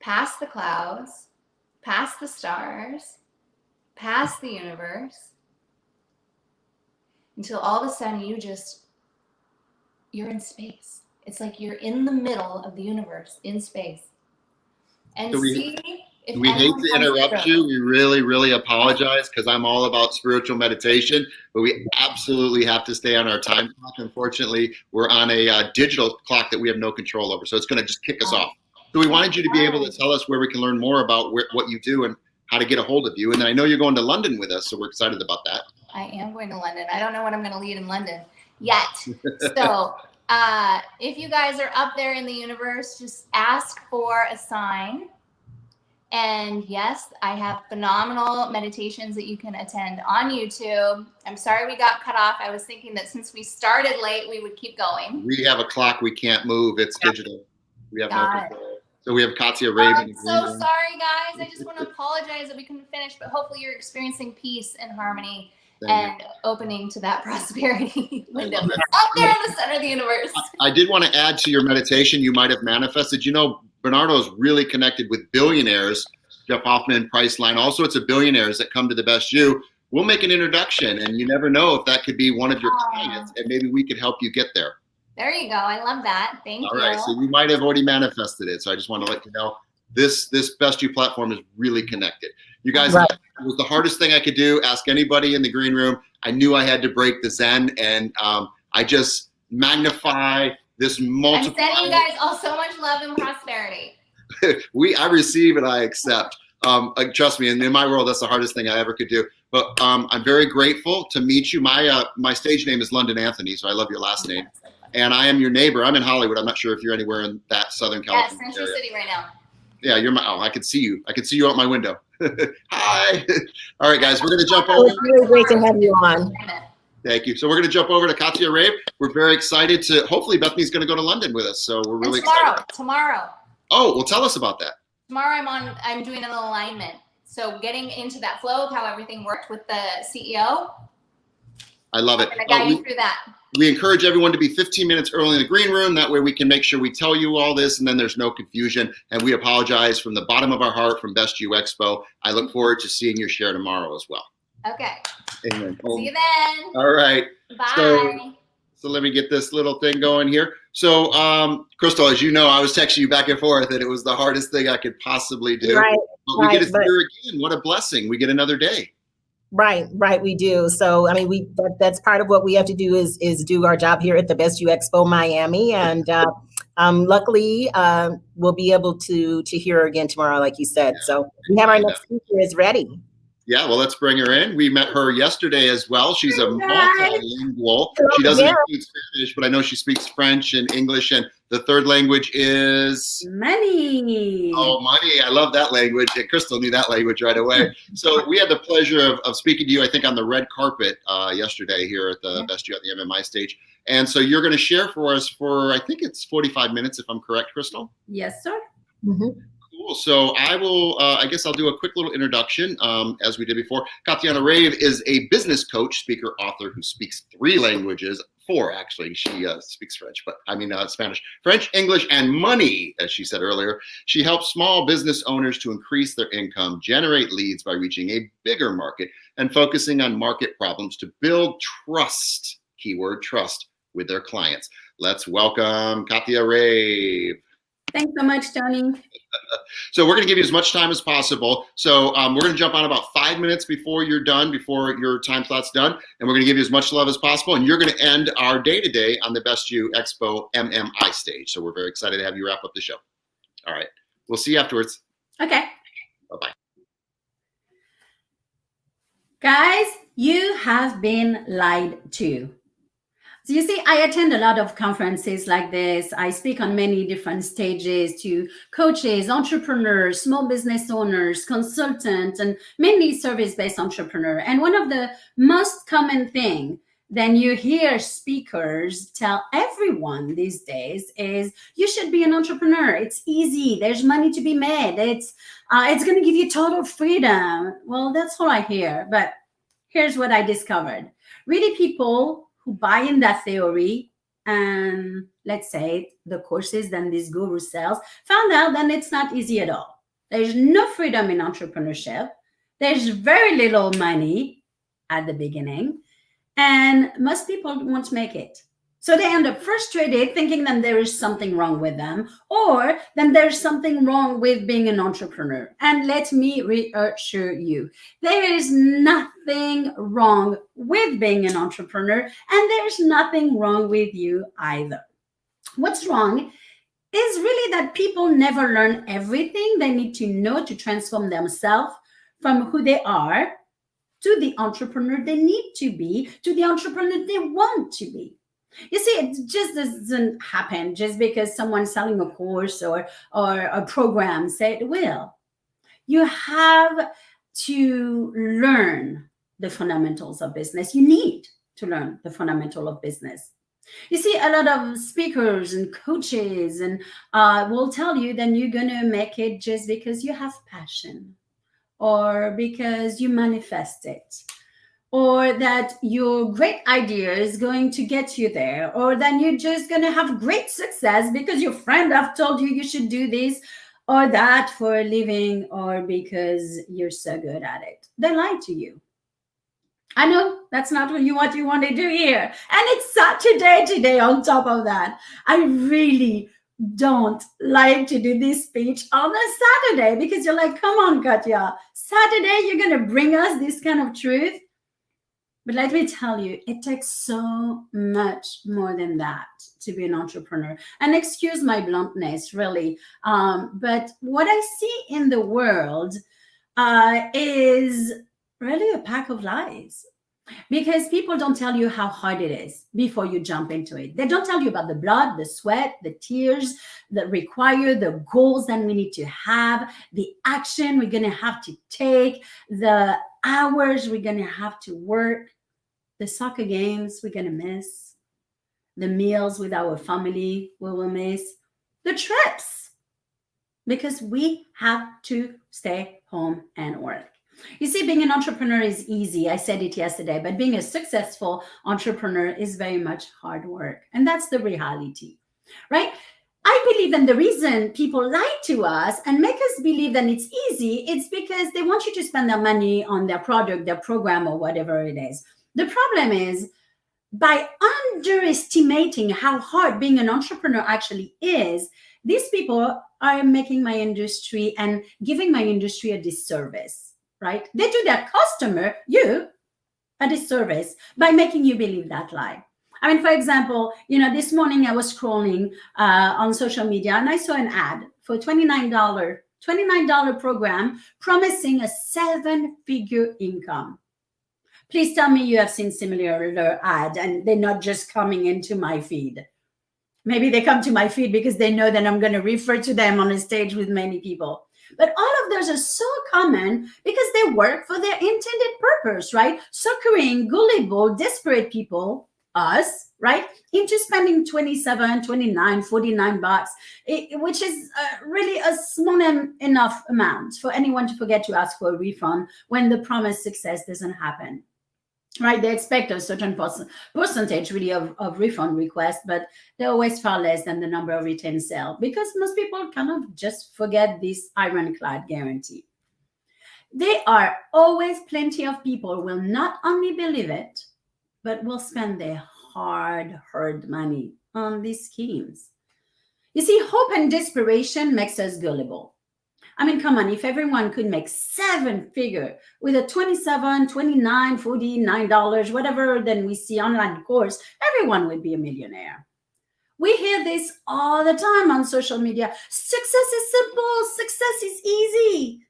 Past the clouds, past the stars, past the universe, until all of a sudden you're in space. It's like you're in the middle of the universe, in space. And So see if we hate anyone to comes interrupt through. you. We really, really apologize, because I'm all about spiritual meditation, but we absolutely have to stay on our time clock. Unfortunately, we're on a digital clock that we have no control over, so it's going to just kick us off. So we wanted you to be able to tell us where we can learn more about what you do and how to get a hold of you. And then I know you're going to London with us, so we're excited about that. I am going to London. I don't know what I'm going to lead in London yet. So if you guys are up there in the universe, just ask for a sign. And yes, I have phenomenal meditations that you can attend on YouTube. I'm sorry we got cut off. I was thinking that since we started late, we would keep going. We have a clock we can't move. It's digital. We have no Got it. control. So we have Katya Raven. I'm so sorry, guys. I just want to apologize that we couldn't finish, but hopefully you're experiencing peace and harmony and opening to that prosperity window that's up there in the center of the universe. I did want to add to your meditation. You might have manifested. You know, Bernardo's really connected with billionaires, Jeff Hoffman, Priceline, all sorts of billionaires that come to the Best You. We'll make an introduction, and you never know if that could be one of your clients, and maybe we could help you get there. There you go. I love that. Thank you. All right, so you might have already manifested it. So I just want to let you know this Best You platform is really connected. You guys, it was the hardest thing I could do. Ask anybody in the green room. I knew I had to break the Zen, and I just magnify this multiple. I'm sending you guys all so much love and prosperity. I receive and I accept. Trust me, in my world, that's the hardest thing I ever could do. But I'm very grateful to meet you. My stage name is London Anthony, so I love your last name. And I am your neighbor. I'm in Hollywood. I'm not sure if you're anywhere in that Southern California Central area. City right now. Yeah, you're my. Oh, I can see you. I can see you out my window. Hi. All right, guys, we're gonna jump over. It's really great to have you on. Thank you. So we're gonna jump over to Katya Rave. We're very excited to. Hopefully, Bethany's gonna go to London with us. So we're really excited. Tomorrow. Oh, well, tell us about that. Tomorrow I'm doing an alignment. So getting into that flow of how everything worked with the CEO. I love it. I'm gonna guide you through that. We encourage everyone to be 15 minutes early in the green room. That way we can make sure we tell you all this and then there's no confusion. And we apologize from the bottom of our heart from Best You Expo. I look forward to seeing your share tomorrow as well. Okay. Amen. See you then. All right. Bye. So let me get this little thing going here. So, Crystal, as you know, I was texting you back and forth that it was the hardest thing I could possibly do. Right. But we get it through again. What a blessing. We get another day. Right, we do. So, I mean, that's part of what we have to do is do our job here at the Best You Expo Miami, and luckily we'll be able to hear her again tomorrow, like you said. So we have our next speaker is ready. Yeah, well, let's bring her in. We met her yesterday as well. She's a multilingual. She doesn't speak Spanish, but I know she speaks French and English and The third language is money. Oh, money. I love that language. And Crystal knew that language right away. So we had the pleasure of speaking to you, I think, on the red carpet yesterday here at the Best You at the MMI stage. And so you're going to share for us for, I think it's 45 minutes, if I'm correct, Crystal? Yes, sir. Mm-hmm. Cool. So I will, I guess I'll do a quick little introduction as we did before. Katiana Rave is a business coach, speaker, author who speaks 3 languages, 4 actually. She speaks French, but I mean Spanish, French, English, and money, as she said earlier. She helps small business owners to increase their income, generate leads by reaching a bigger market, and focusing on market problems to build trust, keyword trust, with their clients. Let's welcome Katia Rave. Thanks so much, Tony. So we're going to give you as much time as possible. So we're going to jump on about 5 minutes before you're done, before your time slot's done. And we're going to give you as much love as possible. And you're going to end our day today on the Best You Expo MMI stage. So we're very excited to have you wrap up the show. All right. We'll see you afterwards. Okay. Bye-bye. Guys, you have been lied to. So you see, I attend a lot of conferences like this. I speak on many different stages to coaches, entrepreneurs, small business owners, consultants, and mainly service-based entrepreneurs. And one of the most common thing that you hear speakers tell everyone these days is you should be an entrepreneur. It's easy. There's money to be made. It's going to give you total freedom. Well, that's all I hear. But here's what I discovered. Really, people who buy in that theory and let's say the courses that this guru sells found out that it's not easy at all. There's no freedom in entrepreneurship. There's very little money at the beginning, and most people won't make it. So they end up frustrated, thinking that there is something wrong with them, or then there's something wrong with being an entrepreneur. And let me reassure you, there is nothing wrong with being an entrepreneur, and there's nothing wrong with you either. What's wrong is really that people never learn everything they need to know to transform themselves from who they are to the entrepreneur they need to be, to the entrepreneur they want to be. You see, it just doesn't happen just because someone's selling a course or a program say it will. You have to learn the fundamentals of business. You need to learn the fundamental of business. You see, a lot of speakers and coaches and will tell you that you're going to make it just because you have passion or because you manifest it, or that your great idea is going to get you there, or that you're just going to have great success because your friend have told you you should do this or that for a living, or because you're so good at it. They lie to you. I know that's not what you want to do here. And it's Saturday today on top of that. I really don't like to do this speech on a Saturday because you're like, come on, Katya, Saturday, you're going to bring us this kind of truth. But let me tell you, it takes so much more than that to be an entrepreneur. And excuse my bluntness, really. But what I see in the world is really a pack of lies. Because people don't tell you how hard it is before you jump into it. They don't tell you about the blood, the sweat, the tears that require, the goals that we need to have, the action we're going to have to take, the hours we're going to have to work, the soccer games we're going to miss, the meals with our family we will miss, the trips, because we have to stay home and work. You see, being an entrepreneur is easy. I said it yesterday, but being a successful entrepreneur is very much hard work. And that's the reality, right? I believe that the reason people lie to us and make us believe that it's easy, it's because they want you to spend their money on their product, their program, or whatever it is. The problem is, by underestimating how hard being an entrepreneur actually is, these people are making my industry and giving my industry a disservice. Right? They do their customer, you, a disservice by making you believe that lie. I mean, for example, this morning I was scrolling on social media and I saw an ad for a $29 program promising a 7-figure income. Please tell me you have seen similar ad and they're not just coming into my feed. Maybe they come to my feed because they know that I'm going to refer to them on a stage with many people. But all of those are so common because they work for their intended purpose, right? Suckering gullible, desperate people, us, right, into spending 27, 29, 49 bucks, which is really a small enough amount for anyone to forget to ask for a refund when the promised success doesn't happen. Right, they expect a certain percentage really of refund requests, but they're always far less than the number of retained sales because most people kind of just forget this ironclad guarantee. There are always plenty of people who will not only believe it, but will spend their hard-earned money on these schemes. You see, hope and desperation makes us gullible. I mean, come on, if everyone could make 7-figure with a $27, $29, $49, whatever, then we see online course, everyone would be a millionaire. We hear this all the time on social media. Success is simple. Success is easy.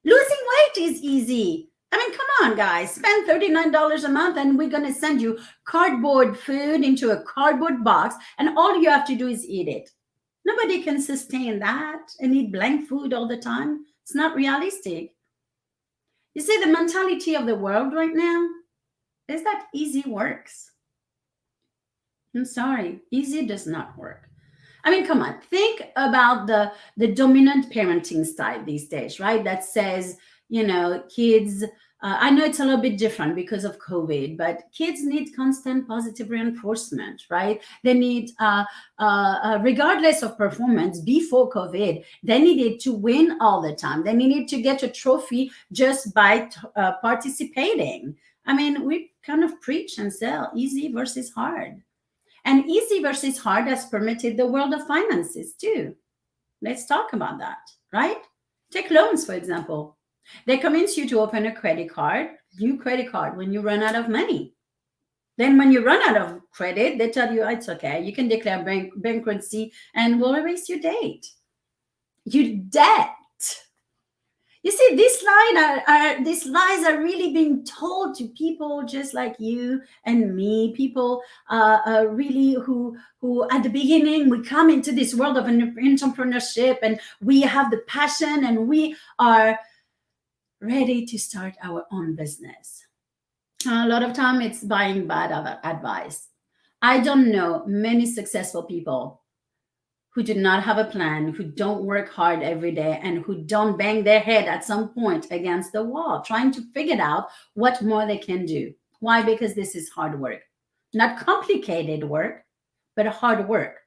Losing weight is easy. I mean, come on, guys. Spend $39 a month and we're going to send you cardboard food into a cardboard box, and all you have to do is eat it. Nobody can sustain that and eat blank food all the time. It's not realistic. You see, the mentality of the world right now is that easy works. I'm sorry, easy does not work. I mean, come on, think about the dominant parenting style these days, right? That says, you know, kids, I know it's a little bit different because of COVID, but kids need constant positive reinforcement, right? They need, regardless of performance before COVID, they needed to win all the time. They needed to get a trophy just by participating. I mean, we kind of preach and sell easy versus hard. And easy versus hard has permitted the world of finances too. Let's talk about that, right? Take loans, for example. They convince you to open a credit card, new credit card, when you run out of money. Then when you run out of credit, they tell you it's okay. You can declare bankruptcy and we'll erase your debt. Your debt. You see, these lies are really being told to people just like you and me, people really who at the beginning, we come into this world of entrepreneurship and we have the passion and we are ready to start our own business. A lot of time it's buying bad advice. I don't know many successful people who do not have a plan, who don't work hard every day, and who don't bang their head at some point against the wall, trying to figure out what more they can do. Why? Because this is hard work. Not complicated work, but hard work.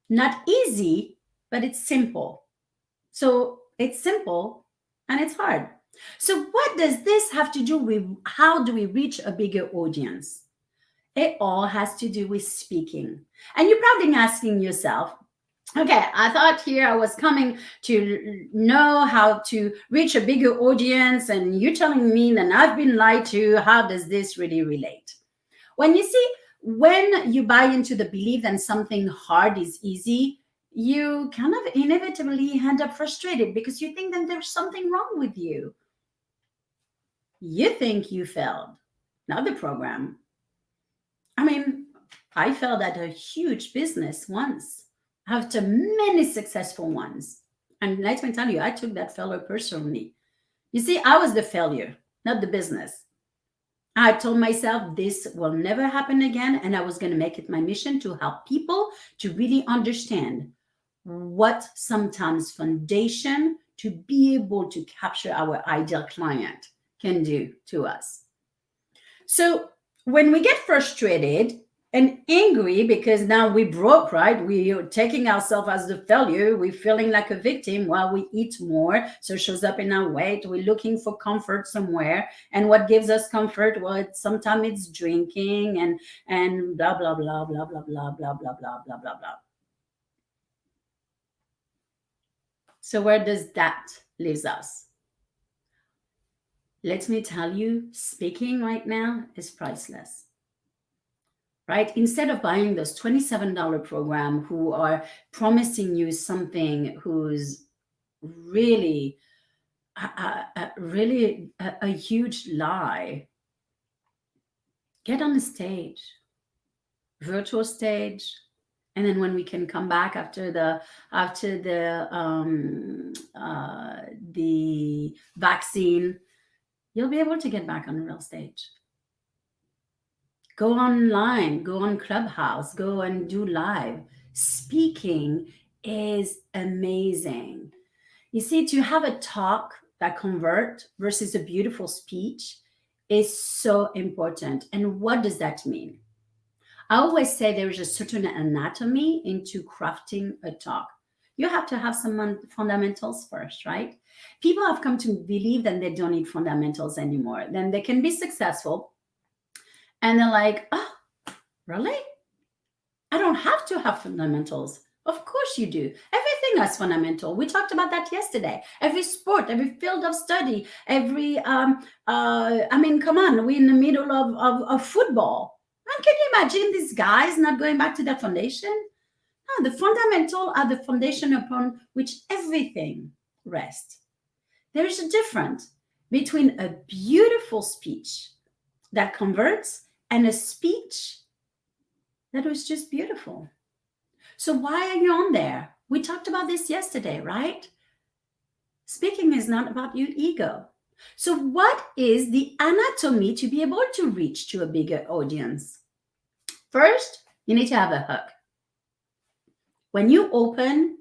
Not easy, but it's simple. So it's simple and it's hard. So what does this have to do with how do we reach a bigger audience? It all has to do with speaking. And you're probably asking yourself, okay, I thought here I was coming to know how to reach a bigger audience, and you're telling me that I've been lied to. How does this really relate? When you buy into the belief that something hard is easy, you kind of inevitably end up frustrated because you think that there's something wrong with you. You think you failed, not the program. I mean, I failed at a huge business once after many successful ones. And let me tell you, I took that failure personally. You see, I was the failure, not the business. I told myself this will never happen again, and I was going to make it my mission to help people to really understand what sometimes foundation to be able to capture our ideal client can do to us. So when we get frustrated and angry because now we broke, right? We are taking ourselves as the failure. We're feeling like a victim while we eat more. So it shows up in our weight. We're looking for comfort somewhere. And what gives us comfort? Well, sometimes it's drinking and blah, blah, blah, blah, blah, blah, blah, blah, blah, blah, blah, blah. So where does that leave us? Let me tell you, speaking right now is priceless. Right? Instead of buying those $27 program who are promising you something who's really a huge lie, get on the stage, virtual stage, And then when we can come back after the vaccine, you'll be able to get back on the real stage. Go online, go on Clubhouse, go and do live. Speaking is amazing. You see, to have a talk that convert versus a beautiful speech is so important. And what does that mean? I always say there is a certain anatomy into crafting a talk. You have to have some fundamentals first, right? People have come to believe that they don't need fundamentals anymore. Then they can be successful. And they're like, oh, really? I don't have to have fundamentals. Of course you do. Everything has fundamental. We talked about that yesterday. Every sport, every field of study, every, come on, we're in the middle of football. And can you imagine these guys not going back to their foundation? No, the fundamental are the foundation upon which everything rests. There is a difference between a beautiful speech that converts and a speech that was just beautiful. So why are you on there? We talked about this yesterday, right? Speaking is not about your ego. So what is the anatomy to be able to reach to a bigger audience? First, you need to have a hook. When you open,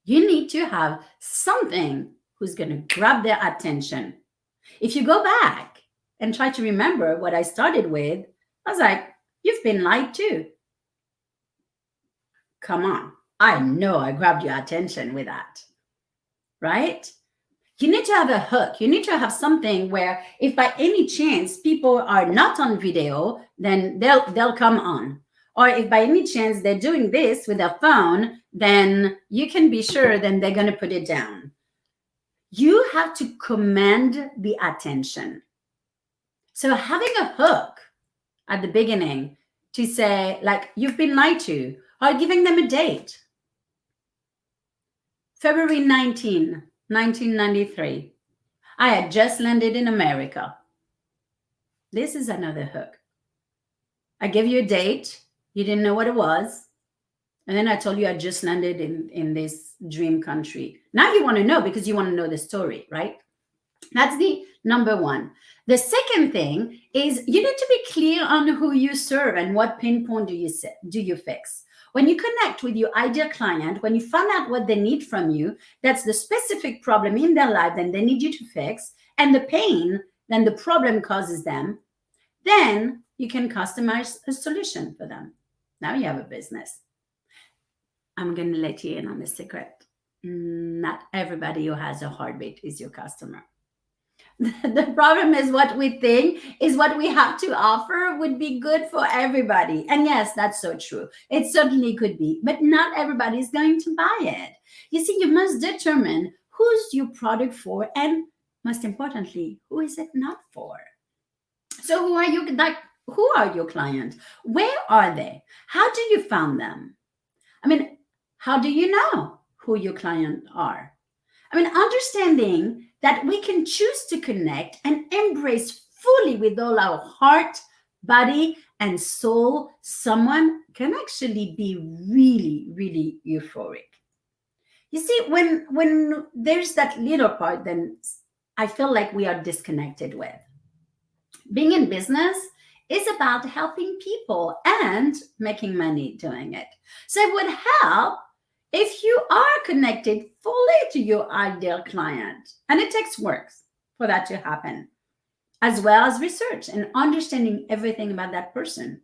you need to have something who's going to grab their attention. If you go back and try to remember what I started with, I was like, you've been lied to. Come on. I know I grabbed your attention with that, right? You need to have a hook. You need to have something where if by any chance people are not on video, then they'll come on. Or if by any chance they're doing this with their phone, then you can be sure then they're going to put it down. You have to command the attention. So having a hook at the beginning to say, like, you've been lied to, or giving them a date. February 19, 1993. I had just landed in America. This is another hook. I gave you a date. You didn't know what it was. And then I told you I just landed in this dream country. Now you want to know because you want to know the story, right? That's the number one. The second thing is you need to be clear on who you serve and what pain point do you fix. When you connect with your ideal client, when you find out what they need from you, that's the specific problem in their life that they need you to fix, and the pain then the problem causes them, then you can customize a solution for them. Now you have a business. I'm going to let you in on a secret. Not everybody who has a heartbeat is your customer. The problem is what we think is what we have to offer would be good for everybody. And yes, that's so true. It certainly could be, but not everybody is going to buy it. You see, you must determine who's your product for, and most importantly, who is it not for? So who are your clients? Where are they? How do you find them? I mean, how do you know who your clients are? I mean, understanding that we can choose to connect and embrace fully with all our heart, body, and soul, someone can actually be really, really euphoric. You see, when there's that little part, then I feel like we are disconnected with. Being in business is about helping people and making money doing it. So it would help if you are connected fully to your ideal client, and it takes work for that to happen, as well as research and understanding everything about that person.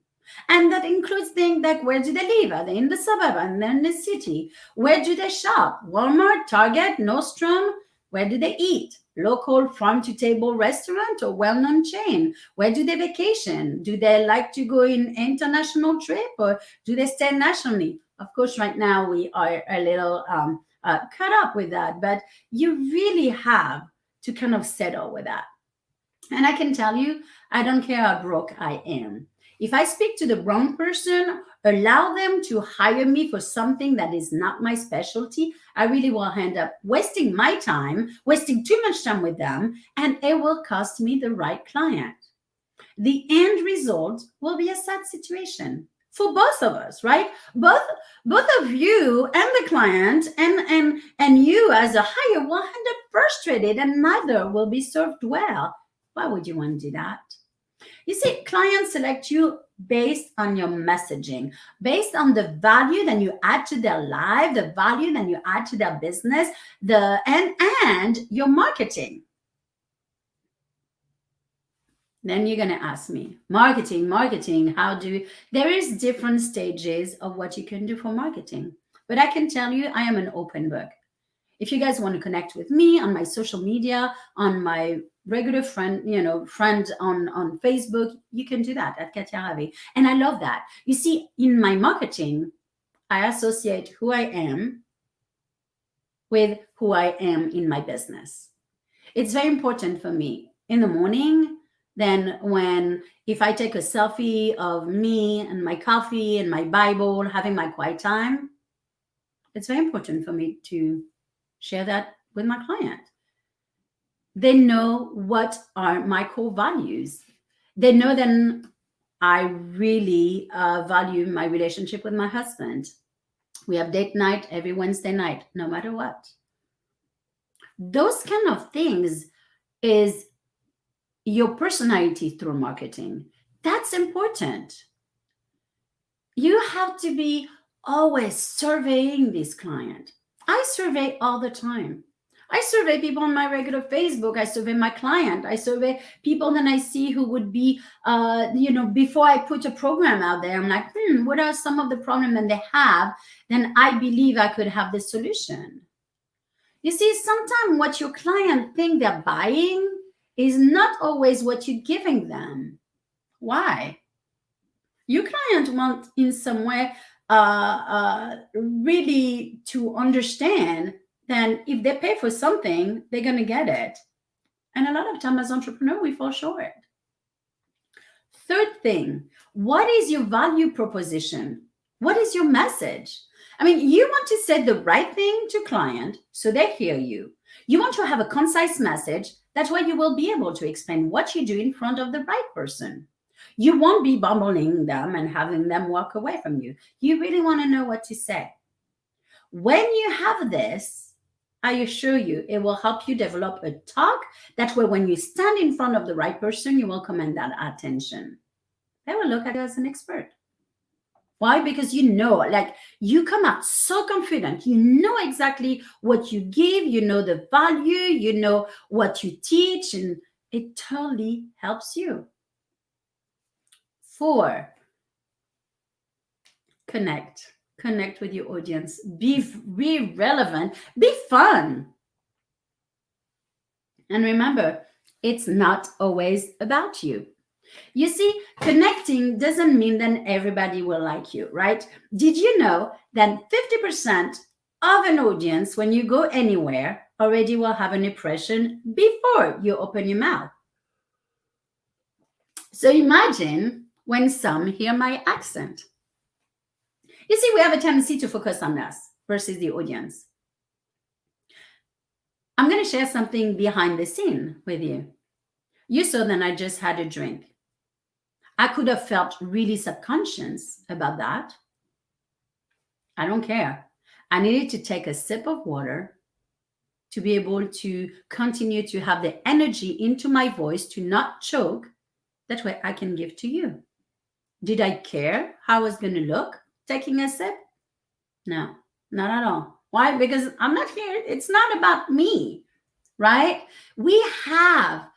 And that includes things like, where do they live? Are they in the suburb? Are they in the city? Where do they shop? Walmart, Target, Nordstrom? Where do they eat? Local farm-to-table restaurant or well-known chain? Where do they vacation? Do they like to go in international trip, or do they stay nationally? Of course, right now we are a little cut up with that, but you really have to kind of settle with that. And I can tell you, I don't care how broke I am. If I speak to the wrong person, allow them to hire me for something that is not my specialty, I really will end up wasting my time, wasting too much time with them, and it will cost me the right client. The end result will be a sad situation for both of us, right? Both of you and the client and you as a hire will end up frustrated and neither will be served well. Why would you want to do that? You see, clients select you based on your messaging, based on the value that you add to their life, the value that you add to their business, and your marketing. Then you're going to ask me, marketing, there is different stages of what you can do for marketing. But I can tell you, I am an open book. If you guys want to connect with me on my social media, on my regular friend on Facebook, you can do that at Katia Ravi. And I love that. You see, in my marketing, I associate who I am with who I am in my business. It's very important for me in the morning. Then if I take a selfie of me and my coffee and my Bible, having my quiet time, it's very important for me to share that with my client. They know what are my core values. They know that I really value my relationship with my husband. We have date night every Wednesday night, no matter what. Those kind of things is your personality through marketing. That's important. You have to be always surveying this client. I survey all the time. I survey people on my regular Facebook. I survey my client. I survey people that I see who would be, before I put a program out there, I'm like, what are some of the problems that they have? Then I believe I could have the solution. You see, sometimes what your client think they're buying is not always what you're giving them. Why? Your client wants in some way really to understand that if they pay for something, they're going to get it. And a lot of times as entrepreneurs, we fall short. Third thing, what is your value proposition? What is your message? I mean, you want to say the right thing to client so they hear you. You want to have a concise message. That's why you will be able to explain what you do in front of the right person. You won't be bumbling them and having them walk away from you. You really want to know what to say. When you have this, I assure you, it will help you develop a talk. That way, when you stand in front of the right person, you will command that attention. They will look at you as an expert. Why? Because you come out so confident. You know exactly what you give. You know the value. You know what you teach. And it totally helps you. 4, connect. Connect with your audience. Be relevant. Be fun. And remember, it's not always about you. You see, connecting doesn't mean that everybody will like you, right? Did you know that 50% of an audience, when you go anywhere, already will have an impression before you open your mouth? So imagine when some hear my accent. You see, we have a tendency to focus on us versus the audience. I'm going to share something behind the scene with you. You saw that I just had a drink. I could have felt really subconscious about that. I don't care. I needed to take a sip of water to be able to continue to have the energy into my voice to not choke. That way I can give to you. Did I care how I was going to look taking a sip? No, not at all. Why? Because I'm not here. It's not about me, right? We have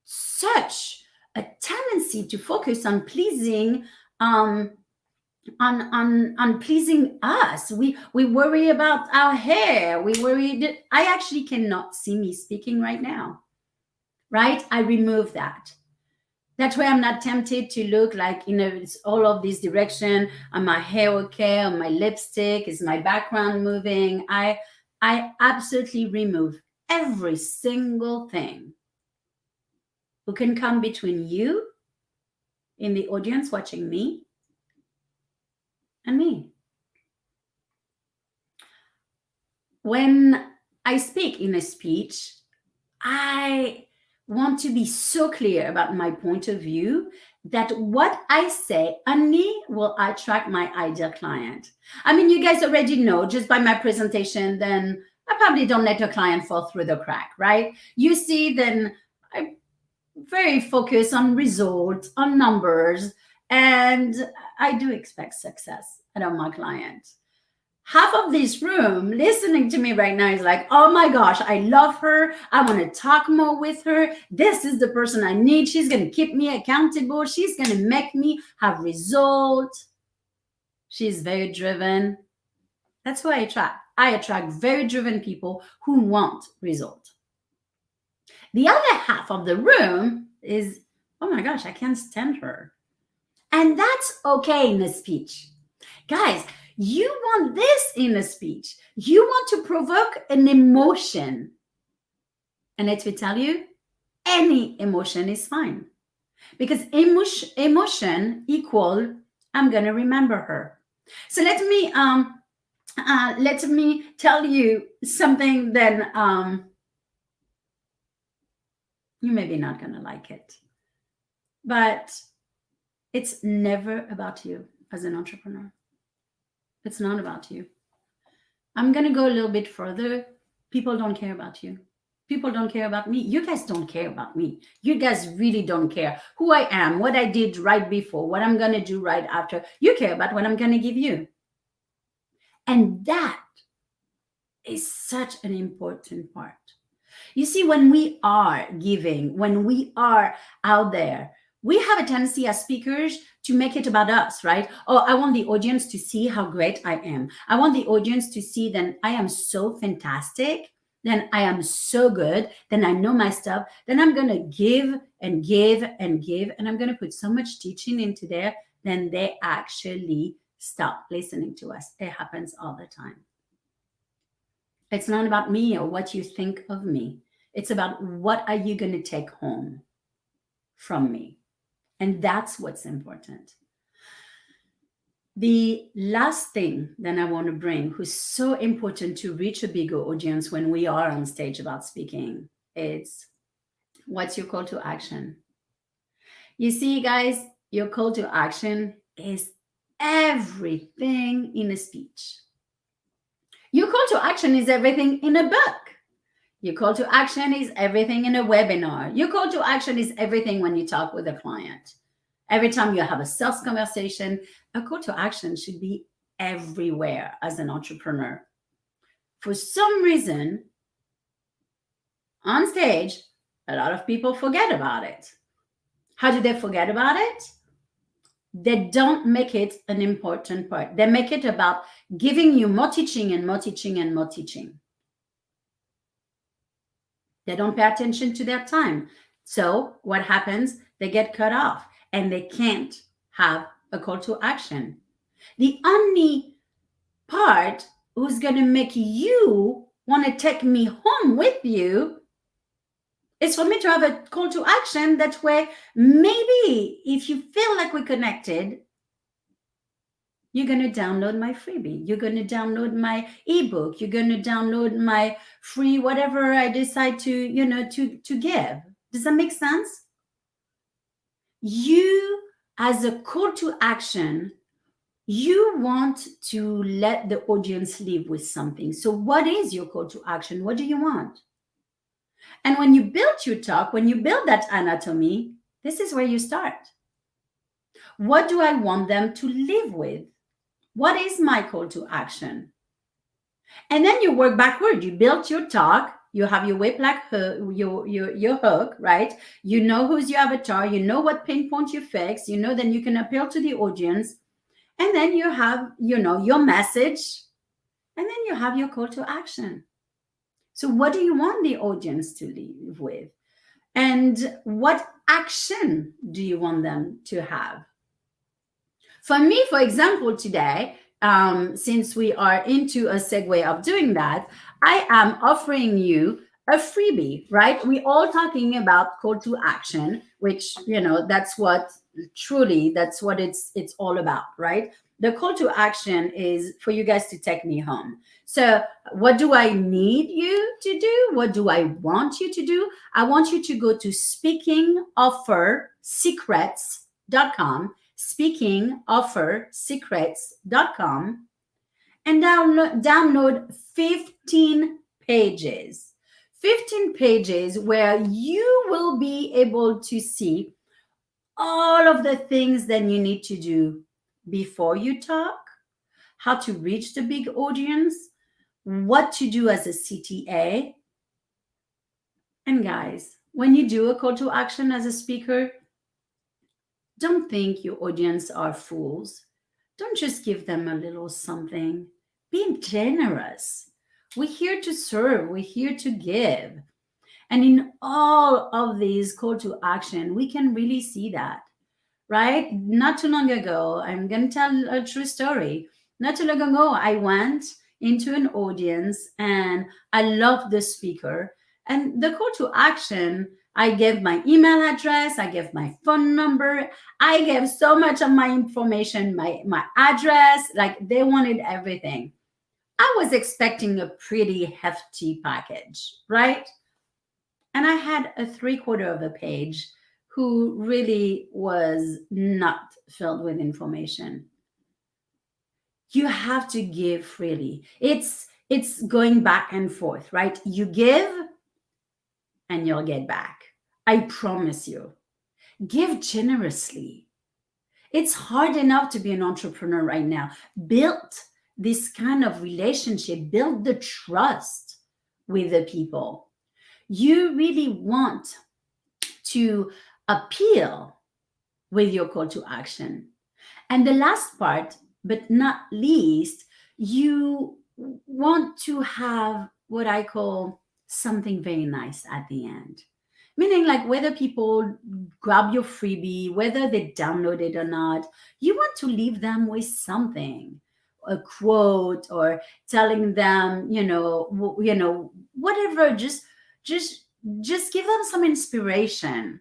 such a tendency to focus on pleasing, on pleasing us. We worry about our hair. We worry that I actually cannot see me speaking right now, right? I remove that. That's why I'm not tempted to look like, it's all of this direction. Are my hair okay? Are my lipstick? Is my background moving? I absolutely remove every single thing who can come between you in the audience watching me and me. When I speak in a speech, I want to be so clear about my point of view that what I say only will attract my ideal client. I mean, you guys already know just by my presentation, then I probably don't let a client fall through the crack, right? You see, then I very focused on results, on numbers, and I do expect success out of my client. Half of this room listening to me right now is like, oh my gosh, I love her. I want to talk more with her. This is the person I need. She's going to keep me accountable. She's going to make me have results. She's very driven. That's who I attract. I attract very driven people who want results. The other half of the room is, oh my gosh, I can't stand her. And that's okay in a speech. Guys, you want this in a speech. You want to provoke an emotion. And let me tell you, any emotion is fine. Because emotion equal, I'm going to remember her. So let me tell you something then you may be not going to like it. But it's never about you as an entrepreneur. It's not about you. I'm going to go a little bit further. People don't care about you. People don't care about me. You guys don't care about me. You guys really don't care who I am, what I did right before, what I'm going to do right after. You care about what I'm going to give you. And that is such an important part. You see, when we are giving, when we are out there, we have a tendency as speakers to make it about us, right? Oh, I want the audience to see how great I am. I want the audience to see that I am so fantastic, then I am so good, then I know my stuff, then I'm going to give and give and give, and I'm going to put so much teaching into there, then they actually stop listening to us. It happens all the time. It's not about me or what you think of me. It's about what are you going to take home from me? And that's what's important. The last thing that I want to bring, who's so important to reach a bigger audience when we are on stage about speaking, is what's your call to action? You see, guys, your call to action is everything in a speech. Your call to action is everything in a book. Your call to action is everything in a webinar. Your call to action is everything when you talk with a client. Every time you have a sales conversation, a call to action should be everywhere as an entrepreneur. For some reason, on stage, a lot of people forget about it. How do they forget about it? They don't make it an important part. They make it about giving you more teaching and more teaching and more teaching. They don't pay attention to their time. So what happens? They get cut off and they can't have a call to action. The only part who's going to make you want to take me home with you is for me to have a call to action. That way, maybe if you feel like we're connected, you're going to download my freebie. You're going to download my ebook. You're going to download my free whatever I decide to, to give. Does that make sense? You, as a call to action, you want to let the audience leave with something. So what is your call to action? What do you want? And when you build your talk, when you build that anatomy, this is where you start. What do I want them to live with? What is my call to action? And then you work backward. You build your talk. You have your whiplash hook, your hook, right? You know who's your avatar. You know what pain point you fix. You know, then you can appeal to the audience. And then you have, your message. And then you have your call to action. So what do you want the audience to leave with? And what action do you want them to have? For me, for example, today, since we are into a segue of doing that, I am offering you a freebie, right? We're all talking about call to action, which, that's what it's all about, right? The call to action is for you guys to take me home. So what do I need you to do? What do I want you to do? I want you to go to speakingoffersecrets.com. speakingoffersecrets.com, speakingoffersecrets.com, and download 15 pages. 15 pages where you will be able to see all of the things that you need to do before you talk, how to reach the big audience, what to do as a CTA. And guys, when you do a call to action as a speaker, don't think your audience are fools. Don't just give them a little something. Be generous. We're here to serve. We're here to give. And in all of these call to action, we can really see that, right? Not too long ago, I'm going to tell a true story. Not too long ago, I went into an audience and I loved the speaker. And the call to action, I gave my email address, I gave my phone number, I gave so much of my information, my address, like they wanted everything. I was expecting a pretty hefty package, right? And I had a 3/4 of a page who really was not filled with information. You have to give freely. It's going back and forth, right? You give and you'll get back. I promise you. Give generously. It's hard enough to be an entrepreneur right now. Build this kind of relationship, build the trust with the people. You really want to appeal with your call to action. And the last part, but not least, you want to have what I call something very nice at the end. Meaning, like, whether people grab your freebie, whether they download it or not, you want to leave them with something, a quote, or telling them, whatever. Just give them some inspiration.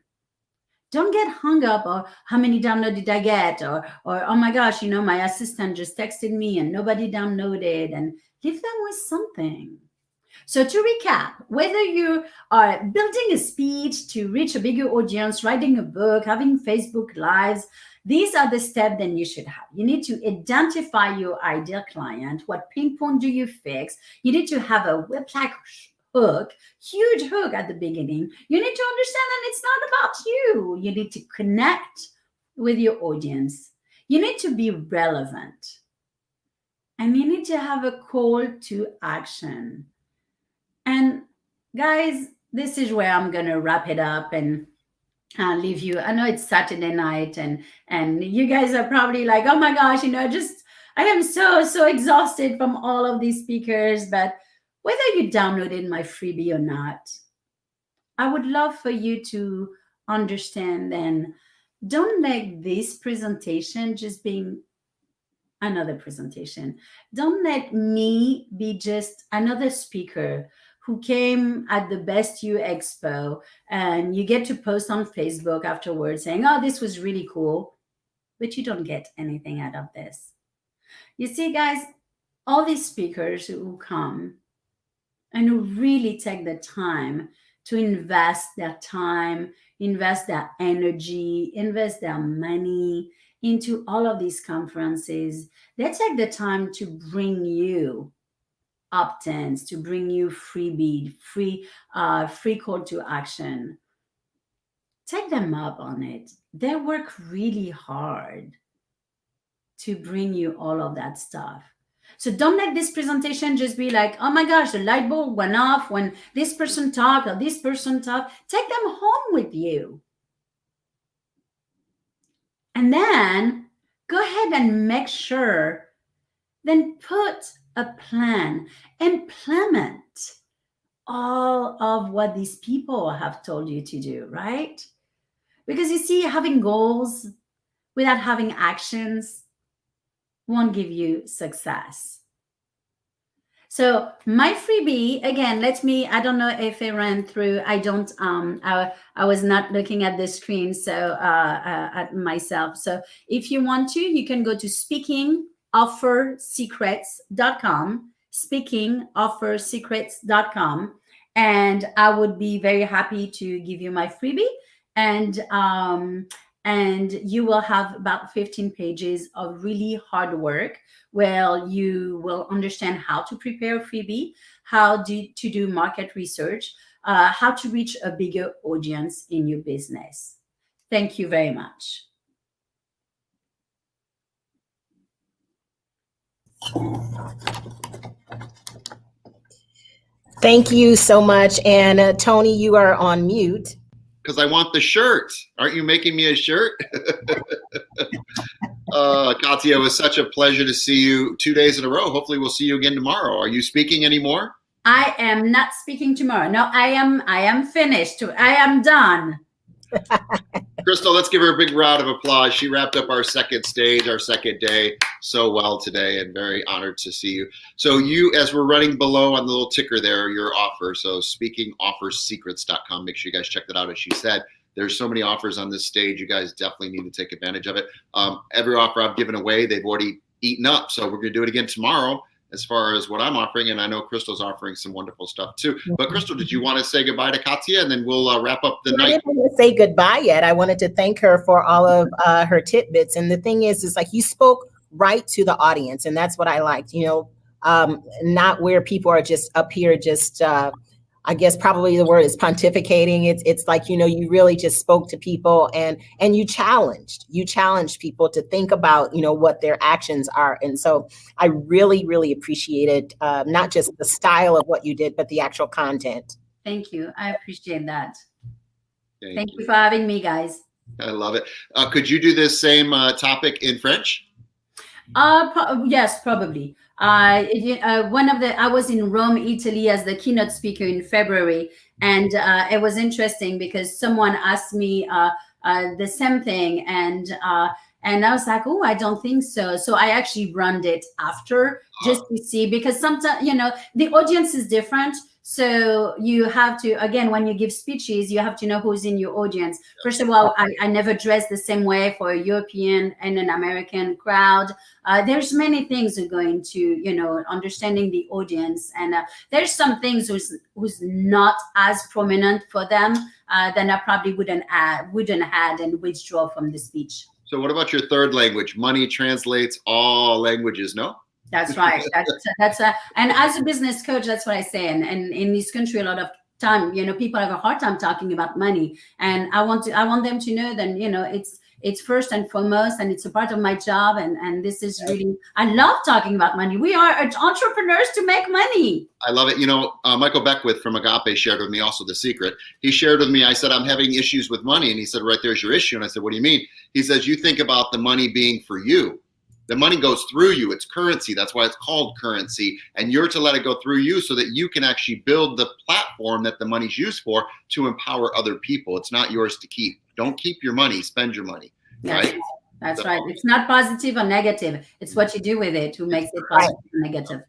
Don't get hung up on how many downloads did I get, or oh my gosh, my assistant just texted me and nobody downloaded, and leave them with something. So to recap, whether you are building a speech to reach a bigger audience, writing a book, having Facebook Lives, these are the steps that you should have. You need to identify your ideal client. What pain point do you fix? You need to have a web-like hook, huge hook at the beginning. You need to understand that it's not about you. You need to connect with your audience. You need to be relevant. And you need to have a call to action. And guys, this is where I'm going to wrap it up and leave you. I know it's Saturday night and you guys are probably like, oh my gosh, I am so exhausted from all of these speakers. But whether you downloaded my freebie or not, I would love for you to understand, and don't let this presentation just being another presentation. Don't let me be just another speaker who came at the Best You Expo and you get to post on Facebook afterwards saying, oh, this was really cool, but you don't get anything out of this. You see, guys, all these speakers who come and who really take the time to invest their time, invest their energy, invest their money into all of these conferences, they take the time to bring you opt-ins, to bring you freebie, free call to action. Take them up on it. They work really hard to bring you all of that stuff. So don't let this presentation just be like, oh my gosh, the light bulb went off when this person talked or this person talked. Take them home with you. And then go ahead and make sure, then put a plan, implement all of what these people have told you to do, right? Because you see, having goals without having actions won't give you success. So my freebie, again, I don't know if it ran through. I don't, I was not looking at the screen, so at myself. So if you want to, you can go to speakingoffersecrets.com, speakingoffersecrets.com, and I would be very happy to give you my freebie. And and you will have about 15 pages of really hard work where you will understand how to prepare a freebie, to do market research, how to reach a bigger audience in your business. Thank you very much. Thank you so much. And Tony, you are on mute. Because I want the shirt. Aren't you making me a shirt? Katya, it was such a pleasure to see you 2 days in a row. Hopefully we'll see you again tomorrow. Are you speaking anymore? I am not speaking tomorrow. No, I am finished. I am done. Crystal, let's give her a big round of applause. She wrapped up our second stage, our second day so well today, and very honored to see you. So you, as we're running below on the little ticker there, your offer. So speakingoffersecrets.com. Make sure you guys check that out. As she said, there's so many offers on this stage. You guys definitely need to take advantage of it. Every offer I've given away, they've already eaten up. So we're going to do it again tomorrow as far as what I'm offering. And I know Crystal's offering some wonderful stuff too. But Crystal, did you want to say goodbye to Katya, and then we'll wrap up the night? I didn't want to say goodbye yet. I wanted to thank her for all of her tidbits. And the thing is like you spoke right to the audience. And that's what I liked, not where people are just up here, just, I guess probably the word is pontificating. It's like, you really just spoke to people and you challenged people to think about, what their actions are. And so I really, really appreciated not just the style of what you did, but the actual content. Thank you. I appreciate that. Thank you for having me, guys. I love it. Could you do this same topic in French? Yes, probably. I was in Rome, Italy as the keynote speaker in February. And it was interesting because someone asked me the same thing. And I was like, oh, I don't think so. So I actually run it after just to see, because sometimes, the audience is different. So you have to, again, when you give speeches, you have to know who's in your audience. First of all, I never dress the same way for a European and an American crowd. There's many things that go into, understanding the audience. And there's some things who's not as prominent for them, then I probably wouldn't add and withdraw from the speech. So what about your third language? Money translates all languages, no? That's right. And as a business coach, that's what I say. And in this country, a lot of time, people have a hard time talking about money. And I want them to know that, it's first and foremost, and it's a part of my job. And this is really, I love talking about money. We are entrepreneurs to make money. I love it. Michael Beckwith from Agape shared with me also the secret. He shared with me, I said, I'm having issues with money. And he said, right there's your issue. And I said, what do you mean? He says, you think about the money being for you. The money goes through you. It's currency. That's why it's called currency. And you're to let it go through you so that you can actually build the platform that the money's used for to empower other people. It's not yours to keep. Don't keep your money. Spend your money. Right? That's right. It's not positive or negative. It's what you do with it who makes it positive or negative.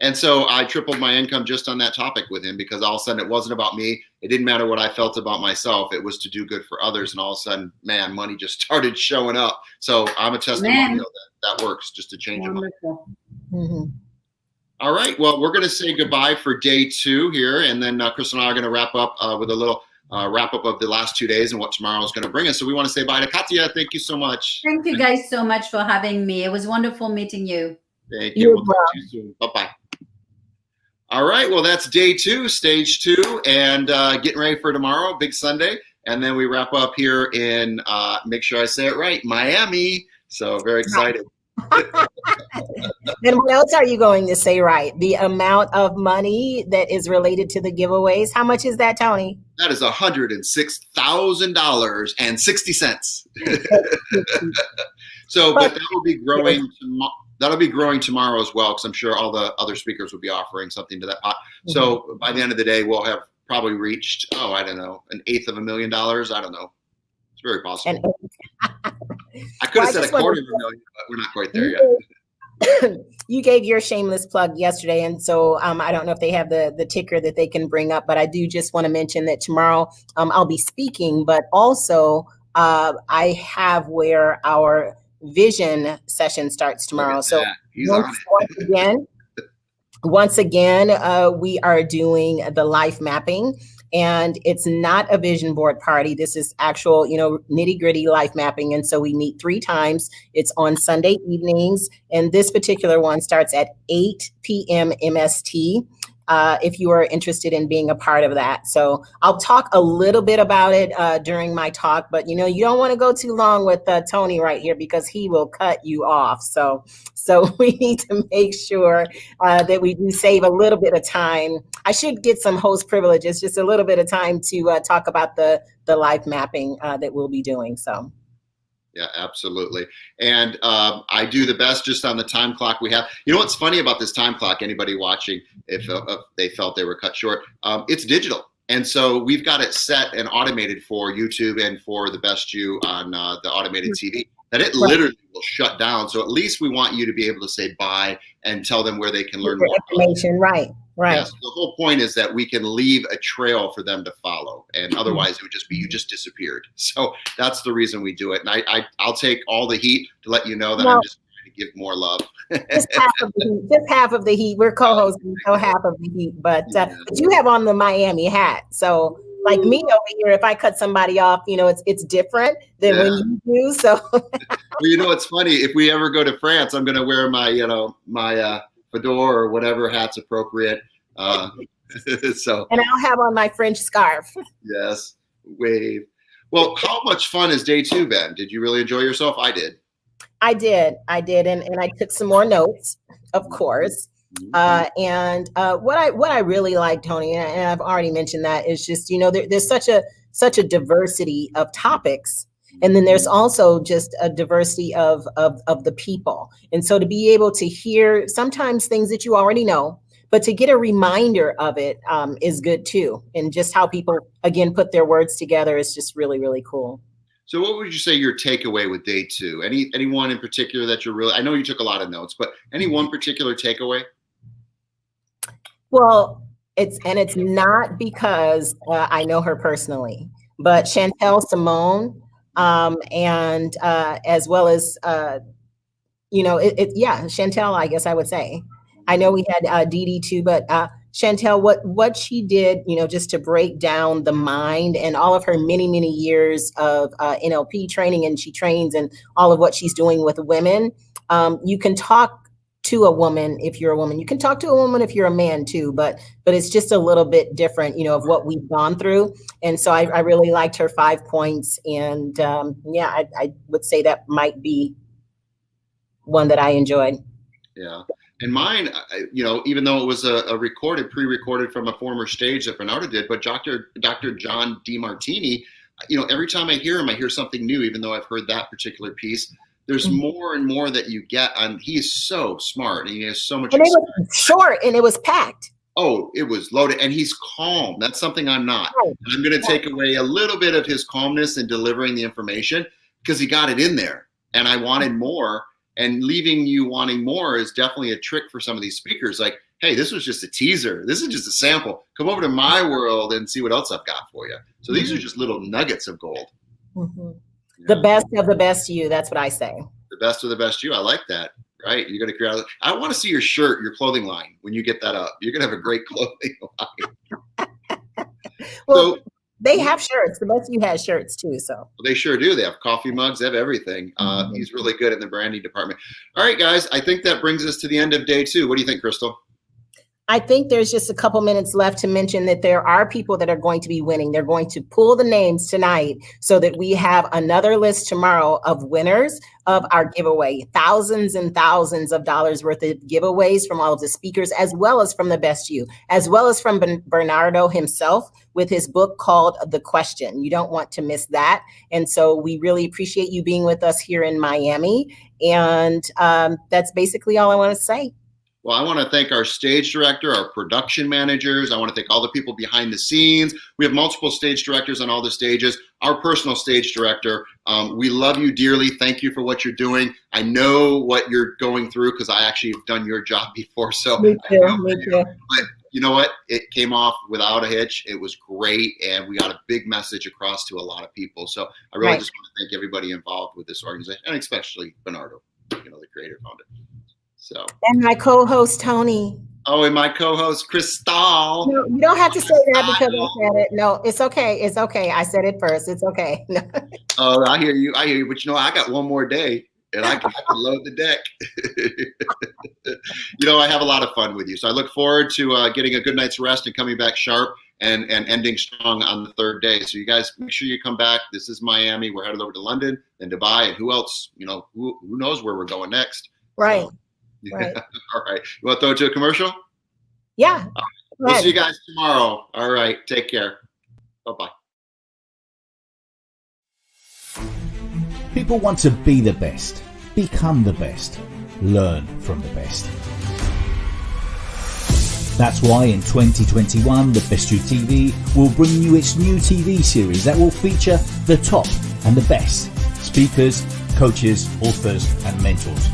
And so I tripled my income just on that topic with him, because all of a sudden it wasn't about me. It didn't matter what I felt about myself. It was to do good for others. And all of a sudden, man, money just started showing up. So I'm a testimonial that works, just to change your mind. Mm-hmm. All right. Well, we're going to say goodbye for day 2 here. And then Chris and I are going to wrap up with a little wrap up of the last 2 days and what tomorrow is going to bring us. So we want to say bye to Katya. Thank you so much. Thank you guys so much for having me. It was wonderful meeting you. Thank you. We'll talk to you soon. Bye-bye. All right. Well, that's day 2, stage 2, and getting ready for tomorrow, big Sunday. And then we wrap up here in, make sure I say it right, Miami. So very excited. And what else are you going to say right? The amount of money that is related to the giveaways. How much is that, Tony? That is $106,000.60. So, but that will be growing. That'll be growing tomorrow as well, because I'm sure all the other speakers will be offering something to that pot. So by the end of the day, we'll have probably reached, I don't know, $1/8 of $1 million. I don't know. It's very possible. I could have said $250,000, but we're not quite there yet. You gave your shameless plug yesterday, and so I don't know if they have the ticker that they can bring up, but I do just want to mention that tomorrow I'll be speaking, but also I have where our vision session starts tomorrow. So once again, we are doing the life mapping. And it's not a vision board party. This is actual, nitty gritty life mapping. And so we meet 3 times. It's on Sunday evenings. And this particular one starts at 8 p.m. MST. If you are interested in being a part of that. So I'll talk a little bit about it during my talk, but you don't want to go too long with Tony right here because he will cut you off. So we need to make sure that we do save a little bit of time. I should get some host privileges, just a little bit of time to talk about the life mapping that we'll be doing. So. Yeah, absolutely. And I do the best just on the time clock we have. You know what's funny about this time clock, anybody watching, if they felt they were cut short, it's digital. And so we've got it set and automated for YouTube and for the Best You on the automated TV, that it literally will shut down. So at least we want you to be able to say bye and tell them where they can learn more information. Right. Yes, the whole point is that we can leave a trail for them to follow, and otherwise it would just be you just disappeared. So that's the reason we do it. And I'll take all the heat to let you know that I'm just trying to give more love. Just half of the heat. We're co-hosting, so half of the heat. But you have on the Miami hat, so like me over here, if I cut somebody off, it's different than when you do. So well, it's funny. If we ever go to France, I'm going to wear my my fedora or whatever hat's appropriate. So and I'll have on my French scarf. Yes, wave. Well, how much fun has day 2 been? Did you really enjoy yourself? I did. I did, and I took some more notes, of course. And what I really like, Tony, and I've already mentioned that, is just there's such a diversity of topics. And then there's also just a diversity of the people. And so to be able to hear sometimes things that you already know, but to get a reminder of it is good too. And just how people, again, put their words together is just really, really cool. So what would you say your takeaway with day 2? Anyone in particular that you're really, I know you took a lot of notes, but any one particular takeaway? Well, it's not because I know her personally, but Chantel Simone, and as well as Chantel, I guess I would say. I know we had Dee Dee too, but Chantel, what she did, just to break down the mind and all of her many years of NLP training, and she trains and all of what she's doing with women. You can talk to a woman if you're a woman. You can talk to a woman if you're a man too, but it's just a little bit different, of what we've gone through. And so I really liked her 5 points, and I would say that might be one that I enjoyed. Yeah. And mine, even though it was a pre-recorded from a former stage that Bernardo did, but Dr. John DeMartini, every time I hear him, I hear something new, even though I've heard that particular piece. There's more and more that you get, and he's so smart, and he has so much. And it was short, and it was packed. Oh, it was loaded, and he's calm. That's something I'm not. Right. And I'm going to take away a little bit of his calmness in delivering the information because he got it in there, and I wanted more. And leaving you wanting more is definitely a trick for some of these speakers. Like, hey, this was just a teaser. This is just a sample. Come over to my world and see what else I've got for you. So these are just little nuggets of gold. Mm-hmm. The best of the best you. That's what I say. The best of the best you. I like that. Right? You're going to create. I want to see your shirt, your clothing line. When you get that up, you're going to have a great clothing line. Well, they have shirts. The Best You has shirts too. So well, they sure do. They have coffee mugs. They have everything. He's really good in the branding department. All right, guys. I think that brings us to the end of day 2. What do you think, Crystal? I think there's just a couple minutes left to mention that there are people that are going to be winning. They're going to pull the names tonight so that we have another list tomorrow of winners of our giveaway. Thousands and thousands of dollars worth of giveaways from all of the speakers, as well as from the Best You, as well as from Bernardo himself with his book called The Question. You don't want to miss that. And so we really appreciate you being with us here in Miami. And that's basically all I want to say. Well, I want to thank our stage director, our production managers. I want to thank all the people behind the scenes. We have multiple stage directors on all the stages. Our personal stage director, we love you dearly. Thank you for what you're doing. I know what you're going through because I actually have done your job before. So me too. But you know what? It came off without a hitch. It was great, and we got a big message across to a lot of people. So I really just want to thank everybody involved with this organization, and especially Bernardo, the creator founder. So. And my co-host Tony. Oh, and my co-host, Crystal. No, you don't have to say that because I said it. No, it's okay. It's okay. I said it first. It's okay. Oh, I hear you. But I got one more day and I can load the deck. I have a lot of fun with you. So I look forward to getting a good night's rest and coming back sharp and ending strong on the third day. So you guys make sure you come back. This is Miami. We're headed over to London and Dubai, and who else? Who knows where we're going next? Right. So, Right. All right. You want to throw it to a commercial? Yeah. We'll see you guys tomorrow. All right. Take care. Bye-bye. People want to be the best, become the best, learn from the best. That's why in 2021, The Best You TV will bring you its new TV series that will feature the top and the best speakers, coaches, authors, and mentors.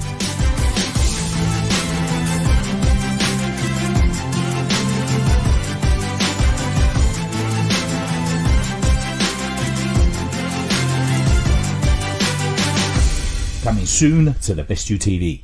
Coming soon to The Best You TV.